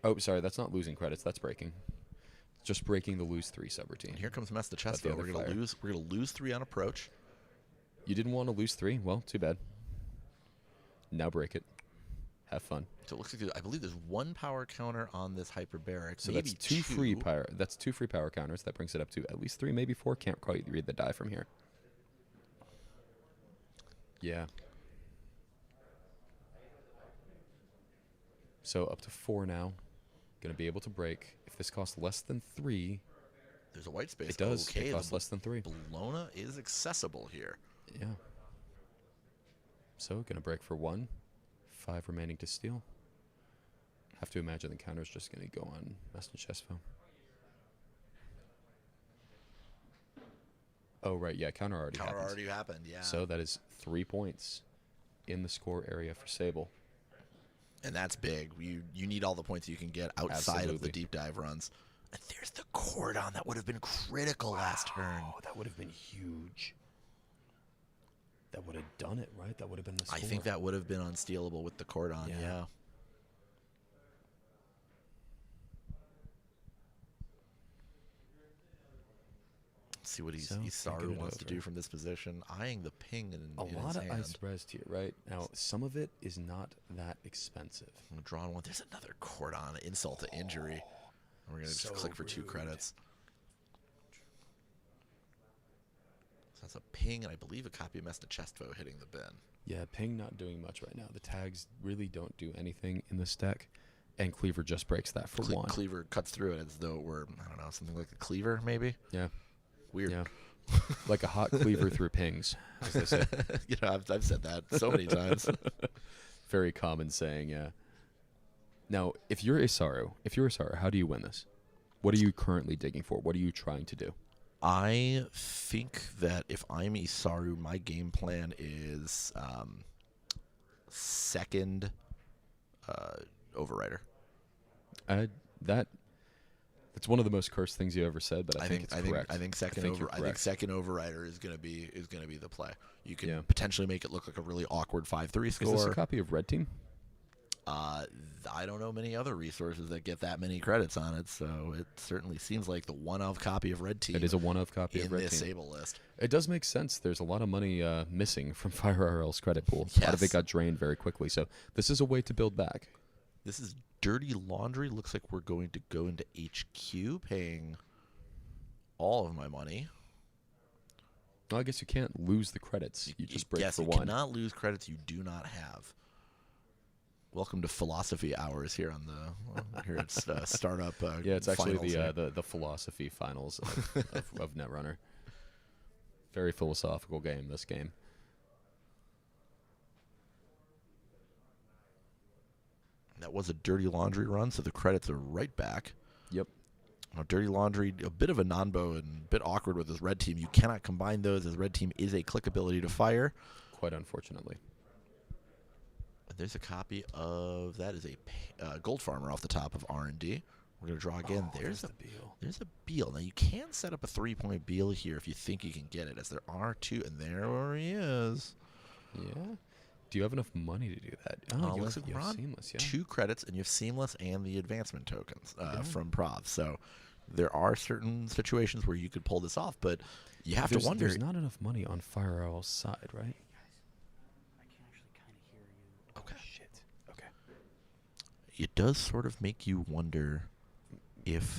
Oh, sorry, that's not losing credits. That's breaking. Just breaking the lose 3 subroutine. And here comes Master But the Chesvo. other We're fire. gonna lose 3 on approach. You didn't want to lose 3? Well, too bad. Now break it. Have fun. So it looks like I believe there's 1 power counter on this hyperbaric. So maybe that's 2 free power. That's 2 free power counters. That brings it up to at least 3, maybe 4. Can't quite read the die from here. Yeah. So up to 4 now. Gonna be able to break. If this costs less than 3, There's a white space. it does. Okay, It costs less than 3. Bologna is accessible here. Yeah. So gonna break for 1. 5 remaining to steal. Have to imagine the counter's just gonna go on Master Chesvo. Oh right, yeah, counter already happened, yeah. So that is 3 points in the score area for Sable. And that's big. You need all the points you can get outside of the Absolutely. deep dive runs. And there's the cordon that would have been critical last turn. Oh, that would have been huge. That would have done it, right? That would have been the score. I think that would have been unstealable with the cordon, yeah. Let's see what So, Isaru thinking it wants to over. do from this position. Eyeing the ping in a his lot of hand. ice rest here, right? Now, some of it is not that expensive. I'm gonna draw on 1. There's another cordon, insult to injury. And we're going to just So click for 2 rude. credits. So that's a ping, and I believe a copy of Master Chesvo hitting the bin. Yeah, ping not doing much right now. The tags really don't do anything in this deck, and Cleaver just breaks that for 1. Cleaver cuts through it as though it were, I don't know, something like a cleaver, maybe? Yeah, Weird. yeah. Like a hot cleaver through pings, as they say. I've said that so many times. Very common saying, yeah. Now, if you're Isaru, how do you win this? What are you currently digging for? What are you trying to do? I think that if I'm Isaru, my game plan is second Overrider. That's one of the most cursed things you ever said, but I think it's correct. I think second Overrider is gonna be the play. You can potentially make it look like a really awkward 5-3 score. Is this a copy of Red Team? I don't know many other resources that get that many credits on it, so it certainly seems like the one-of copy of Red Team. It is a one-of copy in of Red this Team. Sable list. It does make sense. There's a lot of money missing from Fire RL's credit pool. A lot of it Yes. got drained very quickly, so this is a way to build back. This is Dirty Laundry. Looks like we're going to go into HQ, paying all of my money. Well, I guess you can't lose the credits. You just break yes, for you 1. cannot lose credits you do not have. Welcome to philosophy hours here on here at startup. Yeah, it's actually finals here. the philosophy finals of Netrunner. Very philosophical game, this game. That was a Dirty Laundry run, so the credits are right back. Yep. Now, Dirty Laundry, a bit of a non-bow and a bit awkward with his Red Team. You cannot combine those, as Red Team is a click ability to fire. Quite unfortunately. There's a copy of that is a Gold Farmer off the top of R&D. We're gonna draw again. There's a Beal. There's a Beal. Now you can set up a 3-point Beal here if you think you can get it, as there are 2, and there he is. Yeah. Do you have enough money to do that? Oh, you Looks have, like you we're have on Seamless, yeah. 2 credits, and you have Seamless and the advancement tokens from Prov. So there are certain situations where you could pull this off, but you have to wonder. There's not enough money on Fire Owl's side, right? I can actually kind of hear you. Okay. Shit. Okay. It does sort of make you wonder if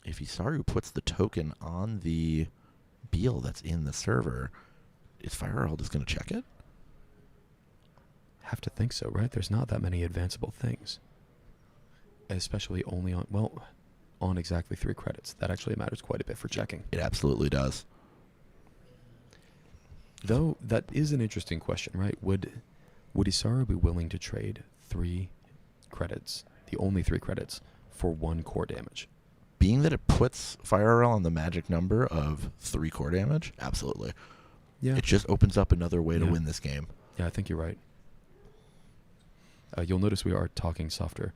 Isaru puts the token on the Beal that's in the server, is Fire Owl just going to check it? Have to think so, right? There's not that many advanceable things. Especially only on exactly 3 credits. That actually matters quite a bit for checking. It absolutely does. Though, that is an interesting question, right? Would Isaru be willing to trade 3 credits, the only 3 credits, for 1 core damage? Being that it puts Fire Owl on the magic number of 3 core damage, absolutely. Yeah. It just opens up another way to Yeah. win this game. Yeah, I think you're right. You'll notice we are talking softer.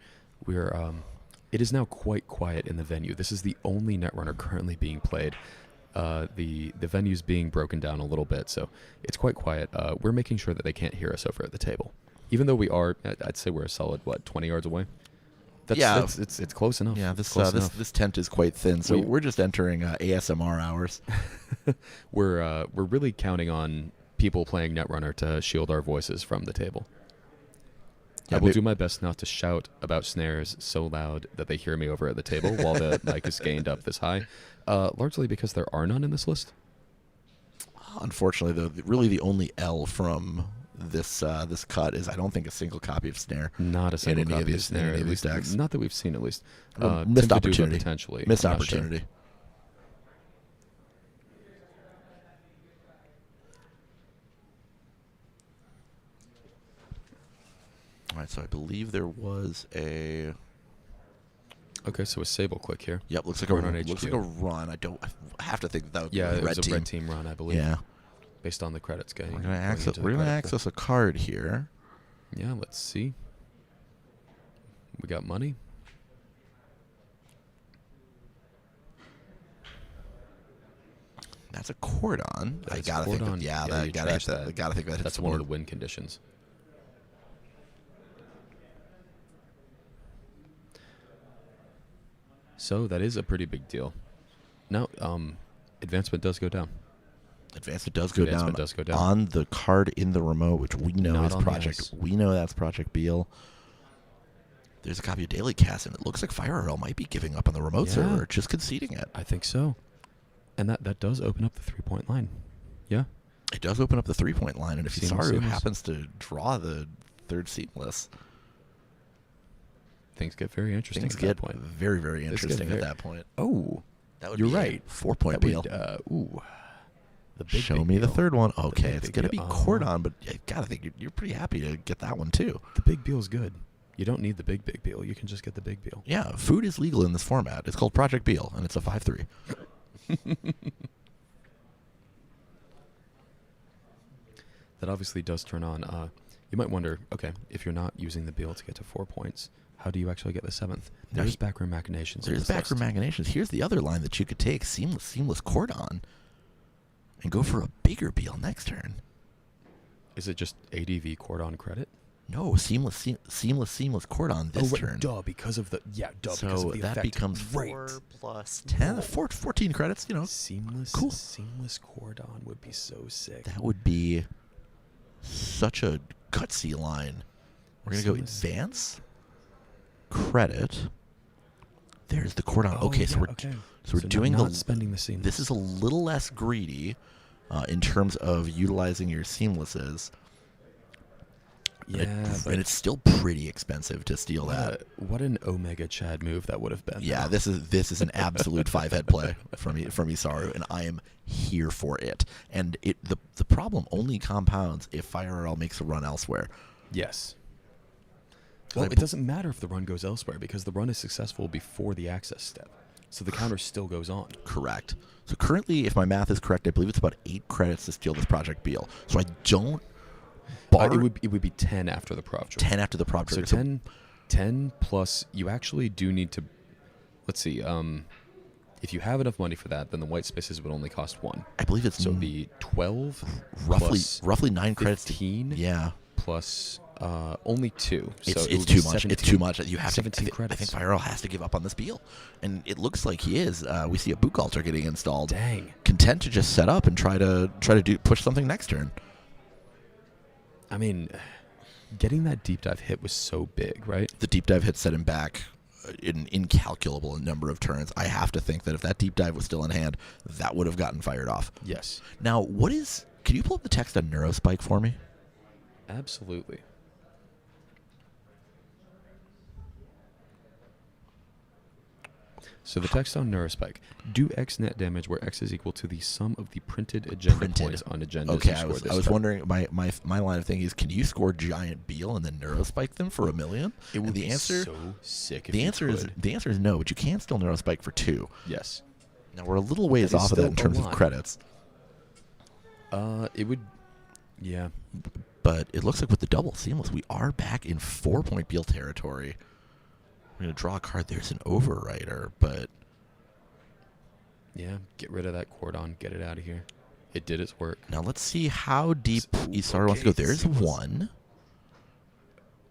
It is now quite quiet in the venue. This is the only Netrunner currently being played. The venue's being broken down a little bit, so it's quite quiet. We're making sure that they can't hear us over at the table. Even though we are, I'd say we're a solid, 20 yards away? It's close enough. Yeah, It's close enough. this tent is quite thin, so we're just entering ASMR hours. We're really counting on people playing Netrunner to shield our voices from the table. Yeah, I will do my best not to shout about snares so loud that they hear me over at the table while the mic is gained up this high, largely because there are none in this list. Unfortunately, though, really the only L from this cut is I don't think a single copy of snare. Not a single any of copy of these- snare, any of at these least decks. not that we've seen, at least. Missed Timbaduba opportunity. potentially. Missed I'm not sure. opportunity. All right, so I believe there was a. Okay, so a Sable click here. Yep, looks like Run a on looks like HQ. a run. I have to think that would Yeah, be it a red was a team. red team run, I believe. Yeah, Based on the credits getting. we're gonna going access. into the We're gonna credit pool. access a card here. Yeah, let's see. We got money. That's a cordon. I That's gotta think. cordon. Yeah, Yeah, that you gotta. trash that. I gotta think that hits That's the one of board. the win conditions. So that is a pretty big deal. Now, advancement does go down. Advancement does go Advancement down does go down. on the card in the remote, which we know Not is on the Project. ice. We know that's Project Beal. There's a copy of Daily Cast, and it looks like Fire Earl might be giving up on the remote Yeah. server, just conceding it. I think so. And that does open up the 3-point line. Yeah. It does open up the 3-point line, and if Seamless, Isaru seamless. happens to draw the third seamless, Things get very interesting things at get that point. very, very This gets interesting at very- that point. Oh, That would you're be right. A 4-point That Beal. would, the big, Show big me the deal. third one. The Okay, big, it's big gonna be deal. cordon, but I gotta think you're pretty happy to get that one too. The big Beal's good. You don't need the big Beal. You can just get the big Beal. Yeah, food is legal in this format. It's called Project Beal, and it's a 5-3. That obviously does turn on. You might wonder, okay, if you're not using the Beal to get to 4 points, how do you actually get the 7th? There's backroom machinations. There's backroom machinations. Here's the other line that you could take: seamless cordon, and go for a bigger Beal next turn. Is it just ADV cordon credit? No, seamless cordon this turn. Duh, because of the because So of the that effect. becomes Right. 4 plus 10, 14 credits. You know, Seamless, Cool. seamless cordon would be so sick. that would be such a gutsy line. We're gonna go Seamless. advance, credit. There's the cordon. Oh, Okay, so yeah, we're okay. so we're So doing not the spending the seamless. This is a little less greedy in terms of utilizing your seamlesses. yeah, And it's still pretty expensive to steal that. what an Omega Chad move that would have been. Yeah, this is an absolute 5-head play from Isaru, and I am here for it. And the problem only compounds if Fire Earl makes a run elsewhere. Yes. Well, I it doesn't matter if the run goes elsewhere because the run is successful before the access step. So the counter still goes on. Correct. So currently, if my math is correct, I believe it's about 8 credits to steal this Project Beal. So I don't It would be 10 after the prop trigger. 10 after the prop So trigger. 10 plus, you actually do need to, let's see, if you have enough money for that, then the white spaces would only cost 1. I believe it's So it'd be 12 roughly 9 credits. 15 Yeah. plus only 2. So It's it would too be much. 17, It's too much. You have 17 to. I credits. think Viral has to give up on this Beal, and it looks like he is. We see a book altar getting installed. Dang. Content to just set up and try to push something next turn. I mean, getting that deep dive hit was so big, right? The deep dive hit set him back an incalculable number of turns. I have to think that if that deep dive was still in hand, that would have gotten fired off. Yes. Now, can you pull up the text on Neurospike for me? Absolutely. So the text on Neurospike: do X net damage where X is equal to the sum of the printed agenda points on agendas. Okay, you I scored this was turn. wondering. My line of thinking is, can you score giant Beal and then Neurospike them for $1 million? It would and the be answer, so sick. If the you answer is could. the answer is no, but you can still Neurospike for 2. Yes. Now we're a little ways That is off of that still in a terms of lot. credits, It would. Yeah. but it looks like with the double seamless, we are back in 4-point Beal territory. We're gonna draw a card. There's an overwriter, but Yeah. Get rid of that cordon. Get it out of here. It did its work. now let's see how deep Ooh, Isara wants to go. okay, There's seamless. 1.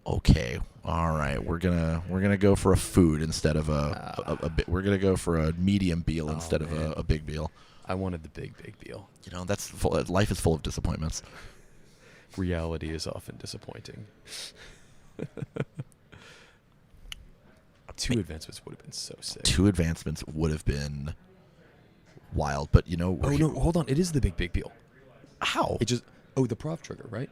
Okay, all right. We're gonna go for a food instead of a bit. We're gonna go for a medium Beal instead of man. a big Beal. I wanted the big Beal. You know, life is full of disappointments. Reality is often disappointing. 2 advancements would have been so sick. 2 advancements would have been wild, but you know, Oh no! Hold on. It is the big Beal. how It just. Oh, the prop trigger, right?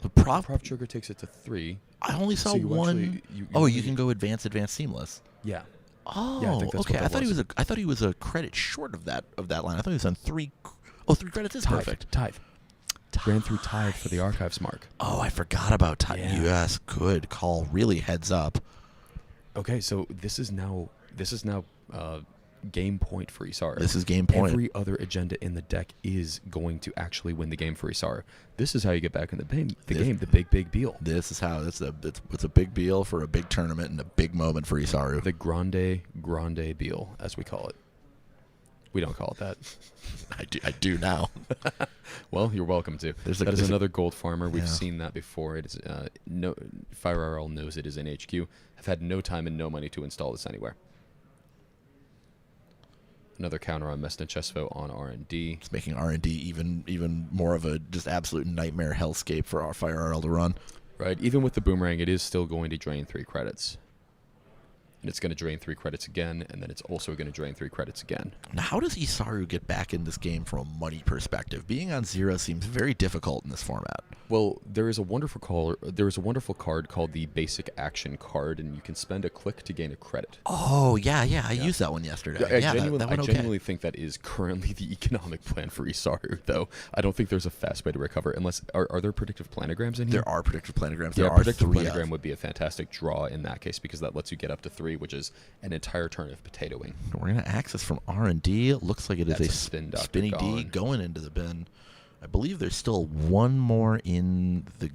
the prop? Prop trigger takes it to 3. I only saw So you one. actually- you Oh, you only- can go advanced, seamless. Yeah. Oh, Yeah, I think that's okay. what I that thought he was. was. I thought he was a credit short of that line. I thought he was on 3. 3 credits is perfect. Tithe. Ran through Tithe for the archives mark. Oh, I forgot about time. Yeah. Yes, good call. Really heads up. Okay, so this is now game point for Isara. This is game point. Every other agenda in the deck is going to actually win the game for Isara. This is how you get back in the game. The big Beal. This is how it's a big Beal for a big tournament and a big moment for Isaru. The Grande Beal, as we call it. We don't call it that. I do now. Well, you're welcome to. There's That is a- another gold farmer. We've Yeah. seen that before. It is no FireRL knows it is in HQ. Have had no time and no money to install this anywhere. Another counter on Mesna Chesvo on R&D. It's making R&D even more of a just absolute nightmare hellscape for our FireRL to run. Right. Even with the boomerang, it is still going to drain 3 credits. And it's going to drain 3 credits again, and then it's also going to drain 3 credits again. Now, how does Isaru get back in this game from a money perspective? Being on 0 seems very difficult in this format. Well, there is a wonderful card called the Basic Action card, and you can spend a click to gain a credit. Oh, yeah. I used that one yesterday. I Yeah, genuinely, that went I okay. genuinely think that is currently the economic plan for Isaru, though. I don't think there's a fast way to recover, unless are there predictive planograms in here? There are predictive planograms. Yeah, There are predictive 3 planogram of. would be a fantastic draw in that case because that lets you get up to 3, which is an entire turn of potatoing. We're going to access from R&D. It looks like it is That's a a spin doctor spinny D gone. going into the bin. I believe there's still one more in the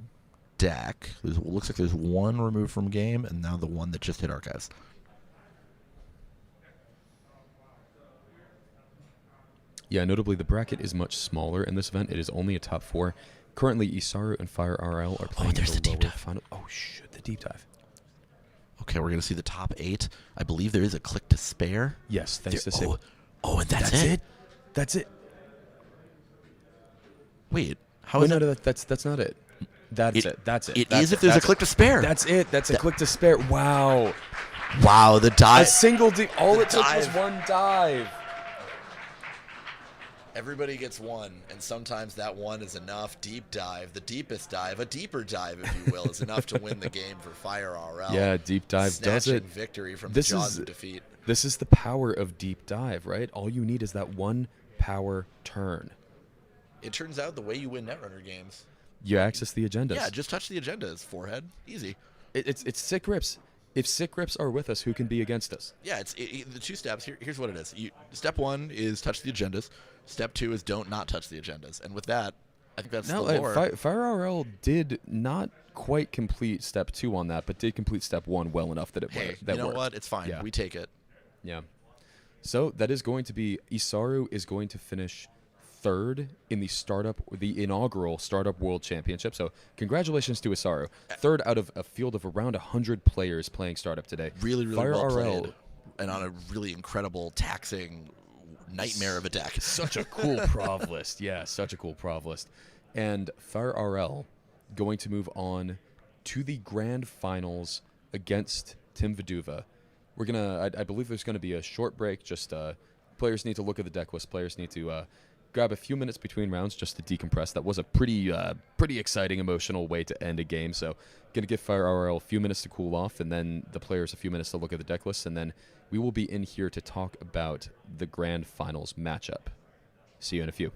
deck. Looks like there's one removed from game, and now the one that just hit archives. Yeah, notably the bracket is much smaller in this event. It is only a top 4. Currently, Isaru and FireRL are playing there's in the the deep lower dive. final. Oh shit, the deep dive. Okay, we're going to see the top 8. I believe there is a click to spare. Yes, thanks to There- Sable. Oh, and that's it. That's it. Wait, how Oh, is no, it? no, that's not it. That's it. That's it. It That's is if there's a That's click to spare. That's it. That's a click to spare. Wow. Wow, the A dive. single deep. All The it took was dive. one dive. Everybody gets one, and sometimes that one is enough. Deep dive, the deepest dive, a deeper dive, if you will, is enough to win the game for FireRL. Yeah, deep dive does Snatching it. victory from This the jaws is- of defeat. This is the power of deep dive, right? All you need is that one power turn. It turns out the way you win Netrunner games. You access the agendas. Yeah, just touch the agendas. Forehead, easy. It's sick rips. If sick rips are with us, who can be against us? Yeah, the 2 steps. Here's what it is. Step 1 is touch the agendas. Step 2 is don't not touch the agendas. And with that, I think that's No, the lore. Fire RL did not quite complete step 2 on that, but did complete step 1 well enough that it Hey, that you know worked. what? It's fine. Yeah. We take it. Yeah. So that is going to be Isaru is going to finish third in the inaugural Startup World Championship. So congratulations to Isaru. Third out of a field of around 100 players playing Startup today. Really, really Fire well RL, played. And on a really incredible, taxing nightmare of a deck. such a cool prov list. Yeah, such a cool prov list. And Fire RL going to move on to the grand finals against Tim Viduva. We're gonna. I believe there's gonna be a short break. Just players need to look at the deck list. Players need to grab a few minutes between rounds just to decompress. That was a pretty exciting, emotional way to end a game. So gonna give Fire RL a few minutes to cool off, and then the players a few minutes to look at the deck list, and then we will be in here to talk about the grand finals matchup. See you in a few.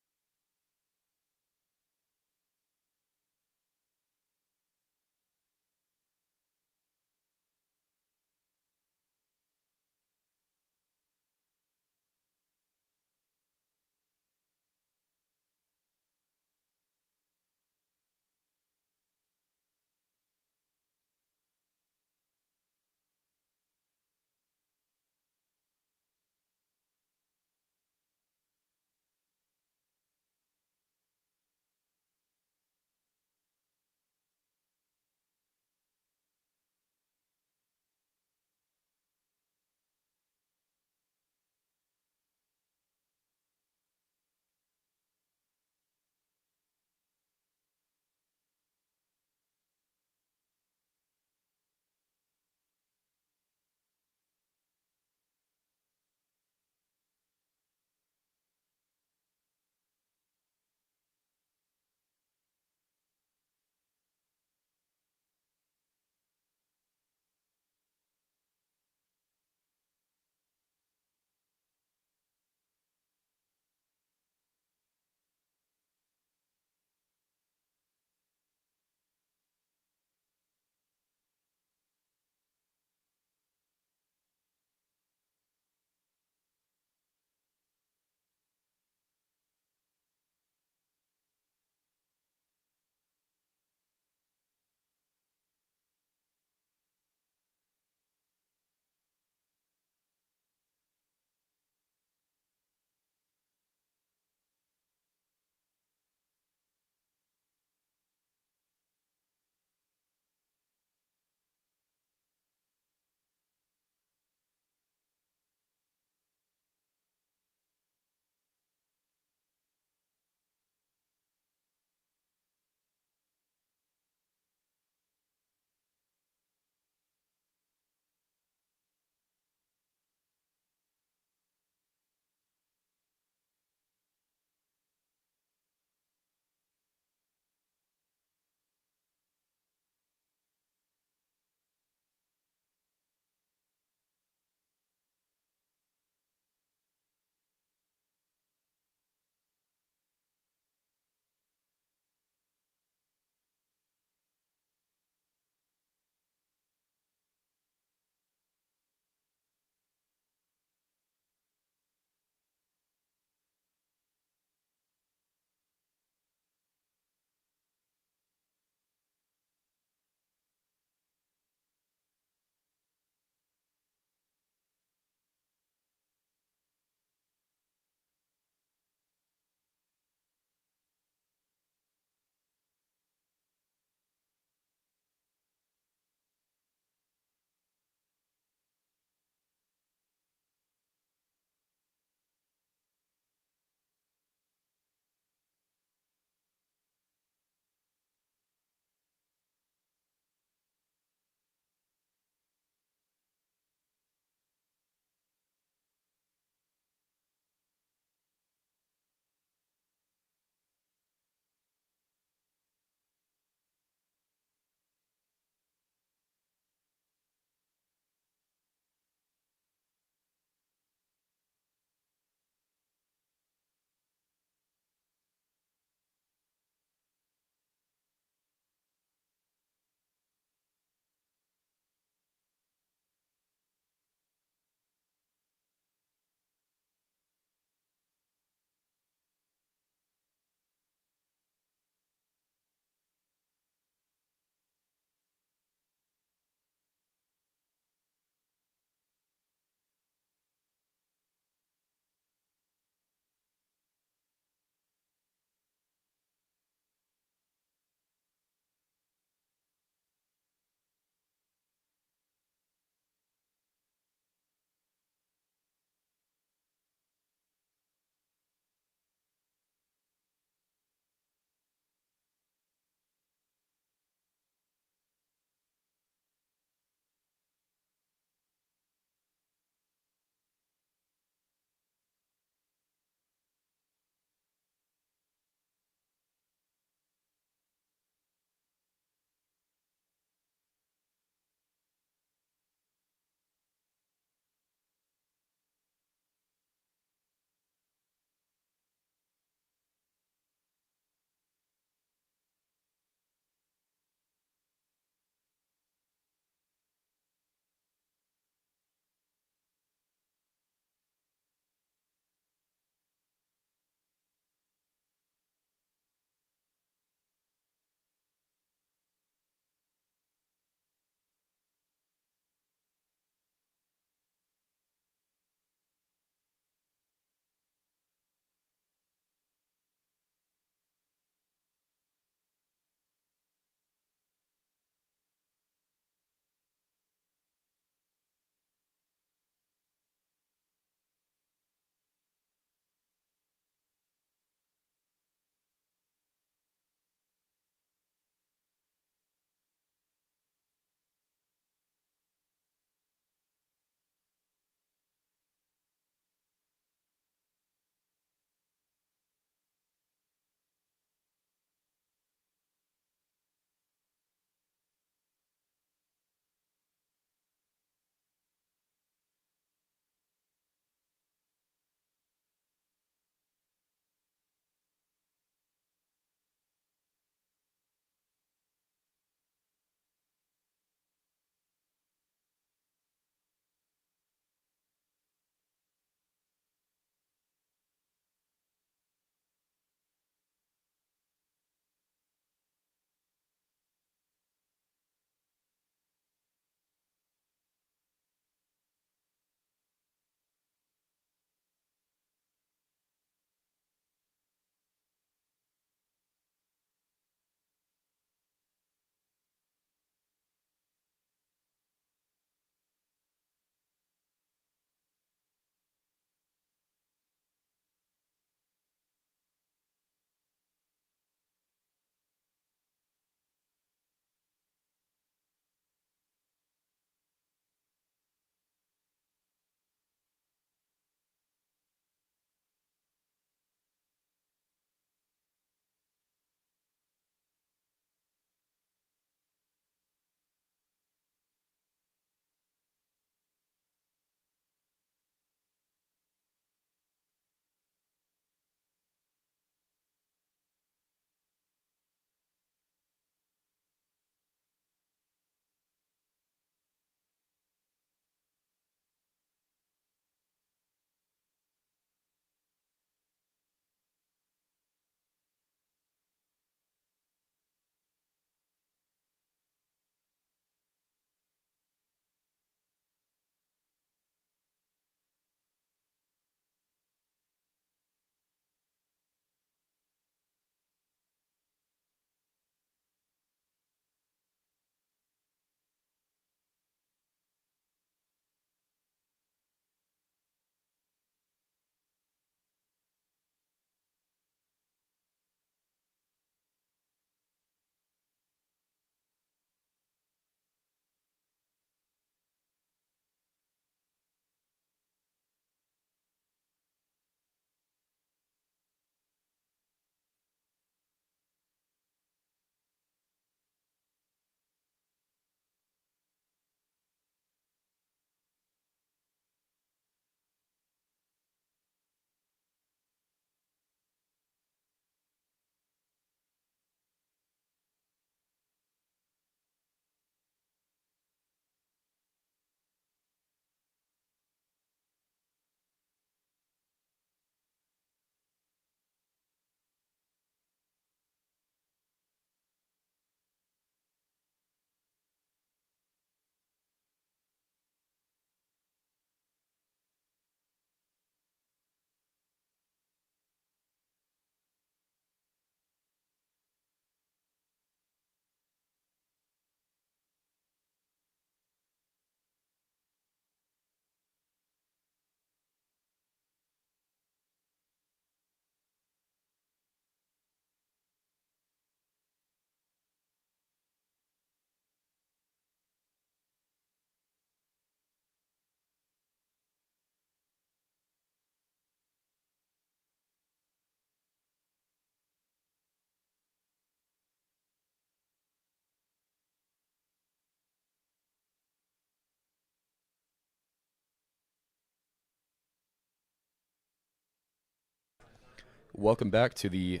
Welcome back to the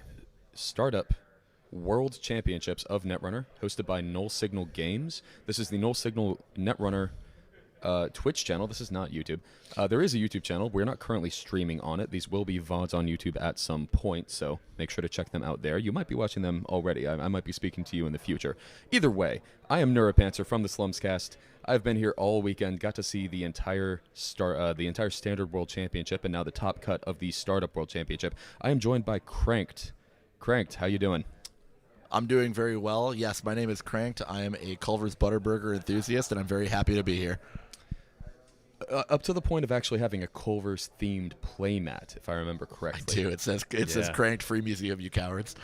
Startup World Championships of Netrunner, hosted by Null Signal Games. This is the Null Signal Netrunner Twitch channel. This is not YouTube. There is a YouTube channel. We're not currently streaming on it. These will be VODs on YouTube at some point, so make sure to check them out there. You might be watching them already. I might be speaking to you in the future. Either way, I am Neuropanther from the Slumscast. I've been here all weekend, got to see the entire Standard World Championship, and now the top cut of the Startup World Championship. I am joined by Cranked. Cranked, how you doing? I'm doing very well. Yes, my name is Cranked. I am a Culver's Butterburger enthusiast, and I'm very happy to be here. Up to the point of actually having a Culver's themed playmat, if I remember I correctly. do. It says Cranked Free Museum, you cowards.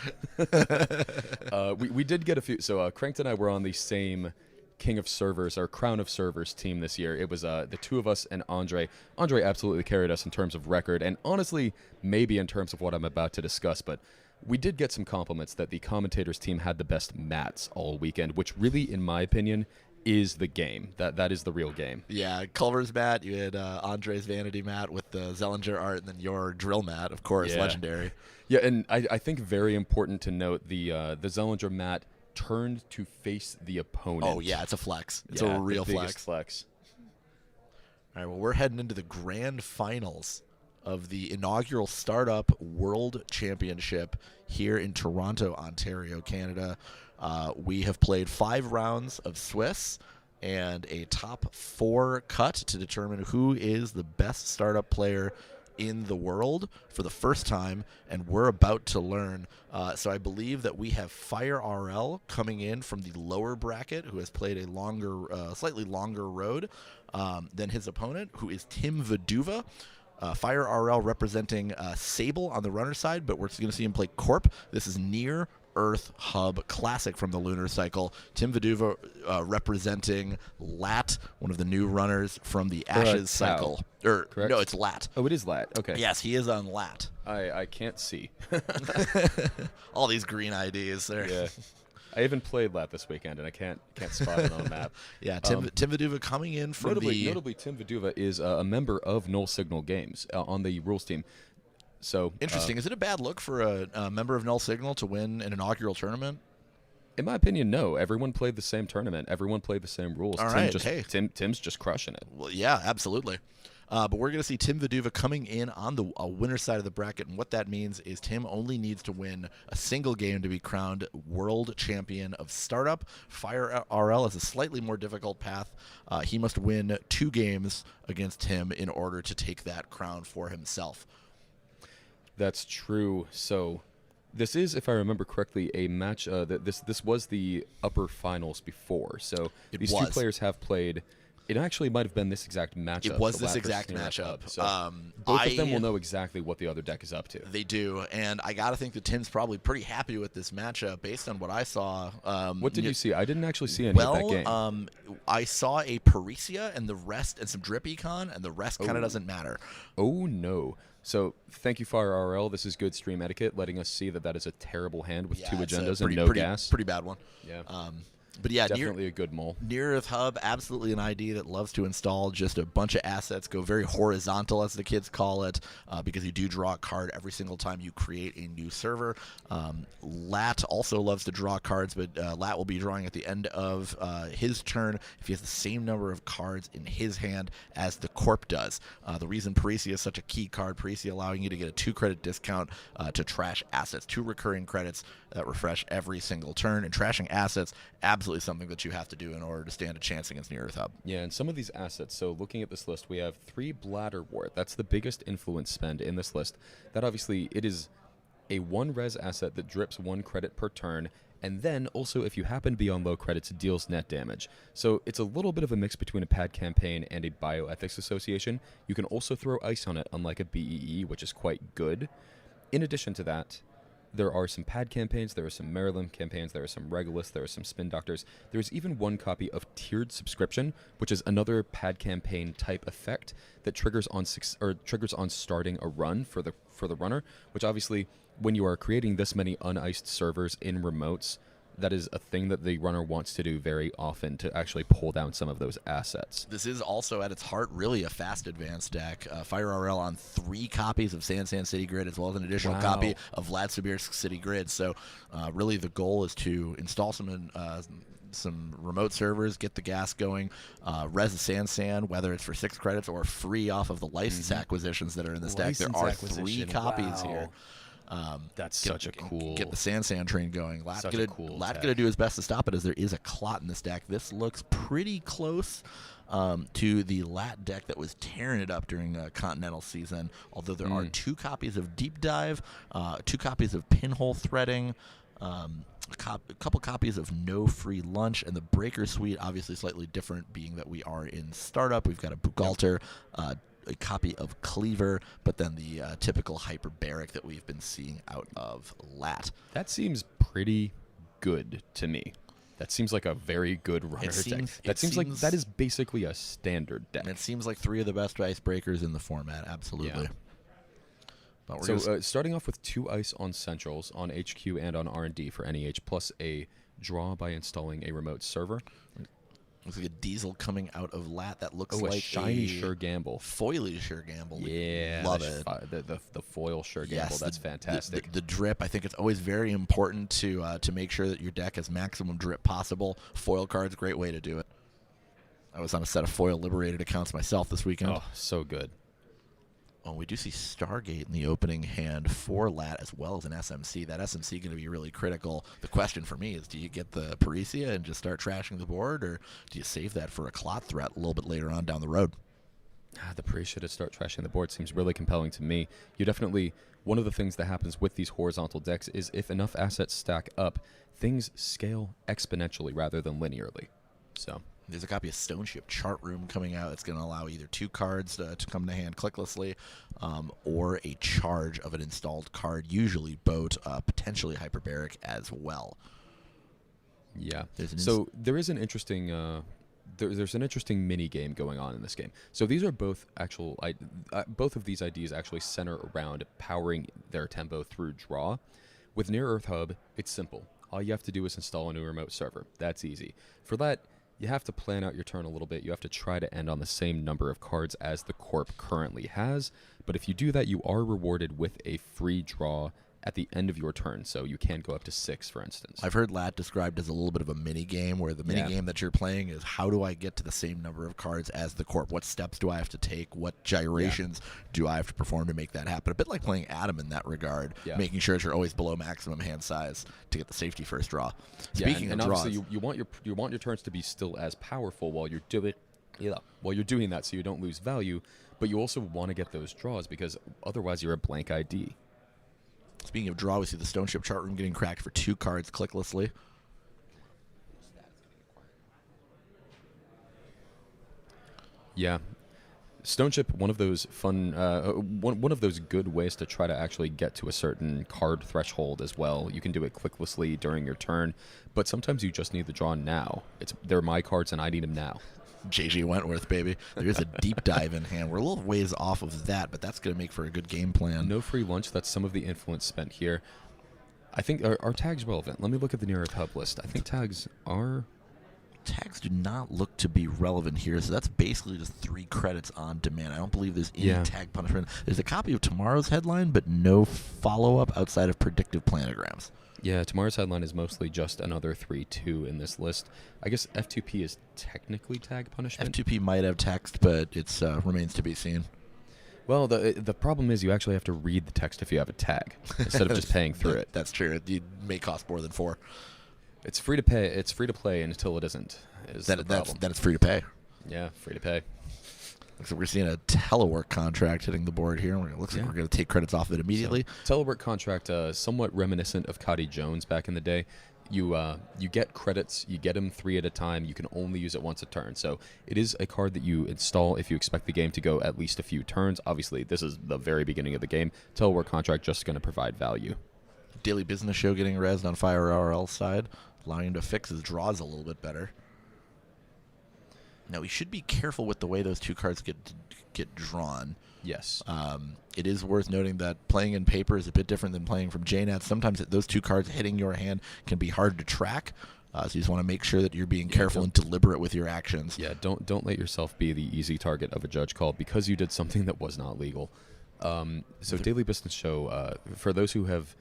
We did get a few. So Cranked and I were on the same King of Servers or Crown of Servers team this year. It was the two of us and Andre. Andre absolutely carried us in terms of record, and honestly, maybe in terms of what I'm about to discuss. But we did get some compliments that the commentators team had the best mats all weekend, which really, in my opinion, is the game. That is the real game. Yeah, Culver's mat. You had Andre's vanity mat with the Zellinger art, and then your drill mat, of course, Yeah. legendary. Yeah, and I think very important to note the Zellinger mat turned to face the opponent. Oh, yeah, it's a flex. It's Yeah, a real the biggest flex. flex. All right, well, we're heading into the grand finals of the inaugural Startup World Championship here in Toronto, Ontario, Canada. We have played 5 rounds of Swiss and a top 4 cut to determine who is the best startup player in the world for the first time, and we're about to learn. So I believe that we have Fire RL coming in from the lower bracket, who has played a slightly longer road than his opponent, who is Tim Viduva. Fire RL representing Sable on the runner side, but we're going to see him play Corp. This is Near Earth Hub Classic from the Lunar Cycle. Tim Viduva representing Lat, one of the new runners from the Ashes Cycle. Correct? No, it's Lat. Oh, it is Lat. Okay. Yes, he is on Lat. I can't see. All these green IDs there. Yeah. I even played Lat this weekend, and I can't spot it on a map. Yeah, Tim Viduva coming in from Notably, Tim Viduva is a member of Null Signal Games on the rules team. So Interesting. Is it a bad look for a member of Null Signal to win an inaugural tournament? In my opinion, no. Everyone played the same tournament. Everyone played the same rules. All Tim right, just, hey. Tim's just crushing it. Well, yeah, absolutely. But we're going to see Tim Viduva coming in on the winner's side of the bracket, and what that means is Tim only needs to win a single game to be crowned world champion of Startup. Fire RL is a slightly more difficult path. He must win 2 games against him in order to take that crown for himself. That's true. So this is, if I remember correctly, a match. This was the upper finals before. So these two players have played. It actually might have been this exact matchup. It was the this Lat exact versus Near Earth matchup. Hub. So both of them will know exactly what the other deck is up to. They do, and I got to think that Tim's probably pretty happy with this matchup based on what I saw. What did you see? I didn't actually see any of that game. I saw a Parisia and the rest, and some Drip Econ, and the rest kind of doesn't matter. Oh, no. So thank you, Fire RL. This is good stream etiquette, letting us see that is a terrible hand with 2 agendas and no gas. Pretty bad one. Yeah. But yeah, definitely a good mole. Near Earth Hub, absolutely an ID that loves to install just a bunch of assets, go very horizontal, as the kids call it, because you do draw a card every single time you create a new server. Lat also loves to draw cards, but Lat will be drawing at the end of his turn if he has the same number of cards in his hand as the Corp does. The reason Parisia is such a key card, Parisia allowing you to get a 2-credit discount to trash assets, 2 recurring credits that refresh every single turn, and trashing assets, absolutely something that you have to do in order to stand a chance against Near Earth Hub. Yeah, and some of these assets, so looking at this list, we have 3 Bladder Wart. That's the biggest influence spend in this list. That obviously, it is a 1 res asset that drips 1 credit per turn, and then also, if you happen to be on low credits, it deals net damage. So it's a little bit of a mix between a pad campaign and a bioethics association. You can also throw ice on it, unlike a BEE, which is quite good. In addition to that, there are some pad campaigns, there are some Maryland campaigns, there are some Regulus, there are some Spin Doctors. There's even 1 copy of Tiered Subscription, which is another pad campaign type effect that triggers on starting a run for the runner, which obviously, when you are creating this many uniced servers in remotes, that is a thing that the runner wants to do very often to actually pull down some of those assets. This is also at its heart really a fast advanced deck. Fire RL on 3 copies of San City Grid as well as an additional copy of Vlad Sibirsk City Grid. So really the goal is to install some remote servers, get the gas going, res the San, whether it's for 6 credits or free off of the license acquisitions that are in this deck. There are 3 copies here. That's such a cool. Get the San train going. Lat Such a cool Lat tech. gonna do his best to stop it, as there is a clot in this deck. This looks pretty close to the Lat deck that was tearing it up during Continental season. Although there are 2 copies of Deep Dive, 2 copies of Pinhole Threading. A couple copies of No Free Lunch, and the Breaker Suite obviously slightly different, being that we are in startup. We've got a Bugalter, a copy of Cleaver, but then the typical Hyperbaric that we've been seeing out of Lat. That seems pretty good to me. That seems like a very good runner deck. That seems like that is basically a standard deck. And it seems like 3 of the best icebreakers in the format, absolutely. Yeah. But we're So starting off with 2 ice on Centrals, on HQ and on R&D for NEH, plus a draw by installing a remote server. looks like a diesel coming out of Lat that looks Oh, like a shiny a Sure Gamble. foily Sure Gamble. Yeah, Love the it. The foil Sure Gamble. Yes, That's fantastic. The drip, I think it's always very important to make sure that your deck has maximum drip possible. Foil cards, great way to do it. I was on a set of foil Liberated accounts myself this weekend. Oh, so good. Oh, we do see Stargate in the opening hand for Lat as well as an SMC. That SMC going to be really critical. The question for me is, do you get the Parisia and just start trashing the board, or do you save that for a clot threat a little bit later on down the road? The Parisia to start trashing the board seems really compelling to me. You definitely, one of the things that happens with these horizontal decks is if enough assets stack up, things scale exponentially rather than linearly. So there's a copy of Stone Ship Chart Room coming out. It's going to allow either 2 cards to come to hand clicklessly, or a charge of an installed card, usually Boat, potentially Hyperbaric as well. yeah. There's an So there is an interesting there's an interesting mini game going on in this game. So these are both actual both of these ideas actually center around powering their tempo through draw. With Near Earth Hub, it's simple. All you have to do is install a new remote server. That's easy. For that, you have to plan out your turn a little bit. You have to try to end on the same number of cards as the Corp currently has. But if you do that, you are rewarded with a free draw at the end of your turn. So you can go up to 6, for instance. I've heard Lat described as a little bit of a mini game, where the mini game that you're playing is, how do I get to the same number of cards as the Corp? What steps do I have to take? What gyrations do I have to perform to make that happen? A bit like playing Adam in that regard, making sure that you're always below maximum hand size to get the safety first draw. Speaking and of draws, obviously you want your turns to be still as powerful while you're doing that, so you don't lose value. But you also want to get those draws, because otherwise you're a blank ID. speaking of draw, we see the Stone Ship Chart Room getting cracked for 2 cards clicklessly. Yeah. Stone Ship, one of those fun, one of those good ways to try to actually get to a certain card threshold as well. You can do it clicklessly during your turn, but sometimes you just need the draw now. They're my cards and I need them now. JJ Wentworth, baby. There is a Deep Dive in hand. We're a little ways off of that, but that's going to make for a good game plan. No free lunch. That's some of the influence spent here. I think are tags relevant? Let me look at the Near Earth Hub list. I think tags are. Tags do not look to be relevant here, so that's basically just 3 credits on demand. I don't believe there's any tag punishment. There's a copy of tomorrow's headline, but no follow-up outside of predictive planograms. Yeah, tomorrow's headline is mostly just another 3-2 in this list. I guess F2P is technically tag punishment. F2P might have text, but it remains to be seen. Well, the problem is you actually have to read the text if you have a tag instead of just paying through it. That's true. It may cost more than 4. It's free to pay. It's free to play until it isn't. Then it's free to pay. Yeah, free to pay. Looks like we're seeing a telework contract hitting the board here. It looks like we're going to take credits off of it immediately. So, telework contract, somewhat reminiscent of Cody Jones back in the day. You get credits. You get them 3 at a time. You can only use it once a turn. So it is a card that you install if you expect the game to go at least a few turns. Obviously, this is the very beginning of the game. Telework contract just going to provide value. Daily Business Show getting rezzed on Fire RL's side, allowing him to fix his draws a little bit better. Now, we should be careful with the way those two cards get drawn. Yes. It is worth noting that playing in paper is a bit different than playing from JNet. Sometimes those two cards hitting your hand can be hard to track. So you just want to make sure that you're being careful and deliberate with your actions. Yeah, don't let yourself be the easy target of a judge call because you did something that was not legal. So Daily Business Show, for those who have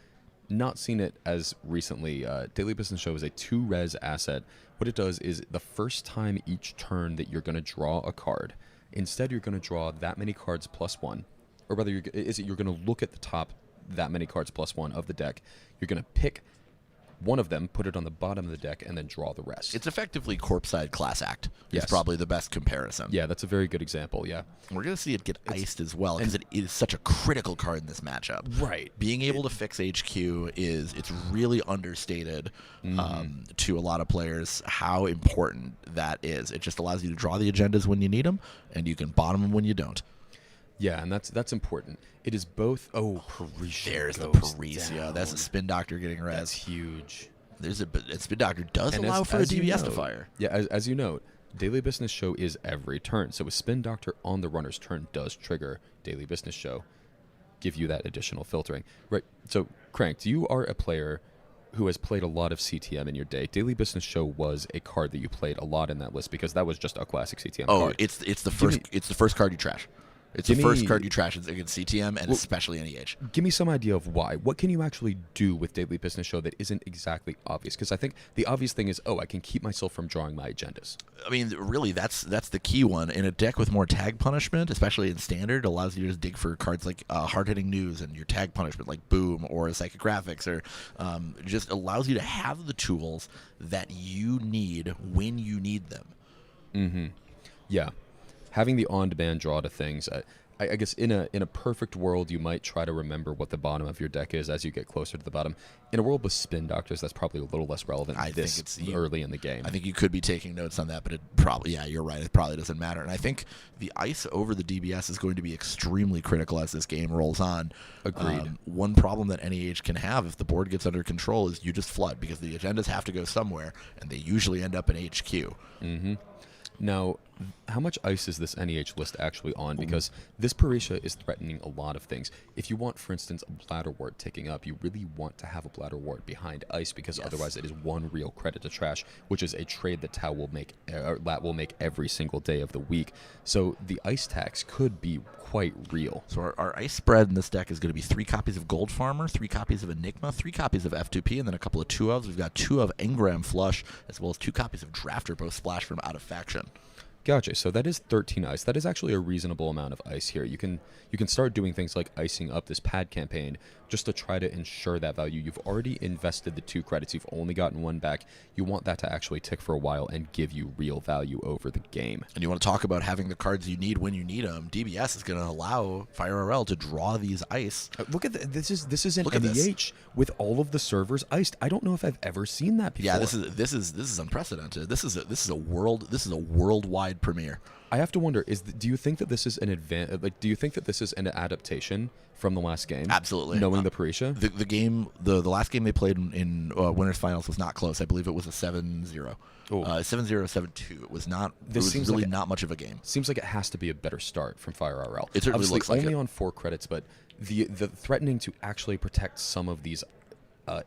not seen it as recently, Daily Business Show is a 2-res asset. What it does is the first time each turn that you're going to draw a card, instead you're going to draw that many cards plus 1, or rather you're going to look at the top that many cards plus 1 of the deck. You're going to pick one of them, put it on the bottom of the deck, and then draw the rest. It's effectively Corpside Class Act. Yes. It's probably the best comparison. Yeah, that's a very good example, yeah. We're going to see it get iced as well because it is such a critical card in this matchup. Right. Being able to fix HQ it's really understated to a lot of players how important that is. It just allows you to draw the agendas when you need them, and you can bottom them when you don't. Yeah, and that's important. It is both. Oh, Parisia. There's the goes Parisia. down. That's a Spin Doctor getting res. That's huge. Spin Doctor does And allow for a as you DBS to note- fire. Yeah, as you note, Daily Business Show is every turn. So a Spin Doctor on the runner's turn does trigger Daily Business Show, give you that additional filtering. Right. So, Cranked, you are a player who has played a lot of CTM in your day. Daily Business Show was a card that you played a lot in that list because that was just a classic CTM card. It's the first card you trash. It's the Give first me- card you trash against CTM and especially NEH. Give me some idea of why. What can you actually do with Daily Business Show that isn't exactly obvious? Because I think the obvious thing is, I can keep myself from drawing my agendas. I mean, really, that's the key one. In a deck with more tag punishment, especially in Standard, allows you to just dig for cards like hard-hitting news and your tag punishment like Boom or Psychographics, or just allows you to have the tools that you need when you need them. Mm-hmm. Yeah. Having the on-demand draw to things, I guess in a perfect world, you might try to remember what the bottom of your deck is as you get closer to the bottom. In a world with Spin Doctors, that's probably a little less relevant early in the game. I think you could be taking notes on that, but it probably, you're right, it probably doesn't matter. And I think the ice over the DBS is going to be extremely critical as this game rolls on. Agreed. One problem that NEH can have if the board gets under control is you just flood, because the agendas have to go somewhere, and they usually end up in HQ. Mm-hmm. Now, how much ice is this NEH list actually on? Because this Parisia is threatening a lot of things. If you want, for instance, a Bladder Wart ticking up, you really want to have a Bladder Wart behind ice, because otherwise it is one real credit to trash, which is a trade that Tau will make, Lat will make every single day of the week. So the ice tax could be quite real. So our ice spread in this deck is going to be 3 copies of Gold Farmer, 3 copies of Enigma, 3 copies of F2P, and then a couple of 2-ofs. We've got 2 of Engram Flush, as well as 2 copies of Drafter, both splashed from out of faction. Gotcha. So that is 13 ice. That is actually a reasonable amount of ice here. You can start doing things like icing up this pad campaign just to try to ensure that value. You've already invested the 2 credits. You've only gotten 1 back. You want that to actually tick for a while and give you real value over the game. And you want to talk about having the cards you need when you need them. DBS is going to allow FireRL to draw these ice. Look at this is an Look at this. NEH with all of the servers iced. I don't know if I've ever seen that before. Yeah, this is unprecedented. This is a worldwide premiere. I have to wonder: do you think that this is do you think that this is an adaptation from the last game? Absolutely. Knowing the Parisia? The game, the last game they played in Winners Finals was not close. I believe it was a 7-0. 7-0, 7-2. It was not. This was seems really like not much of a game. Seems like it has to be a better start from FireRL. It certainly Obviously looks like only it. on 4 credits, but the threatening to actually protect some of these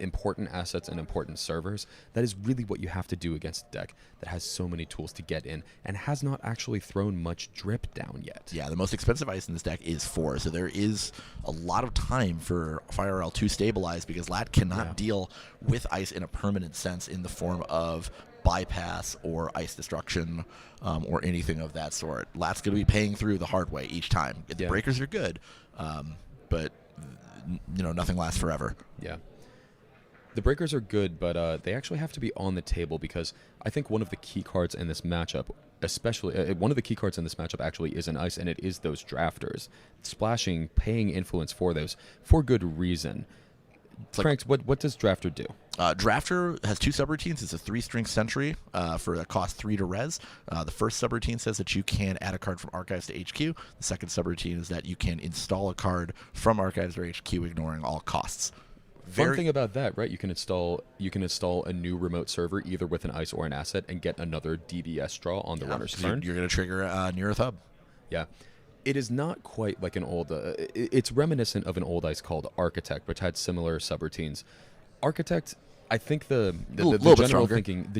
important assets and important servers, that is really what you have to do against a deck that has so many tools to get in and has not actually thrown much drip down yet. Yeah, the most expensive ice in this deck is 4, so there is a lot of time for FireRL to stabilize, because Lat cannot deal with ice in a permanent sense in the form of bypass or ice destruction or anything of that sort. Lat's going to be paying through the hard way each time. The breakers are good, but nothing lasts forever. Yeah. The breakers are good, but they actually have to be on the table, because I think one of the key cards in this matchup, actually is an ice, and it is those drafters. Splashing, paying influence for those, for good reason. Cranks, what does Drafter do? Drafter has 2 subroutines. It's a 3-string sentry for a cost 3 to res. The first subroutine says that you can add a card from Archives to HQ. The second subroutine is that you can install a card from Archives or HQ, ignoring all costs. Fun thing about that, right? You can install a new remote server either with an ice or an asset and get another DBS draw on the runner's turn. You're going to trigger Near Earth Hub. Yeah. It is not quite like an old... it's reminiscent of an old ice called Architect, which had similar subroutines. Architect, I think the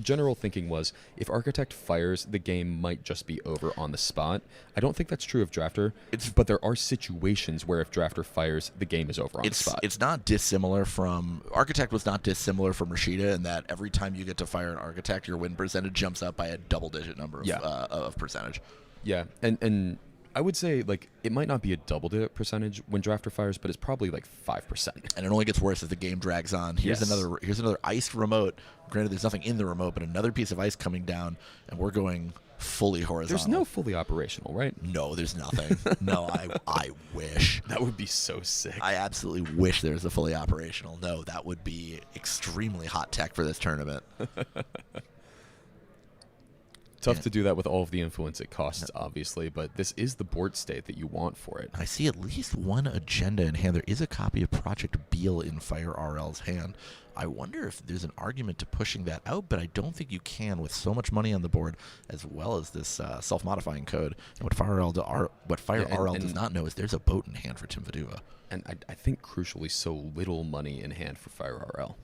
general thinking was if Architect fires, the game might just be over on the spot. I don't think that's true of Drafter, but there are situations where if Drafter fires, the game is over on the spot. It's not dissimilar from... Architect was not dissimilar from Rashida in that every time you get to fire an Architect, your win percentage jumps up by a double-digit number of percentage. Yeah, and I would say, like, it might not be a double-digit percentage when Drafter fires, but it's probably like 5%. And it only gets worse as the game drags on. Here's another iced remote. Granted, there's nothing in the remote, but another piece of ice coming down, and we're going fully horizontal. There's no fully operational, right? No, there's nothing. No, I wish. That would be so sick. I absolutely wish there was a fully operational. No, that would be extremely hot tech for this tournament. Tough to do that with all of the influence it costs, obviously, but this is the board state that you want for it. I see at least one agenda in hand. There is a copy of Project Beal in Fire RL's hand. I wonder if there's an argument to pushing that out, but I don't think you can with so much money on the board, as well as this self-modifying code. And what Fire RL does not know is there's a boat in hand for Tim Viduva. And I think, crucially, so little money in hand for Fire RL.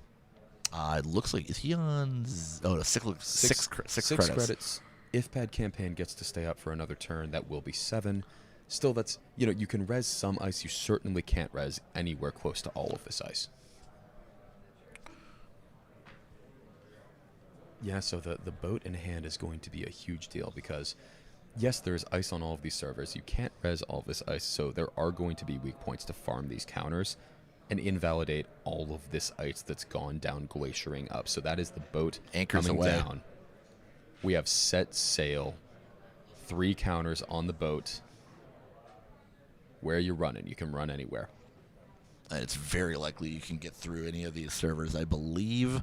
It looks like, is he on... six credits. If Pad Campaign gets to stay up for another turn, that will be 7. Still, that's, you can res some ice. You certainly can't res anywhere close to all of this ice. Yeah, so the boat in hand is going to be a huge deal because, yes, there's ice on all of these servers. You can't res all of this ice, so there are going to be weak points to farm these counters and invalidate all of this ice that's gone down glaciering up. So that is the boat Anchors coming away. down. We have set sail, 3 counters on the boat. Where are you running? You can run anywhere. And it's very likely you can get through any of these servers. I believe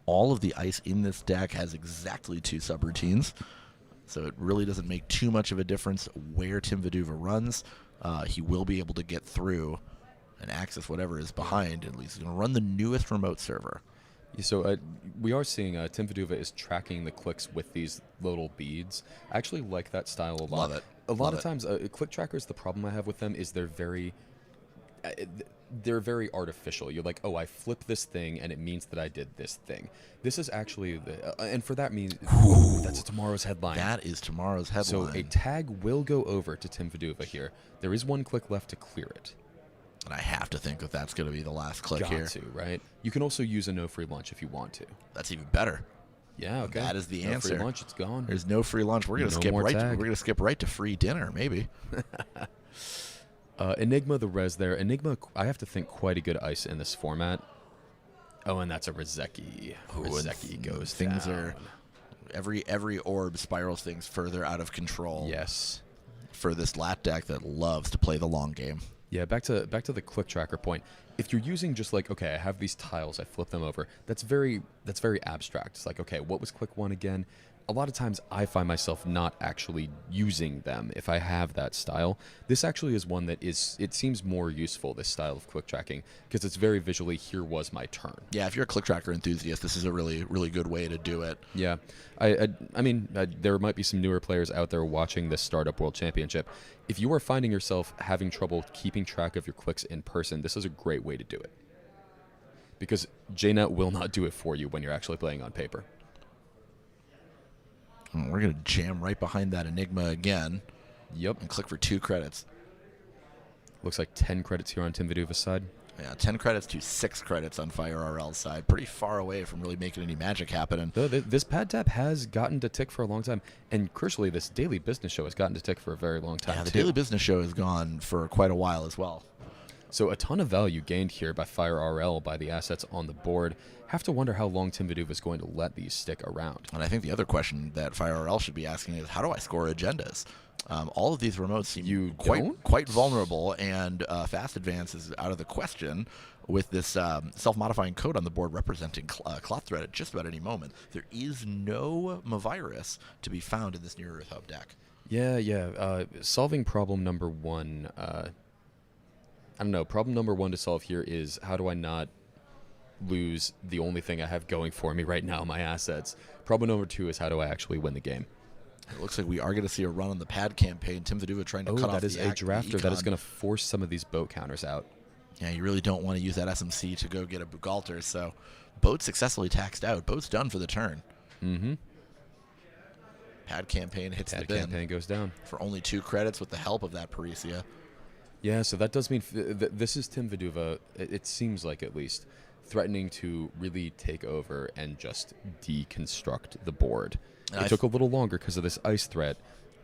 all of the ice in this deck has exactly 2 subroutines, so it really doesn't make too much of a difference where Tim Viduva runs. He will be able to get through and access whatever is behind. At least he's going to run the newest remote server. So we are seeing Tim Viduva is tracking the clicks with these little beads. I actually like that style a lot. Love it. A lot of times, click trackers, the problem I have with them is they're very artificial. You're like, oh, I flipped this thing, and it means that I did this thing. This is actually, and for that means, that's tomorrow's headline. That is tomorrow's headline. So a tag will go over to Tim Viduva here. There is 1 click left to clear it. And I have to think that that's going to be the last click Got here. to, right? You can also use a no free lunch if you want to. That's even better. Yeah, okay. That is the no answer. Free lunch, it's gone. There's no free lunch. We're going to skip right. We're going to skip right to free dinner, maybe. Enigma, the res there. Enigma, I have to think quite a good ice in this format. Oh, and that's a Rezeki. Rezeki goes things down. Are every orb spirals things further out of control. Yes. For this lat deck that loves to play the long game. Yeah, back to the click tracker point. If you're using just like, okay, I have these tiles, I flip them over, that's very abstract. It's like, okay, what was click 1 again? A lot of times I find myself not actually using them if I have that style. This actually is one that it seems more useful, this style of click tracking, because it's very visually, here was my turn. Yeah, if you're a click tracker enthusiast, this is a really, really good way to do it. Yeah. I mean, there might be some newer players out there watching this Startup World Championship. If you are finding yourself having trouble keeping track of your clicks in person, this is a great way to do it. Because JNet will not do it for you when you're actually playing on paper. We're going to jam right behind that Enigma again. Yep. And click for 2 credits. Looks like 10 credits here on Tim Viduva's side. Yeah, 10 credits to 6 credits on Fire RL's side. Pretty far away from really making any magic happen. And this pad tap has gotten to tick for a long time. And crucially, this daily business show has gotten to tick for a very long time, yeah, the too. daily business show has gone for quite a while as well. So a ton of value gained here by Fire RL by the assets on the board. Have to wonder how long Tim Viduva is going to let these stick around. And I think the other question that Fire RL should be asking is, how do I score agendas? All of these remotes seem quite vulnerable, and fast advance is out of the question with this self-modifying code on the board representing Cloth Thread at just about any moment. There is no Mavirus to be found in this Near Earth Hub deck. Yeah. Solving problem number 1... I don't know. Problem number 1 to solve here is how do I not lose the only thing I have going for me right now, my assets. Problem number 2 is how do I actually win the game? It looks like we are going to see a run on the pad campaign. Tim Viduva trying to cut off that is the a drafter. That is going to force some of these boat counters out. Yeah, you really don't want to use that SMC to go get a Bugalter, so boat successfully taxed out. Boat's done for the turn. Mm-hmm. Pad campaign hits the Pad bin campaign goes down. for only 2 credits with the help of that Parisia. Yeah, so that does mean this is Tim Viduva, it seems like at least, threatening to really take over and just deconstruct the board. It took a little longer because of this ice threat,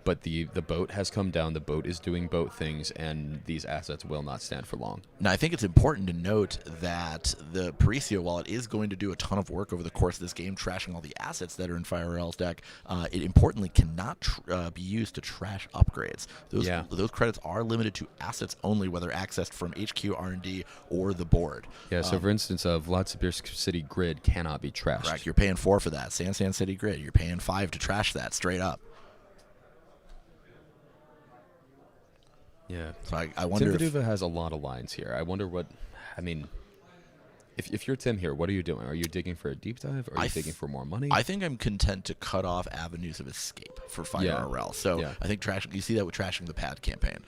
but the boat has come down, the boat is doing boat things, and these assets will not stand for long. Now, I think it's important to note that the Parisia, while it is going to do a ton of work over the course of this game, trashing all the assets that are in FireRL's deck, it importantly cannot be used to trash upgrades. Those credits are limited to assets only, whether accessed from HQ, R&D, or the board. Yeah, so for instance, Vladislavsk City Grid cannot be trashed. Correct. You're paying 4 for that. San City Grid, you're paying 5 to trash that straight up. Yeah. So I wonder Tim Viduva has a lot of lines here. I wonder what, I mean, if you're Tim here, what are you doing? Are you digging for a deep dive? Or are you digging for more money? I think I'm content to cut off avenues of escape for FireRL. So I think you see that with trashing the pad campaign.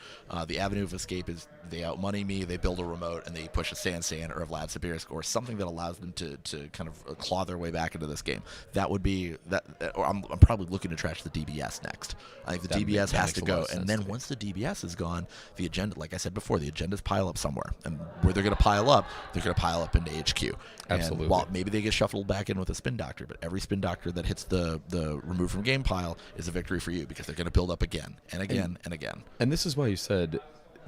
The avenue of escape is they outmoney me, they build a remote, and they push a San or a Vlad Sibirsk or something that allows them to kind of claw their way back into this game. That would be that. Or I'm probably looking to trash the DBS next. I think the DBS has to go, and then once the DBS is gone, the agenda, like I said before, the agendas pile up somewhere, and where they're going to pile up, they're going to pile up into HQ. Absolutely. And while maybe they get shuffled back in with a spin doctor, but every spin doctor that hits the remove from game pile is a victory for you because they're going to build up again and again and again. And this is why you said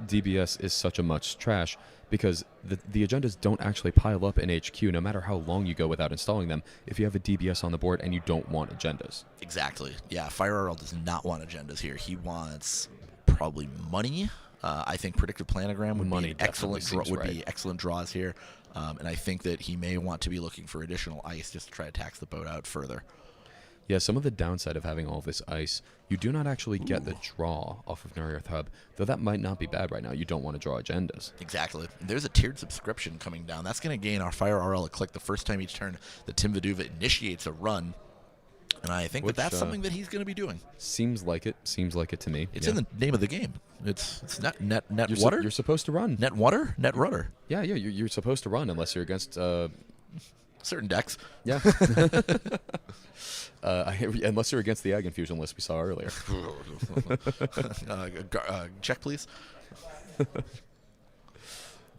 DBS is such a much trash, because the agendas don't actually pile up in HQ no matter how long you go without installing them if you have a DBS on the board and you don't want agendas. Exactly. Yeah, FireRL does not want agendas here. He wants probably money. I think predictive planogram would be excellent draws here. And I think that he may want to be looking for additional ice just to try to tax the boat out further. Yeah, some of the downside of having all this ice, you do not actually get the draw off of Near-Earth Hub, though that might not be bad right now. You don't want to draw agendas. Exactly. There's a tiered subscription coming down. That's going to gain our FireRL a click the first time each turn that Tim Viduva initiates a run. And I think that's something that he's going to be doing. Seems like it to me. It's in the name of the game. It's net you're water. You're supposed to run. Net water, net rudder. Yeah. You're supposed to run unless you're against certain decks. Yeah. Unless you're against the Ag Infusion list we saw earlier. Check, please.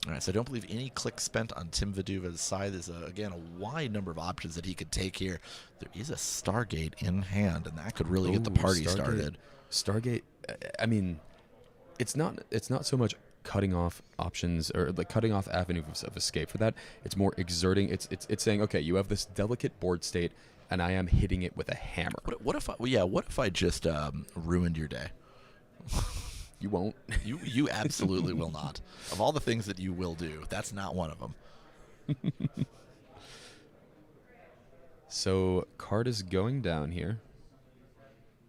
All right, so I don't believe any clicks spent on Tim Viduva's side. There's, again, a wide number of options that he could take here. There is a Stargate in hand, and that could really get the party started. Stargate, I mean, it's not so much cutting off options or like cutting off avenues of escape for that. It's more exerting. It's saying, okay, you have this delicate board state, and I am hitting it with a hammer. What if I just ruined your day? You won't. You absolutely will not. Of all the things that you will do, that's not one of them. So card is going down here.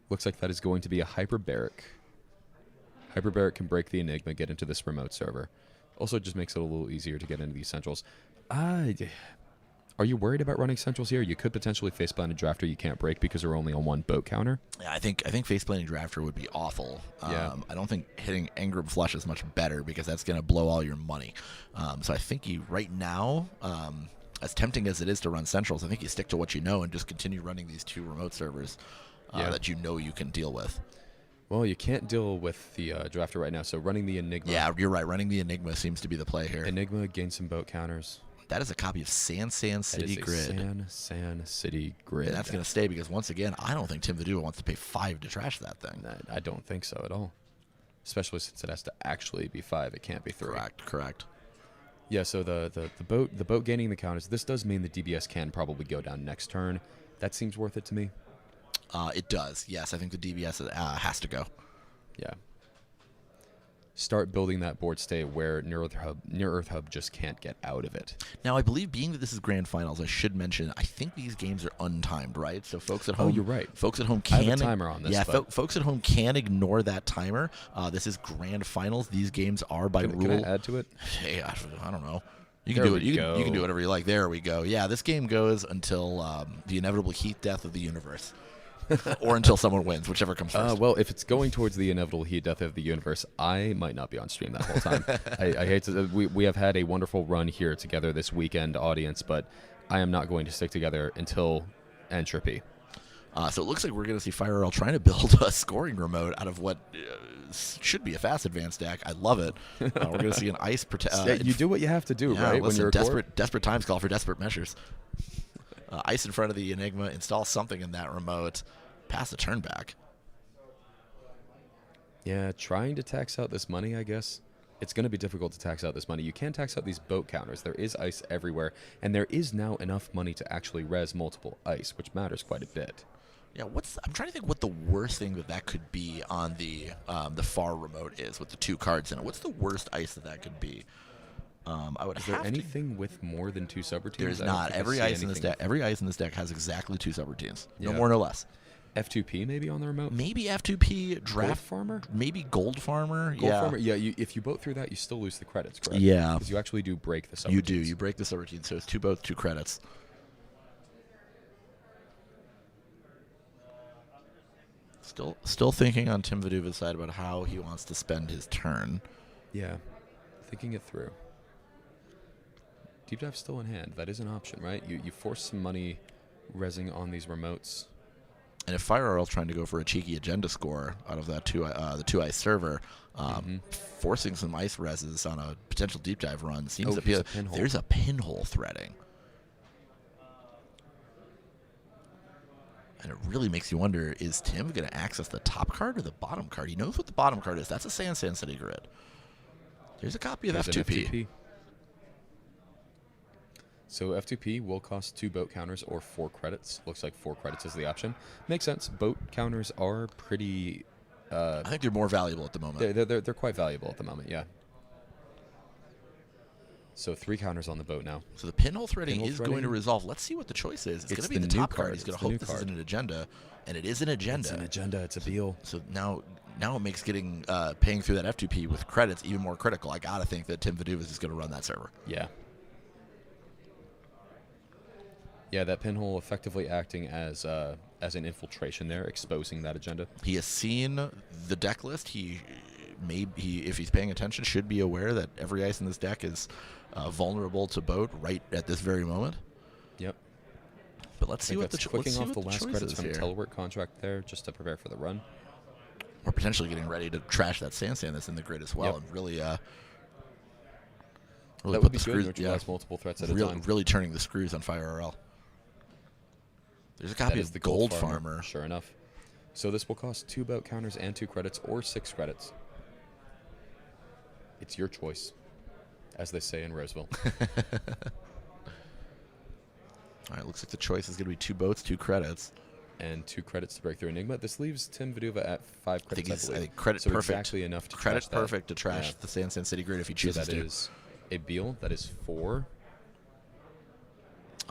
Looks like that is going to be a Hyperbaric. Hyperbaric can break the Enigma, get into this remote server. Also just makes it a little easier to get into these centrals. Are you worried about running centrals here? You could potentially faceplant a drafter you can't break because we're only on one boat counter. Yeah, I think faceplanting drafter would be awful. I don't think hitting Engram Flush is much better because that's going to blow all your money. So I think you right now, as tempting as it is to run centrals, I think you stick to what you know and just continue running these 2 remote servers that you know you can deal with. Well, you can't deal with the drafter right now, so running the Enigma. Yeah, you're right. Running the Enigma seems to be the play here. Enigma gains some boat counters. That is a copy of San City Grid. San City Grid. And that's going to stay because, once again, I don't think Tim Viduva wants to pay 5 to trash that thing. I don't think so at all. Especially since it has to actually be 5. It can't be 3. Correct. Yeah, so the boat gaining the counters. This does mean the DBS can probably go down next turn. That seems worth it to me. It does. Yes, I think the DBS has to go. Yeah. Start building that board state where Near-Earth Hub just can't get out of it. Now, I believe, being that this is Grand Finals, I should mention, I think these games are untimed, right? So folks at home... Oh, you're right. Folks at home can... I have a timer on this. Yeah, folks at home can ignore that timer. This is Grand Finals. These games are by rule... Can I add to it? Hey, I don't know. You can There do it. we You can do go. whatever you like. There we go. Yeah, this game goes until the inevitable heat death of the universe, or until someone wins, whichever comes first. Well, if it's going towards the inevitable heat death of the universe, I might not be on stream that whole time. I hate to. We have had a wonderful run here together this weekend, audience, but I am not going to stick together until entropy. So it looks like we're going to see FireRL trying to build a scoring remote out of what should be a fast advanced deck. I love it. We're going to see an ice protect. You do what you have to do, Yeah, right? When listen, you're a core? desperate times call for desperate measures. Ice in front of the Enigma, install something in that remote, pass the turn back. Yeah, trying to tax out this money, I guess. It's going to be difficult to tax out this money. You can tax out these boat counters. There is ice everywhere, and there is now enough money to actually res multiple ice, which matters quite a bit. Yeah, I'm trying to think what the worst thing that could be on the far remote is with the 2 cards in it. What's the worst ice that could be? I would Is there have anything with more than 2 subroutines? There's I don't not. think I Every see ice in this anything deck. Every ice in this deck has exactly 2 subroutines. No Yeah. more, no less. F2P maybe on the remote? Maybe F2P Gold draft Farmer? Maybe Gold Farmer. Gold yeah. Farmer? Yeah, if you boat through that, you still lose the credits, correct? Yeah. Because you actually do break the subroutines. You do. You break the subroutine, so it's 2 boats, 2 credits. Still thinking on Tim Viduva's side about how he wants to spend his turn. Yeah, thinking it through. Deep Dive's still in hand. That is an option, right? You force some money resing on these remotes. And if FireRL's trying to go for a cheeky agenda score out of that the 2 ice server, forcing some ice reses on a potential deep dive run seems to be here's a pinhole. There's a pinhole threading. And it really makes you wonder, is Tim going to access the top card or the bottom card? He knows what the bottom card is. That's a Sand City Grid. There's a copy of There's an F2P. So F2P will cost 2 boat counters or 4 credits. Looks like 4 credits is the option. Makes sense. Boat counters are pretty... I think they're more valuable at the moment. They're quite valuable at the moment, yeah. So 3 counters on the boat now. So the pinhole threading Pinhole is threading. going to resolve. Let's see what the choice is. It's going to be the the new top card. card. He's going It's to the new hope this card. isn't an agenda, and it is an agenda. It's an agenda. It's a deal. So now it makes getting paying through that F2P with credits even more critical. I got to think that Tim Viduva is going to run that server. Yeah. Yeah, that pinhole effectively acting as an infiltration there, exposing that agenda. He has seen the deck list. He if he's paying attention, should be aware that every ice in this deck is vulnerable to boat right at this very moment. Yep. But let's see what the clicking off the last credits from here. telework contract there, just to prepare for the run. We're potentially getting ready to trash that sand that's in the grid as well, Yep. and really That put would be the good. screws. Neutralize multiple threats at a really, time. really turning the screws on FireRL. There's a That copy is of the the Gold Farmer. Sure enough. So this will cost 2 boat counters and 2 credits, or 6 credits. It's your choice, as they say in Roseville. All right, looks like the choice is going to be 2 boats, 2 credits. And 2 credits to break through Enigma. This leaves Tim Viduva at 5 I think credits, he's I believe. credit So perfect. exactly enough to Credit trash that. perfect to trash Yeah. the Sand City Grid if he So chooses that to. is a Beal. That is 4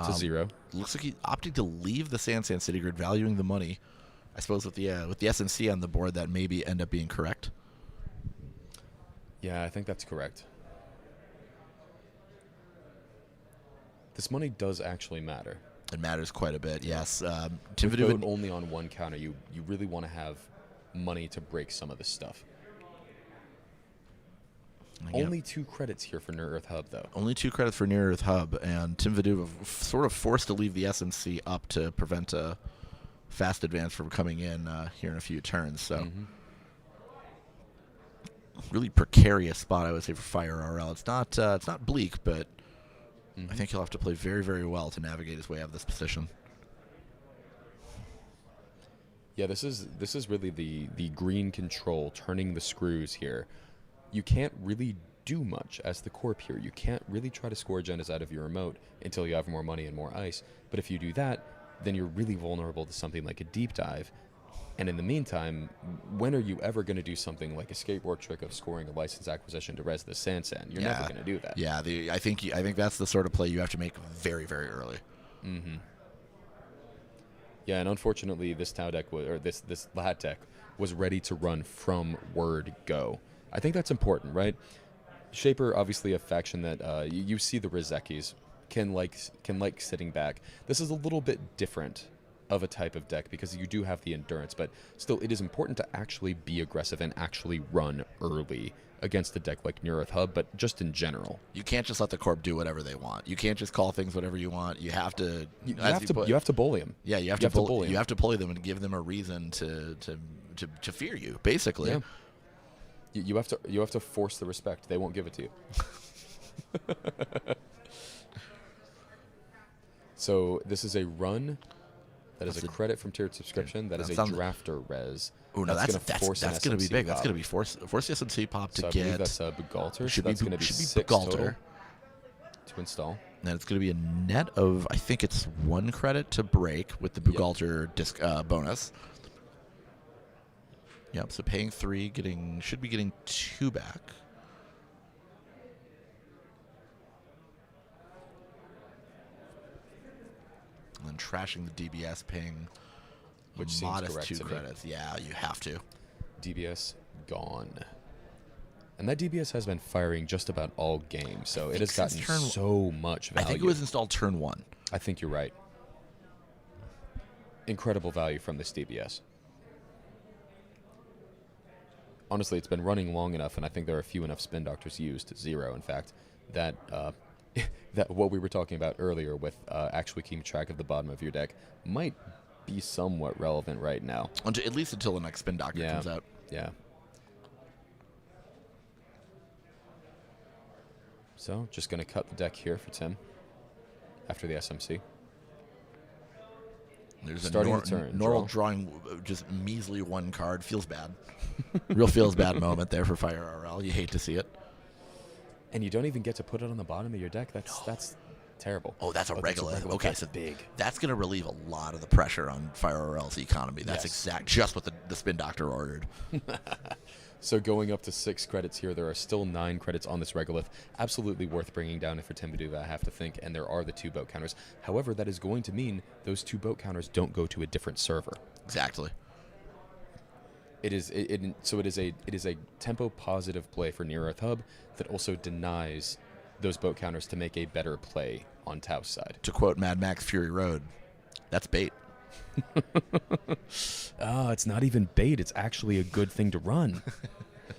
to 0. Looks like he opted to leave the Sand City Grid, valuing the money. I suppose with the SNC on the board, that maybe end up being correct. Yeah, I think that's correct. This money does actually matter. It matters quite a bit, yes. Tim Tim Viduva Viduva, only on 1 counter. You really want to have money to break some of this stuff. Again, Only 2 credits here for Near Earth Hub, though. only 2 credits for Near Earth Hub, and Tim Viduva sort of forced to leave the SNC up to prevent a fast advance from coming in here in a few turns. So, really precarious spot, I would say, for FireRL. It's not bleak, but I think he'll have to play very, very well to navigate his way out of this position. Yeah, this is really the green control, turning the screws here. You can't really do much as the corp here. You can't really try to score agendas out of your remote until you have more money and more ice. But if you do that, then you're really vulnerable to something like a deep dive. And in the meantime, when are you ever going to do something like a skateboard trick of scoring a license acquisition to res the Sand? You're never going to do that. Yeah, I think that's the sort of play you have to make very, very early. Yeah, and unfortunately, this Tau deck this Lat deck was ready to run from word go. I think that's important, right? Shaper, obviously a faction that you see the Rizekis can like sitting back. This is a little bit different of a type of deck because you do have the endurance, but still it is important to actually be aggressive and actually run early against a deck like Near Earth Hub, but just in general. You can't just let the corp do whatever they want. You can't just call things whatever you want. You have to You have to bully them. Yeah, you have to bully them and give them a reason to fear you, basically. Yeah. You have to force the respect. They won't give it to you. So this is a run. That is a credit from tiered subscription. That is a drafter res. Oh no, that's going to be big. That's going to be force the SMC pop to I get. believe that's a Bugalter. Should so that's be going to be should be 6 Bugalter. total to install. And it's going to be a net of, I think it's 1 credit to break with the Bugalter disc bonus. Yep. So paying 3, should be getting 2 back. And then trashing the DBS, paying Which a seems modest correct 2 to me. credits. Yeah, you have to. DBS gone. And that DBS has been firing just about all games, so it has gotten so much value. I think it was installed turn 1. I think you're right. Incredible value from this DBS. Honestly, it's been running long enough, and I think there are few enough spin doctors used, 0 in fact, that that what we were talking about earlier with actually keeping track of the bottom of your deck might be somewhat relevant right now. At least until the next spin doctor comes out. Yeah. So, just going to cut the deck here for Tim after the SMC. There's Starting a the turn, normal draw. drawing, just measly 1 card. Feels bad. Real feels bad moment there for Fire RL. You hate to see it. And you don't even get to put it on the bottom of your deck. That's terrible. Oh, that's a regolith. regolith. Okay, That's so big. That's going to relieve a lot of the pressure on Fire RL's economy. That's Yes. just what the spin doctor ordered. So going up to 6 credits here, there are still 9 credits on this regolith. Absolutely worth bringing down for Tim Baduva, I have to think, and there are the 2 boat counters. However, that is going to mean those 2 boat counters don't go to a different server. Exactly. It is a tempo positive play for Near Earth Hub that also denies those boat counters to make a better play on Tao's side. To quote Mad Max Fury Road, that's bait. It's not even bait. It's actually a good thing to run.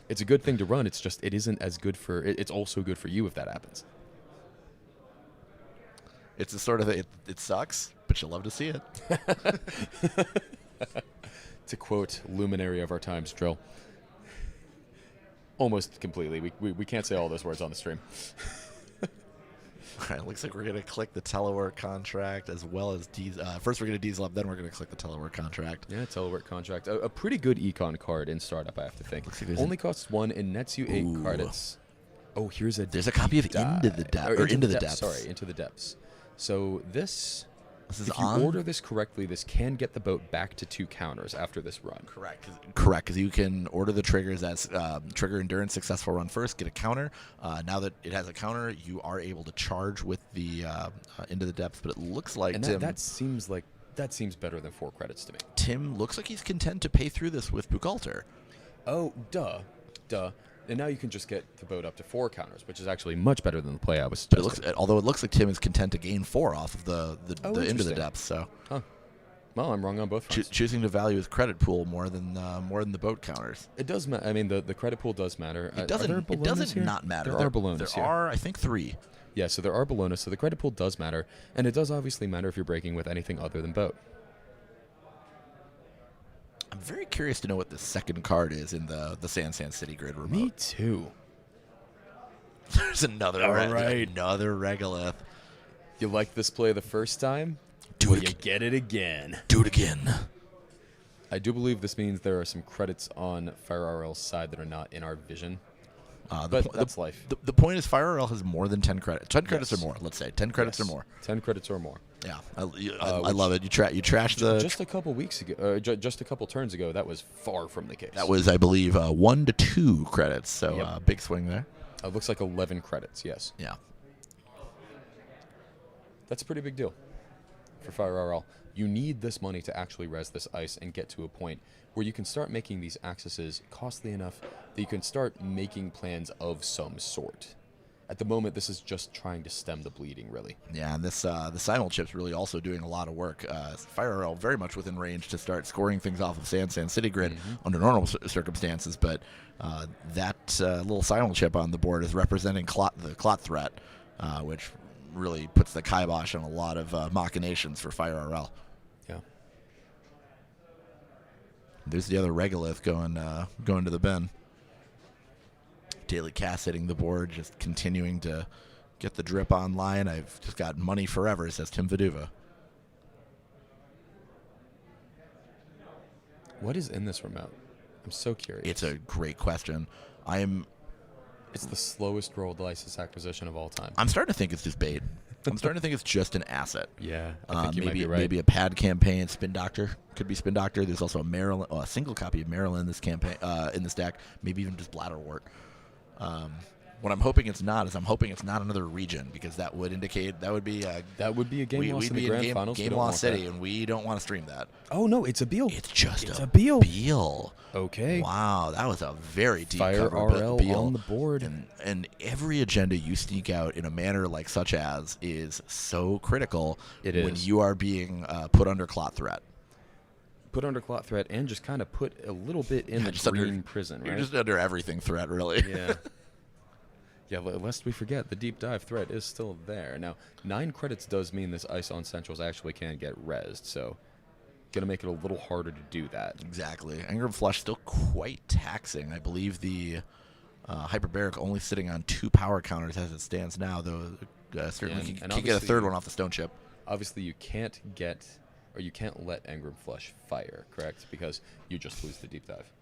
It's a good thing to run. It's just it isn't as good for. It's also good for you if that happens. It's the sort of thing, it sucks, but you'll love to see it. To quote luminary of our times, Drill. Almost completely. We can't say all those words on the stream. All right, looks like we're going to click the telework contract as well as first we're going to diesel up, then we're going to click the telework contract. Yeah, telework contract. A pretty good econ card in startup, I have to think. Only costs 1 and nets you 8 credits. Oh, there's a copy of Into the Depths. Sorry, Into the Depths. So this This is if you on? order this correctly, this can get the boat back to 2 counters after this run. Correct, because you can order the triggers as trigger endurance successful run first, get a counter. Now that it has a counter, you are able to charge with the Into the Depths. But it looks like And Tim, that seems better than 4 credits to me. Tim looks like he's content to pay through this with Bugalter. Oh, duh. And now you can just get the boat up to 4 counters, which is actually much better than the play I was suggesting. Although it looks like Tim is content to gain 4 off of the Into the interesting. Depths. So, Well, I'm wrong on both fronts. choosing to value his credit pool more than the boat counters. It does matter. I mean, the credit pool does matter. It doesn't not matter. There are balloons There here. are, I think, 3. Yeah, so there are balloons, so the credit pool does matter, and it does obviously matter if you're breaking with anything other than boat. I'm very curious to know what the second card is in the San City grid remote. Me too. There's another right. another regolith. You liked this play the first time? Do Well, it you ag- get it again. Do it again. I do believe this means there are some credits on Fire RL's side that are not in our vision. But that's life. The point is, Fire RL has more than 10 credits. 10 credits Yes. or more. Let's say 10 credits Yes. or more. 10 credits or more. Yeah, I love it. You trash the. Just a couple weeks ago, just a couple turns ago, that was far from the case. That was, I believe, 1 to 2 credits. So Yep. big swing there. It looks like 11 credits, yes. Yeah. That's a pretty big deal for Fire RL. You need this money to actually res this ice and get to a point where you can start making these accesses costly enough that you can start making plans of some sort. At the moment, this is just trying to stem the bleeding, really. Yeah, and this the simul chip's really also doing a lot of work. FireRL very much within range to start scoring things off of Sand City Grid under normal circumstances, but that little simul chip on the board is representing the clot threat, which really puts the kibosh on a lot of machinations for FireRL. Yeah. There's the other Regolith going to the bin. Daily Cast hitting the board, just continuing to get the drip online. I've just got money forever, says Tim Viduva. What is in this remote? I'm so curious. It's a great question. It's the slowest rolled license acquisition of all time. I'm starting to think it's just bait. I'm starting to think it's just an asset. Yeah, I think you might be right. Maybe a pad campaign. Spin Doctor could be Spin Doctor. There's also a single copy of Maryland in this campaign in this deck. Maybe even just Bladderwort. What I'm hoping it's not is I'm hoping it's not another region, because that would indicate that would be a game loss in the grand finals. Game loss city, and we don't want to stream that. Oh no, it's a Beal. It's just a Beal. Beal. Okay. Wow, that was a very deep Fire cover RL Beal on the board, and every agenda you sneak out in a manner like such as is so critical. It when is. You are being put under clot threat. Put under clot threat, and just kind of put a little bit in the green prison, right? You're just under everything threat, really. Yeah. Yeah, lest we forget, the deep dive threat is still there. Now, 9 credits does mean this ice on Centrals actually can get rezzed, so going to make it a little harder to do that. Exactly. Engram Flush still quite taxing. I believe the Hyperbaric only sitting on 2 power counters as it stands now, though certainly can get a third one off the Stone Chip. Obviously, you can't let Engram Flush fire, correct? Because you just lose the deep dive.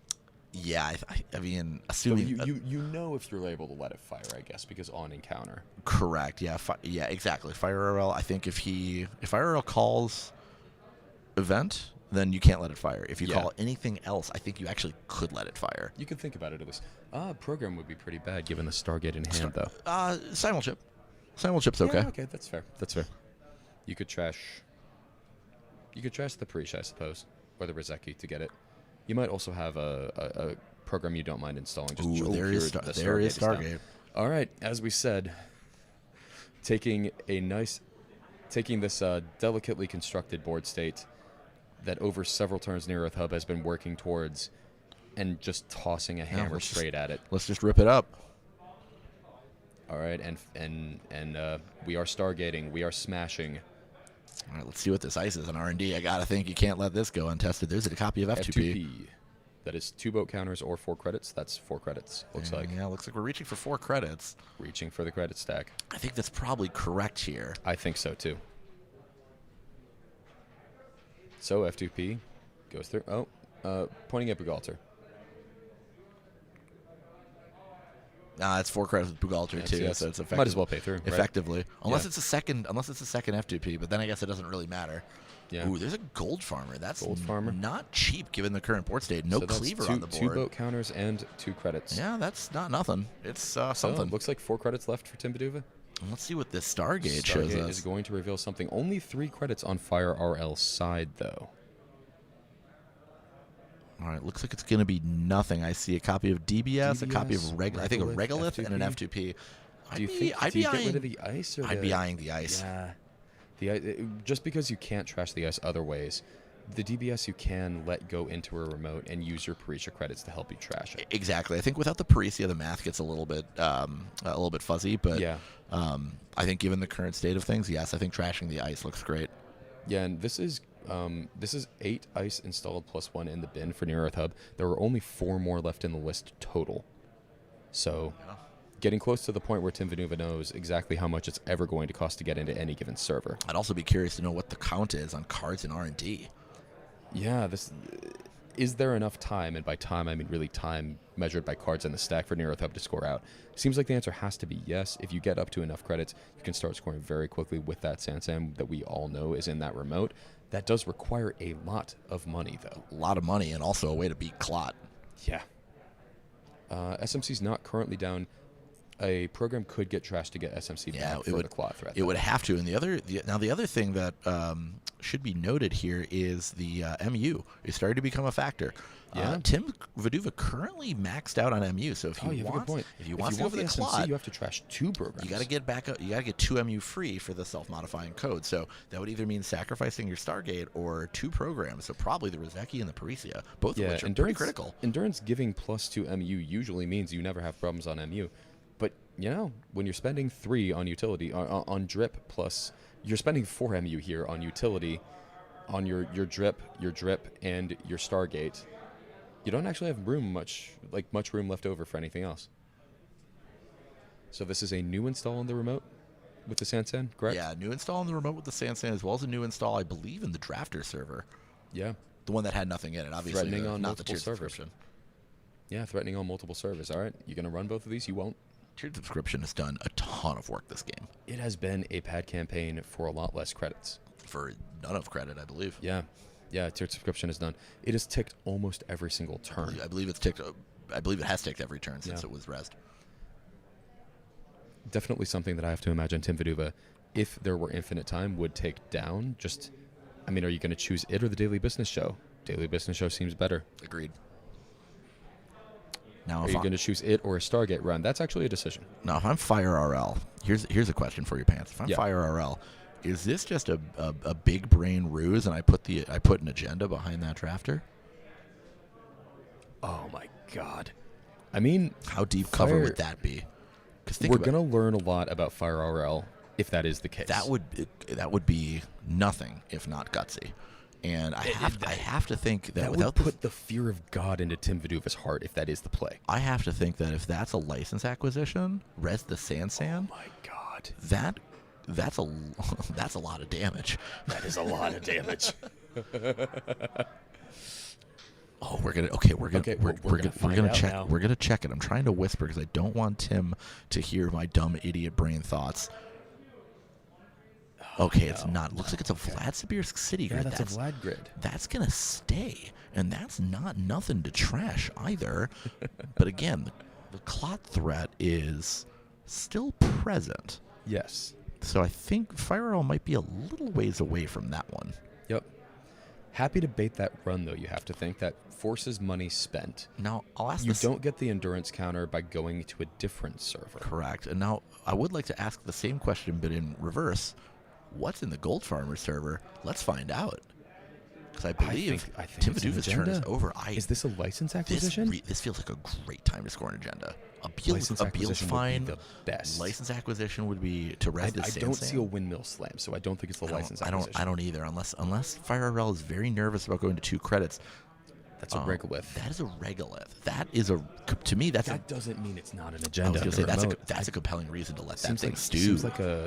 Yeah, I mean, assuming so you know if you're able to let it fire, I guess, because on encounter. Correct. Yeah. Yeah. Exactly. FireRL. I think if FireRL calls event, then you can't let it fire. If you call anything else, I think you actually could let it fire. You could think about it at least. Program would be pretty bad given the Stargate in hand, though. Simul Chip. Simul Chip's okay. Yeah, okay, that's fair. That's fair. You could trash the Parish, I suppose, or the Rizeki to get it. You might also have a program you don't mind installing. Just there is Stargate. All right, as we said, taking this delicately constructed board state that over several turns near Earth Hub has been working towards, and just tossing a hammer straight at it. Let's just rip it up. All right, and we are stargating. We are smashing. All right, let's see what this ice is on R&D. I gotta think you can't let this go untested. There's a copy of F2P. That is 2 boat counters or 4 credits. That's 4 credits, looks like. Yeah, looks like we're reaching for 4 credits. Reaching for the credit stack. I think that's probably correct here. I think so, too. So F2P goes through. Pointing at Bugalter. It's 4 credits with Bugalter too, yes. so it's effective. Might as well pay through, effectively, right? Unless it's a second F2P, but then I guess it doesn't really matter. Yeah. Ooh, there's a Gold Farmer. That's Gold Farmer. Not cheap given the current board state. No cleaver on the board. 2 boat counters and 2 credits. Yeah, that's not nothing. It's something. Looks like 4 credits left for Tim Viduva. Let's see what this Stargate shows us. Stargate is going to reveal something. Only 3 credits on Fire RL's side, though. All right, looks like it's going to be nothing. I see a copy of DBS, a copy of I think a Regolith and an F2P. Do you get rid of the ice? I'd be eyeing the ice. Yeah. Just because you can't trash the ice other ways, the DBS you can let go into a remote and use your Parisha credits to help you trash it. Exactly. I think without the Parisia, the math gets a little bit fuzzy. But yeah. I think given the current state of things, yes, I think trashing the ice looks great. Yeah, and this is 8 ice installed plus 1 in the bin for Near Earth Hub. There were only 4 more left in the list total. So, getting close to the point where Tim Viduva knows exactly how much it's ever going to cost to get into any given server. I'd also be curious to know what the count is on cards in R&D. Yeah, is there enough time, and by time I mean really time measured by cards in the stack for Near Earth Hub to score out? Seems like the answer has to be yes. If you get up to enough credits, you can start scoring very quickly with that Sansam that we all know is in that remote. That does require a lot of money, though. A lot of money, and also a way to beat Clot. Yeah. SMC's not currently down a program could get trashed to get SMC back for the claw threat. It would have to. And the other thing that should be noted here is the MU is starting to become a factor. Yeah. Tim Viduva currently maxed out on MU, so if you he have a good wants, point. if he If wants you to go go for for the the SMC, quad, you have to trash 2 programs. you got to get back up. You got to get 2 MU free for the self-modifying code. So that would either mean sacrificing your Stargate or 2 programs. So probably the Rozeki and the Parisia, both of which are pretty critical. Endurance giving +2 MU usually means you never have problems on MU. But, when you're spending 3 on utility, on drip, plus you're spending 4 MU here on utility, on your drip, and your Stargate, you don't actually have much room left over for anything else. So this is a new install on the remote with the Sansan, correct? Yeah, new install on the remote with the Sansan, as well as a new install, I believe, in the Drafter server. Yeah. The one that had nothing in it, obviously. Threatening on not the multiple tiered servers. subscription. Yeah, threatening on multiple servers. All right, you going to run both of these? You won't. Tiered subscription has done a ton of work this game. It has been a pad campaign for a lot less credits. For none of credit, I believe. Yeah, tiered subscription is done. It has ticked almost every single turn. I believe it's ticked. I believe it has ticked every turn since it was rezzed. Definitely something that I have to imagine Tim Viduva, if there were infinite time, would take down. Are you going to choose it or the Daily Business Show? Daily Business Show seems better. Agreed. Now, Are you going to choose it or a Stargate run? That's actually a decision. Now, if I'm Fire RL, here's a question for you, Pants. If I'm Fire RL, is this just a big brain ruse, and I put an agenda behind that drafter? Oh my God! How deep cover would that be? Because we're going to learn a lot about Fire RL if that is the case. That would be nothing if not gutsy. And I have to think that without would put the fear of God into Tim Viduva's heart if that is the play. I have to think that if that's a license acquisition, res the Sansan. Oh my God! That's a lot of damage. That is a lot of damage. Oh, we're gonna check. Now. We're gonna check it. I'm trying to whisper because I don't want Tim to hear my dumb idiot brain thoughts. Okay, it's not. Looks like it's a Vladsibirsk city grid. Yeah, that's a Vlad grid. That's gonna stay, and that's not nothing to trash either. But again, the clot threat is still present. Yes. So I think Firewall might be a little ways away from that one. Yep. Happy to bait that run, though, you have to think. That forces money spent. Now, I'll ask you don't get the endurance counter by going to a different server. Correct. And now, I would like to ask the same question, but in reverse. What's in the Gold Farmer server? Let's find out. Because I believe Tim Viduva's turn is over. Is this a license acquisition? This feels like a great time to score an agenda. A Beal fine, would be the best. License acquisition would be to res the Sansan. I don't see a windmill slam, so I don't think it's the license acquisition. I don't either, unless Fire RL is very nervous about going to 2 credits. That's a regolith. That is a regolith. That is to me. That doesn't mean it's not an agenda. I was going to say that's a compelling reason to let that thing stew.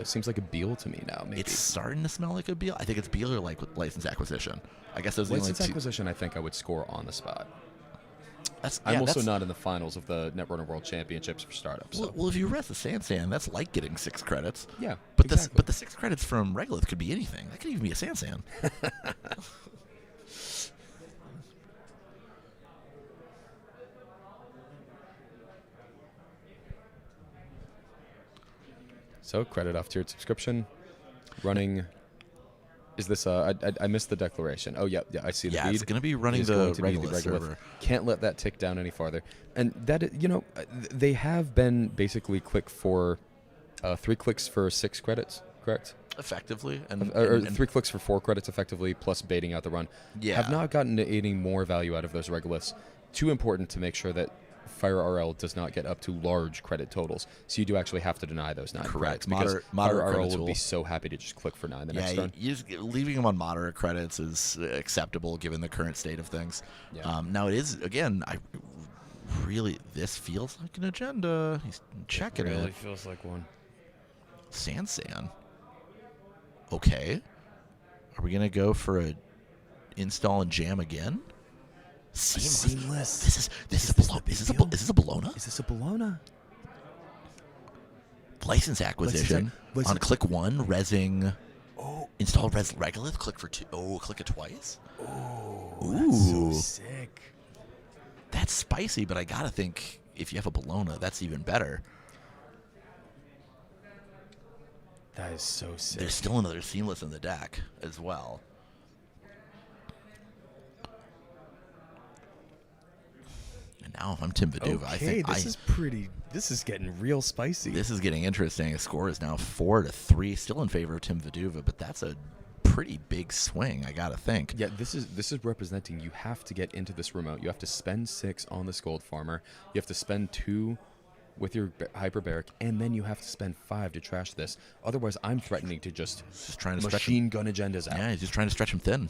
Seems like a Beal to me now. Maybe it's starting to smell like a Beal. I think it's Beal or like with license acquisition. I guess those license acquisition. I think I would score on the spot. That's I'm also not in the finals of the Netrunner World Championships for startups. Well, if you rest the Sansan, that's like getting 6 credits. Yeah, but exactly. the 6 credits from Regolith could be anything. That could even be a Sansan. So credit off tiered subscription, running. Is this? I missed the declaration. Oh yeah, I see the feed. Yeah, it's going to be running the Regolith server. Can't let that tick down any farther. And that they have been basically 3 clicks for 6 credits, correct? Effectively, or 3 clicks for 4 credits effectively, plus baiting out the run. Yeah. Have not gotten any more value out of those regoliths. Too important to make sure that Fire RL does not get up to large credit totals. So you do actually have to deny those 9 Correct. credits. Moderate Fire RL would be so happy to just click for 9 the next turn. Leaving them on moderate credits is acceptable given the current state of things. Yeah. Now it is, again, this feels like an agenda. He's checking it. Really feels like one. Sansan. Okay. Are we going to go for a install and jam again? Seamless. Is this a Bologna? Is this a Bologna? License acquisition on click 1, resing. Install res Regolith. Click for 2. Oh, click it twice. That's so sick. That's spicy, but I gotta think if you have a Bologna, that's even better. That is so sick. There's still another Seamless in the deck as well. And now I'm Tim Viduva. I think this is getting real spicy. this is getting interesting. The score is now 4-3, still in favor of Tim Viduva, but that's a pretty big swing, I gotta think. Yeah, this is representing you have to get into this remote. You have to spend 6 on the Scold Farmer. You have to spend 2 with your Hyperbaric, and then you have to spend 5 to trash this. Otherwise, I'm threatening to just Trying to stretch machine gun agendas out. Yeah, he's just trying to stretch him thin.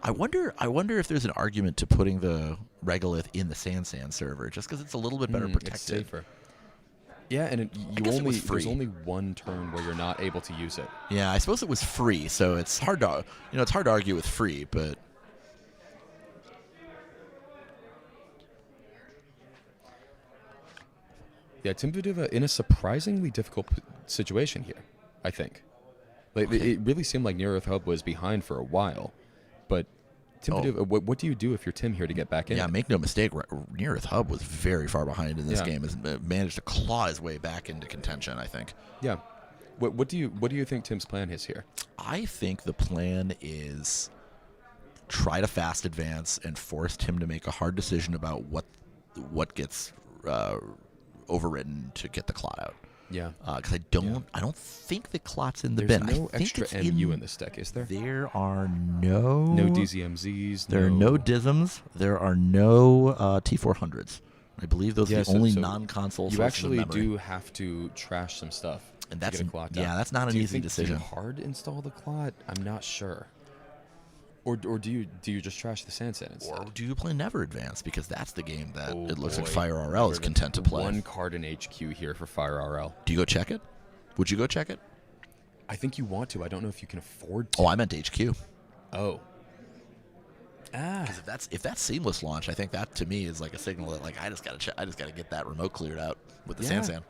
I wonder if there's an argument to putting the Regolith in the Sand server, just because it's a little bit better protected. It's safer. Yeah, and there's only one turn where you're not able to use it. Yeah, I suppose it was free, so it's hard to argue with free, but yeah, Tim Viduva in a surprisingly difficult situation here, I think. Like it really seemed like Near Earth Hub was behind for a while, but Tim Viduva, what do you do if you're Tim here to get back in? yeah, make no mistake, Near Earth Hub was very far behind in this game. Has managed to claw his way back into contention, I think. Yeah. What do you think Tim's plan is here? I think the plan is try to fast advance and force Tim to make a hard decision about what gets overridden to get the clot out. Yeah. Because I don't think the clot's in the There's bin. no I think extra it's MU in this deck, is there? There are no DZMZs. There are no DISMs. There are no T400s. I believe those are the only non-console sources You actually of memory. do have to trash some stuff. And to that's get a clot yeah, down. that's not an Do you easy think decision. Do you hard install the clot? I'm not sure. Or do you just trash the Sand instead? Or do you play Never Advance? Because that's the game that Oh, it looks like boy. Fire RL is content to play. One card in HQ here for Fire RL. Do you go check it? Would you go check it? I think you want to. I don't know if you can afford to. Oh, I meant HQ. Oh. Because if that's seamless launch, I think that to me is like a signal that like I just gotta get that remote cleared out with the Sand.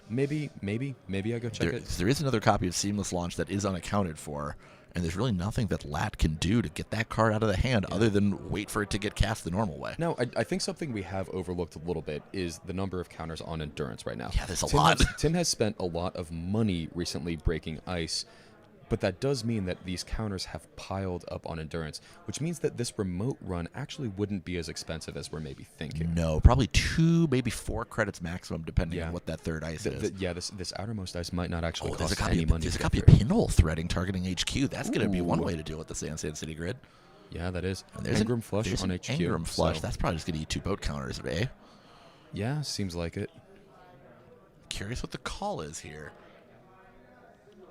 Maybe I go check it. There is another copy of Seamless Launch that is unaccounted for, and there's really nothing that Lat can do to get that card out of the hand other than wait for it to get cast the normal way. No, I think something we have overlooked a little bit is the number of counters on Endurance right now. Yeah, there's a lot. Tim has spent a lot of money recently breaking ice, but that does mean that these counters have piled up on Endurance, which means that this remote run actually wouldn't be as expensive as we're maybe thinking. No, probably 2, maybe 4 credits maximum, depending on what that third ice is. This outermost ice might not actually there's cost a copy any money. There's a to copy get of through. Pinhole threading targeting HQ. That's going to be one way to deal with the Sand City grid. Yeah, that is. And there's Engram Flush there's on an HQ. Engram Flush. so- That's probably just going to eat 2 boat counters, eh? Yeah, seems like it. Curious what the call is here.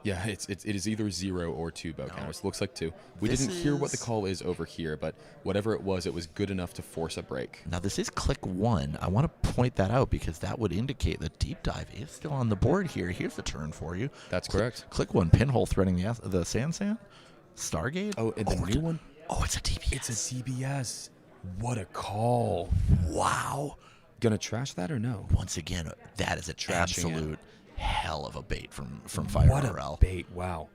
Yeah, it is either 0 or 2 bow counters. Looks like 2. We This didn't hear what the is- call is over here, but whatever it was good enough to force a break. Now, this is click 1. I want to point that out because that would indicate that Deep Dive is still on the board here. Here's the turn for you. That's correct. Click 1, Pinhole threading the Sand. Stargate? Oh, and the new one? Oh, it's a DPS. It's a DBS. What a call. Wow. Gonna trash that or no? Once again, that is an Trashing absolute hell of a bait from Fire What RL. a bait, wow.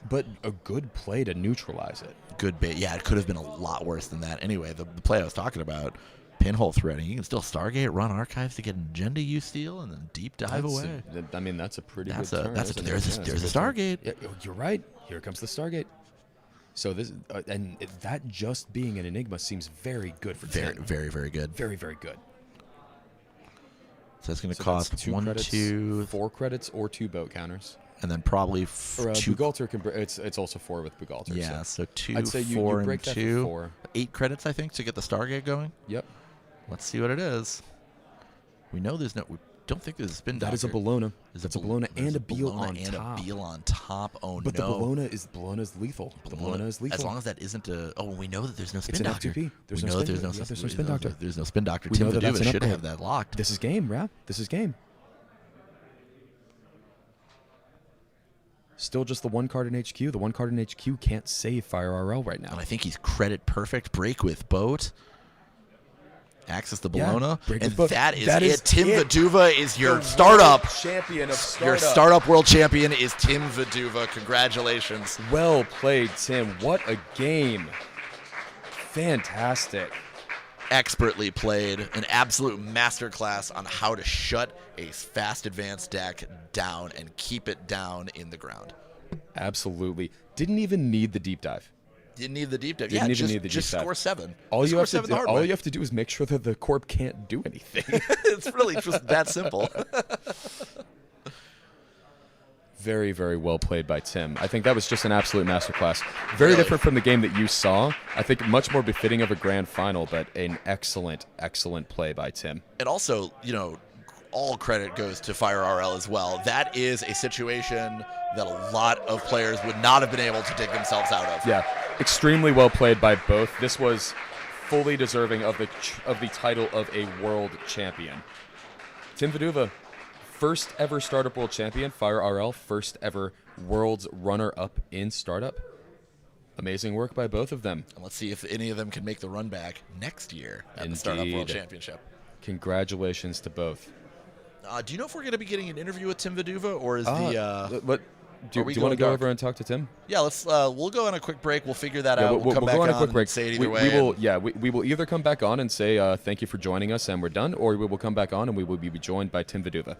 But a good play to neutralize it. Good bait. Yeah, it could have been a lot worse than that. Anyway, the play I was talking about, Pinhole threading. You can still Stargate, run Archives to get an agenda you steal, and then deep dive away. That's a pretty That's good a turn. there's isn't a it? Yeah, there's a it's good turn. Stargate. Yeah, you're right. Here comes the Stargate. So this that just being an Enigma seems very good for Very, Tim. very, very good. Very, very good. So it's going to So cost that's 2 1, credits, 2, 4 credits, or 2 boat counters. and then probably Or 2. Bugalter it's also 4 with Bugalter. Yeah, so 2, I'd say 4, you break and that 2. for 4. 8 credits, I think, to get the Stargate going. Yep. Let's see what it is. We know there's no. We don't think there's a spin. That is a doctor. Bologna. There's It's a Bologna and a Beal Bologna on and top. a Beal on top. Oh But no! the Bologna is lethal. The Bologna is lethal. As long as that isn't a. Oh, we know that there's no spin It's an doctor. F2P. There's we no know that spin there's no. doctor. Yeah, there's no we spin know doctor. that There's no spin doctor. We Tim know that that's Viduva an should upgrade. have that locked. This is game, Rap. This is game. Still just the 1 card in HQ. The 1 card in HQ can't save Fire RL right now. And I think he's credit perfect. Break with boat. Access the Yeah, Bologna. break And with boat. that is That it. is Tim it. Viduva is your The startup. world champion of startup. Your startup world champion is Tim Viduva. Congratulations. Well played, Tim. What a game. Fantastic. expertly played, an absolute masterclass on how to shut a fast advanced deck down and keep it down in the ground. Absolutely. Didn't even need the deep dive. Didn't need the deep dive. Didn't Yeah, even need the just deep dive. score 7. All Just you score have to 7 do, the hard all way. you have to do is make sure that the corp can't do anything. It's really just that simple. Very, very well played by Tim. I think that was just an absolute masterclass. Very Really? different from the game that you saw. I think much more befitting of a grand final, but an excellent, excellent play by Tim. And also, all credit goes to Fire RL as well. That is a situation that a lot of players would not have been able to dig themselves out of. Yeah, extremely well played by both. This was fully deserving of the title of a world champion. Tim Viduva, first ever Startup World Champion. Fire RL, first ever World's runner-up in Startup. Amazing work by both of them. And let's see if any of them can make the run back next year at the Startup World Indeed. Championship. Congratulations to both. Do you know if we're going to be getting an interview with Tim Viduva, or is Do you want to go over and talk to Tim? Yeah, let's. We'll go on a quick break. We'll figure that out. We'll come back go on a quick and break. say it either we way. will. Yeah, we will either come back on and say thank you for joining us and we're done, or we will come back on and we will be joined by Tim Viduva.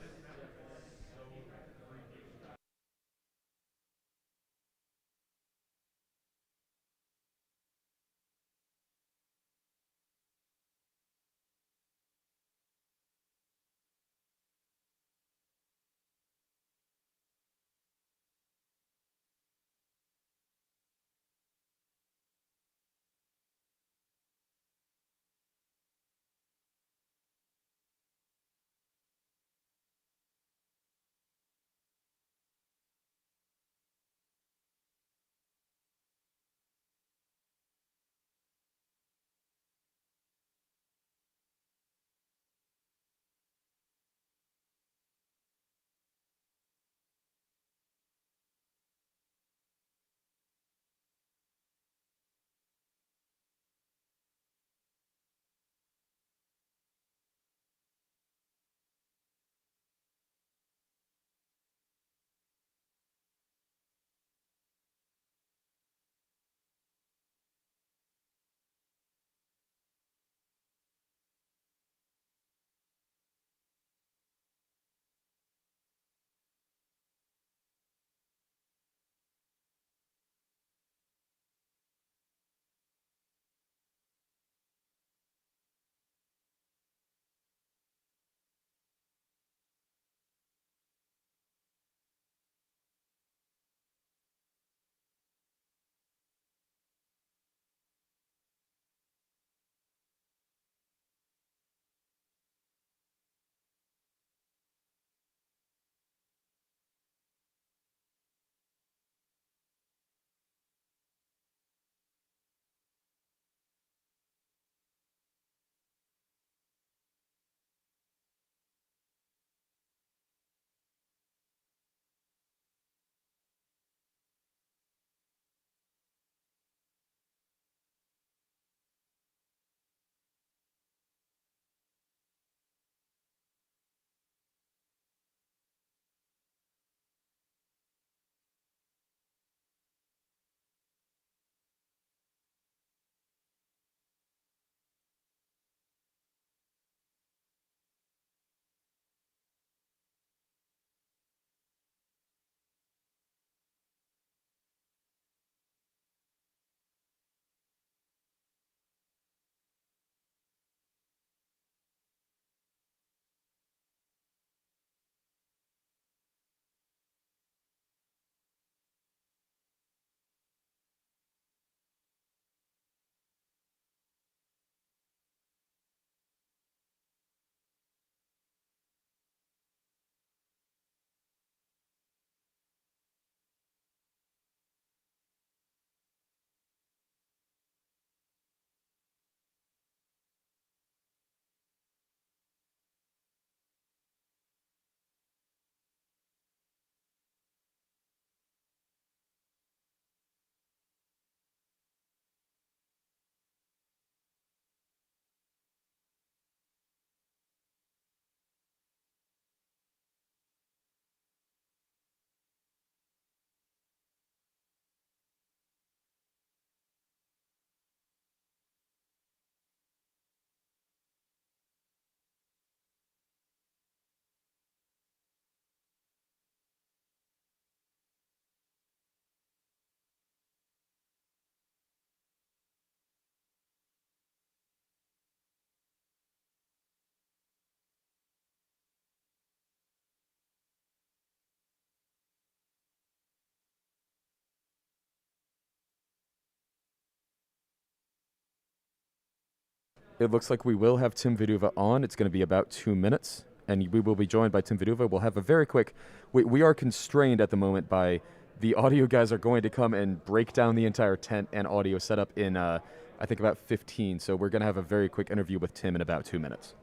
it looks like we will have Tim Viduva on. It's going to be about 2 minutes, and we will be joined by Tim Viduva. We'll have a very quick. We are constrained at the moment by the audio guys are going to come and break down the entire tent and audio setup in, I think, about 15. So we're going to have a very quick interview with Tim in about 2 minutes.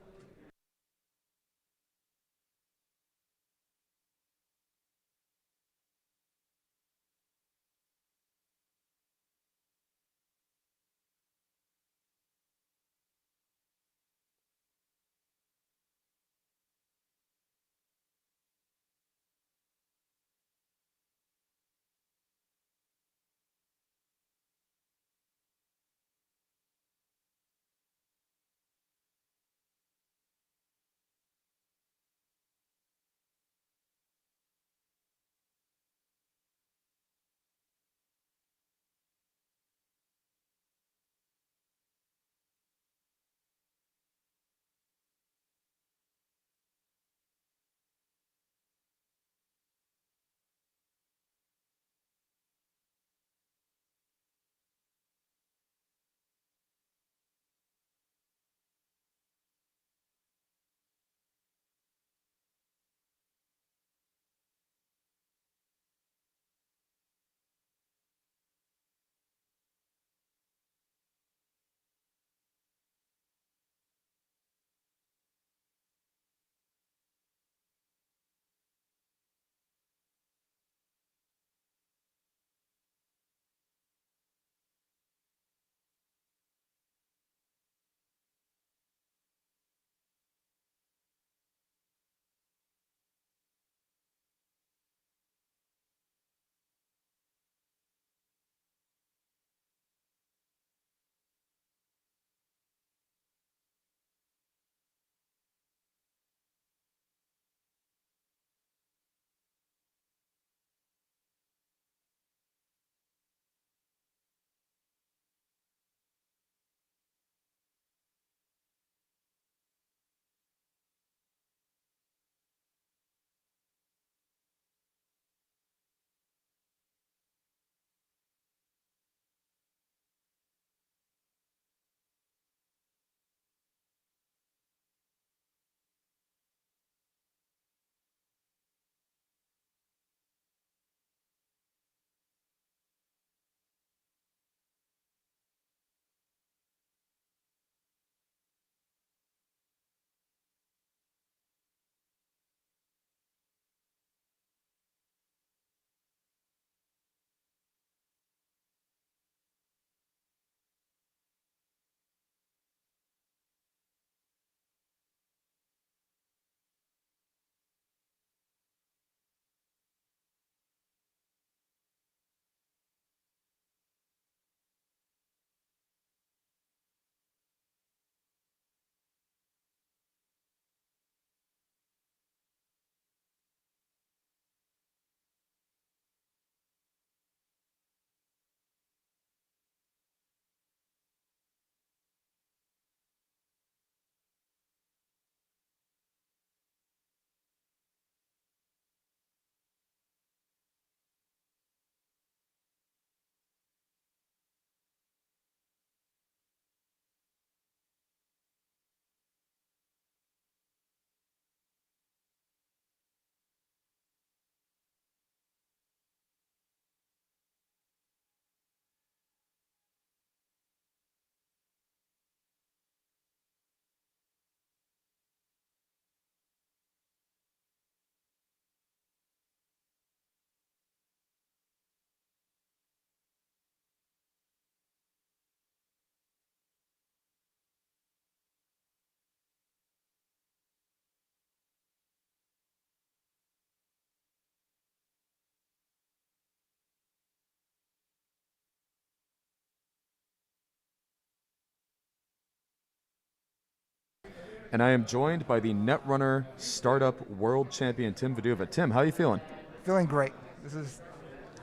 And I am joined by the Netrunner Startup World Champion, Tim Viduva. Tim, how are you feeling? Feeling great.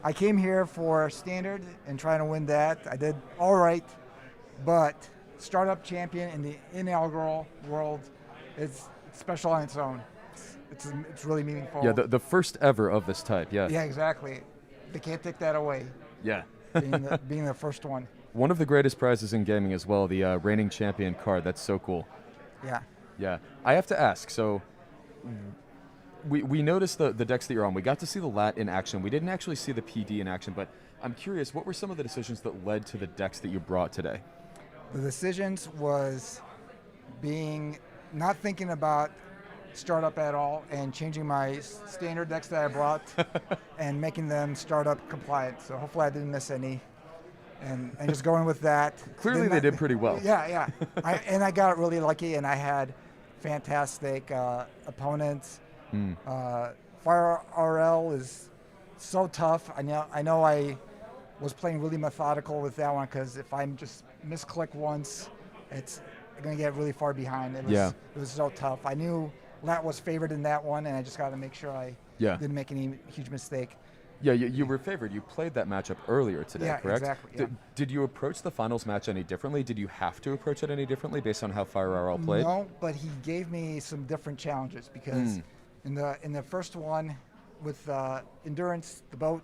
I came here for Standard and trying to win that. I did all right, but Startup Champion in the inaugural World, it's special on its own. It's really meaningful. Yeah, the first ever of this type, yeah. Yeah, exactly. They can't take that away, Yeah. being the first one. One of the greatest prizes in gaming as well, the reigning champion card. That's so cool. Yeah. Yeah. I have to ask, so we noticed the decks that you're on. We got to see the LAT in action. We didn't actually see the PD in action, but I'm curious, what were some of the decisions that led to the decks that you brought today? The decisions was not thinking about startup at all and changing my standard decks that I brought and making them startup compliant. So hopefully I didn't miss any. And just going with that. Clearly they did pretty well. Yeah. I got really lucky, and I had fantastic opponents. Fire RL is so tough. I know I was playing really methodical with that one, because if I just misclick once, it's going to get really far behind. It was so tough. I knew Lat was favored in that one, and I just got to make sure I didn't make any huge mistake. Yeah, you were favored. You played that matchup earlier today, correct? Exactly. Yeah. Did you approach the finals match any differently? Did you have to approach it any differently based on how Fire RL played? No, but he gave me some different challenges, because in the first one with Endurance, the boat,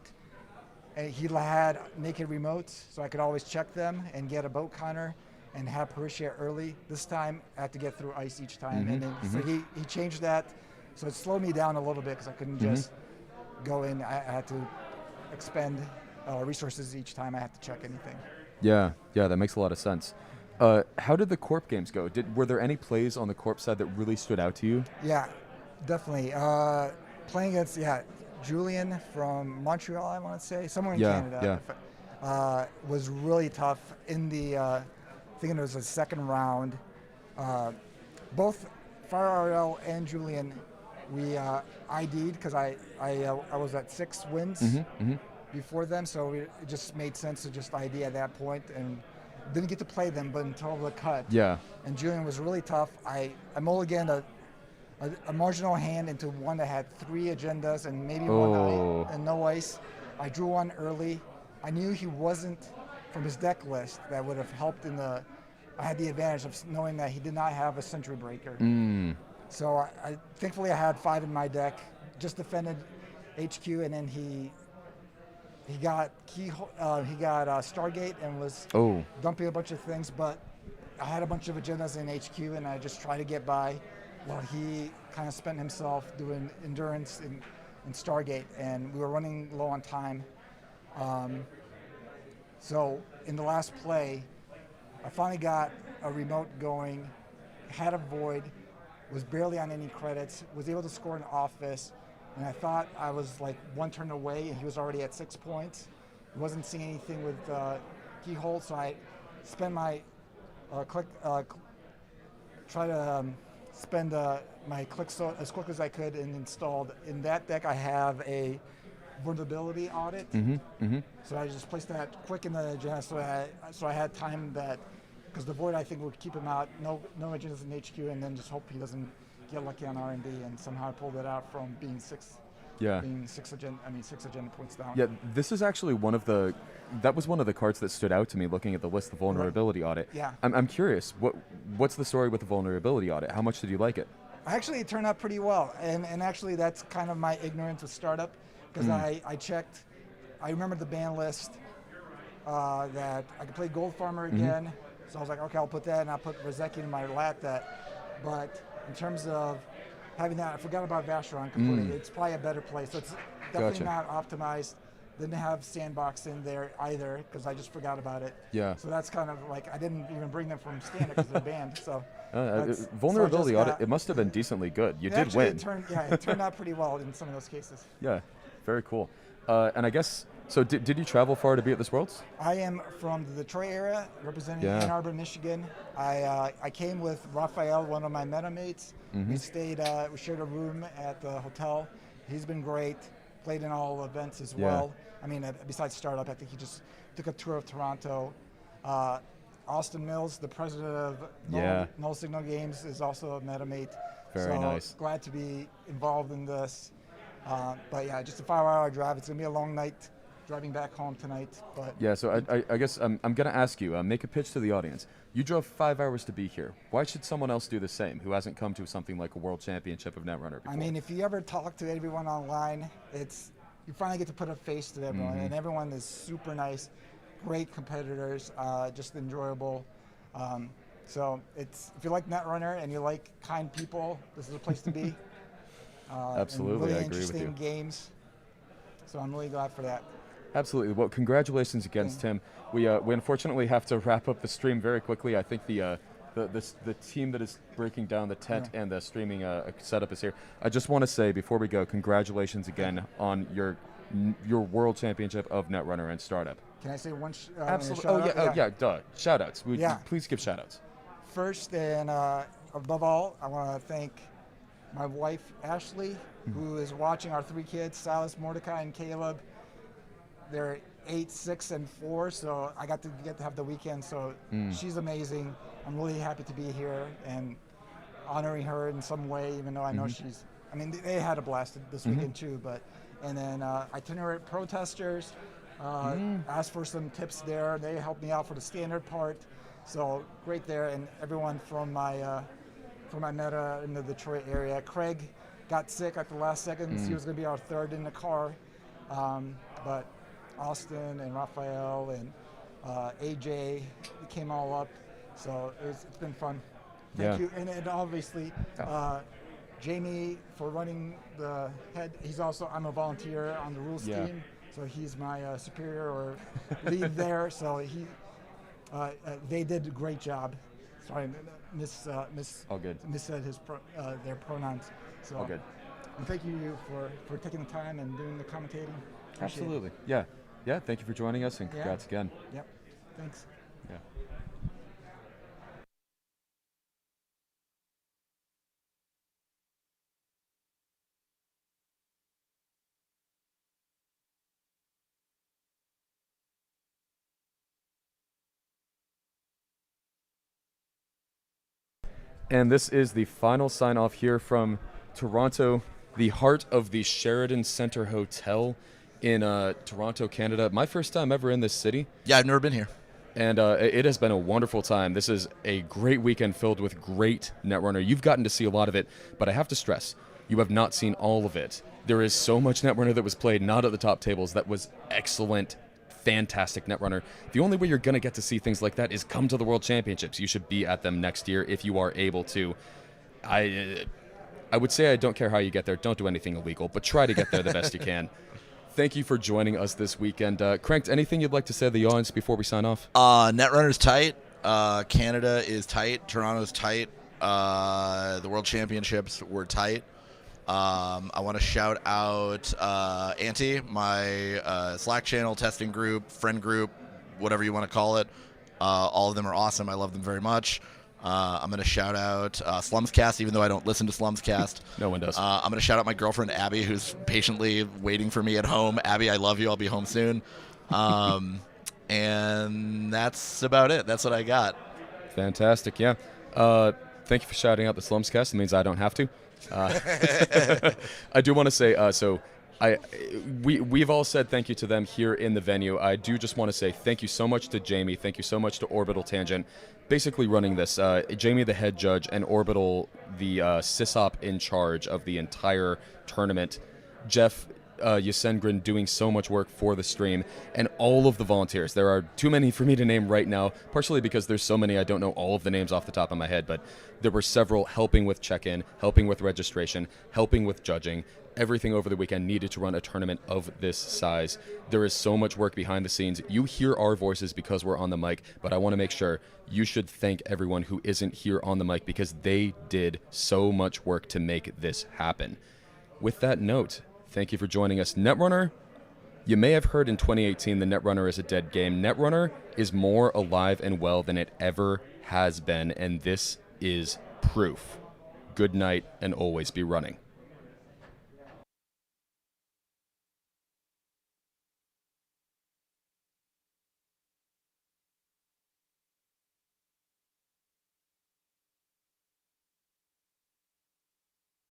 he had naked remotes, so I could always check them and get a boat counter and have Parisia early. This time, I had to get through ice each time, and then, so he changed that, so it slowed me down a little bit, because I couldn't just go in. I had to expend resources each time I had to check anything. Yeah, that makes a lot of sense. How did the Corp games go? Were there any plays on the Corp side that really stood out to you? Yeah, definitely. Playing against Julian from Montreal, I want to say, somewhere in Canada, was really tough in the. I think it was the second round. Both Fire RL and Julian, we ID'd, because I was at 6 wins before them, so it just made sense to just ID at that point, and didn't get to play them, but until the cut. Yeah. And Julian was really tough. I mulliganed a marginal hand into one that had 3 agendas and maybe one ice and no ice. I drew one early. I knew he wasn't from his deck list. That would have helped in the. I had the advantage of knowing that he did not have a Sentry Breaker. So thankfully I had 5 in my deck. Just defended HQ, and then he got Stargate and was dumping a bunch of things. But I had a bunch of agendas in HQ, and I just tried to get by, while he kind of spent himself doing Endurance and Stargate, and we were running low on time. So in the last play, I finally got a remote going, had a void, was barely on any credits, was able to score an office, and I thought I was like 1 turn away, and he was already at 6 points. Wasn't seeing anything with keyhole, so I spent my try to spend my clicks as quick as I could, and installed. In that deck, I have a vulnerability audit. So I just placed that quick in the agenda, so I had time that, because the void I think would keep him out. No agendas in HQ, and then just hope he doesn't get lucky on R&D, and somehow I pulled it out from being 6 agenda points down. Yeah, this is actually that was one of the cards that stood out to me looking at the list, the vulnerability audit. Yeah. I'm curious, what's the story with the vulnerability audit? How much did you like it? Actually, it turned out pretty well, and actually that's kind of my ignorance with startup, because I checked. I remembered the ban list that I could play Gold Farmer again, so I was like, okay, I'll put that, and I'll put Rozeki in my lat that. But in terms of having that, I forgot about Vacheron completely. It's probably a better play, so it's definitely not optimized. Didn't have Sandbox in there either, because I just forgot about it. Yeah. So that's kind of like, I didn't even bring them from Standard because they're banned. So vulnerability audit, it must have been decently good. You did win. It turned out pretty well in some of those cases. Yeah, very cool. And I guess, so did you travel far to be at this Worlds? I am from the Detroit area, representing Ann Arbor, Michigan. I came with Raphael, one of my metamates. We shared a room at the hotel. He's been great. Played in all events as well. I mean, besides startup, I think he just took a tour of Toronto. Austin Mills, the president of Null Signal Games, is also a metamate. Very nice. Glad to be involved in this. But yeah, just a 5-hour drive. It's gonna be a long night driving back home tonight. But yeah, so I guess I'm gonna ask you, make a pitch to the audience. You drove 5 hours to be here. Why should someone else do the same who hasn't come to something like a World Championship of Netrunner before? I mean, if you ever talk to everyone online, you finally get to put a face to everyone, and everyone is super nice. great competitors, just enjoyable. So it's if you like Netrunner and you like kind people, this is a place to be. Absolutely, and really I agree with interesting you. games. So I'm really glad for that. Absolutely. Well, congratulations again, Tim. We unfortunately have to wrap up the stream very quickly. I think the team that is breaking down the tent and the streaming setup is here. I just want to say before we go, congratulations again on your World Championship of Netrunner and Startup. Can I say one? Absolutely. Shout out? Duh. Shout-outs. Yeah. Please give shout-outs. First and above all, I want to thank my wife, Ashley, who is watching our 3 kids, Silas, Mordecai, and Caleb. They're 8, 6, and 4, so I got to have the weekend, so she's amazing. I'm really happy to be here and honoring her in some way, even though I know they had a blast this weekend too, and then itinerant protesters, asked for some tips there. They helped me out for the standard part. So great there, and everyone from my meta in the Detroit area. Craig got sick at the last second. He was going to be our 3rd in the car, but Austin and Raphael and AJ came all up. So it's been fun. Thank you, and obviously Jamie for running the head. I'm a volunteer on the rules team, so he's my superior or lead there. So they did a great job. Sorry, All good. missaid their pronouns. So All good. and thank you for taking the time and doing the commentating. Appreciate Absolutely. it. Yeah. Thank you for joining us, and congrats again. Yep. Thanks. Yeah. And this is the final sign-off here from Toronto, the heart of the Sheridan Centre Hotel in Toronto, Canada. My first time ever in this city. Yeah, I've never been here. And it has been a wonderful time. This is a great weekend filled with great Netrunner. You've gotten to see a lot of it, but I have to stress, you have not seen all of it. There is so much Netrunner that was played not at the top tables that was excellent, fantastic Netrunner. The only way you're going to get to see things like that is come to the World Championships. You should be at them next year if you are able to. I would say I don't care how you get there. Don't do anything illegal, but try to get there the best you can. Thank you for joining us this weekend. Cranked, anything you'd like to say to the audience before we sign off? Netrunner's tight. Canada is tight. Toronto's tight. The World Championships were tight. I want to shout out Auntie, my Slack channel, testing group, friend group, whatever you want to call it. All of them are awesome. I love them very much. I'm going to shout out Slumscast, even though I don't listen to Slumscast. No one does. I'm going to shout out my girlfriend, Abby, who's patiently waiting for me at home. Abby, I love you. I'll be home soon. And that's about it. That's what I got. Fantastic, yeah. Thank you for shouting out the Slumscast. It means I don't have to. I do want to say, we've all said thank you to them here in the venue. I do just want to say thank you so much to Jamie. Thank you so much to Orbital Tangent, basically running this. Jamie, the head judge, and Orbital, the sysop in charge of the entire tournament. Jeff Yasengren doing so much work for the stream, and all of the volunteers. There are too many for me to name right now, partially because there's so many I don't know all of the names off the top of my head, but there were several helping with check-in, helping with registration, helping with judging. Everything over the weekend needed to run a tournament of this size. There is so much work behind the scenes. You hear our voices because we're on the mic, but I want to make sure you should thank everyone who isn't here on the mic because they did so much work to make this happen. With that note, thank you for joining us. Netrunner, you may have heard in 2018 the Netrunner is a dead game. Netrunner is more alive and well than it ever has been, and this is proof. Good night, and always be running.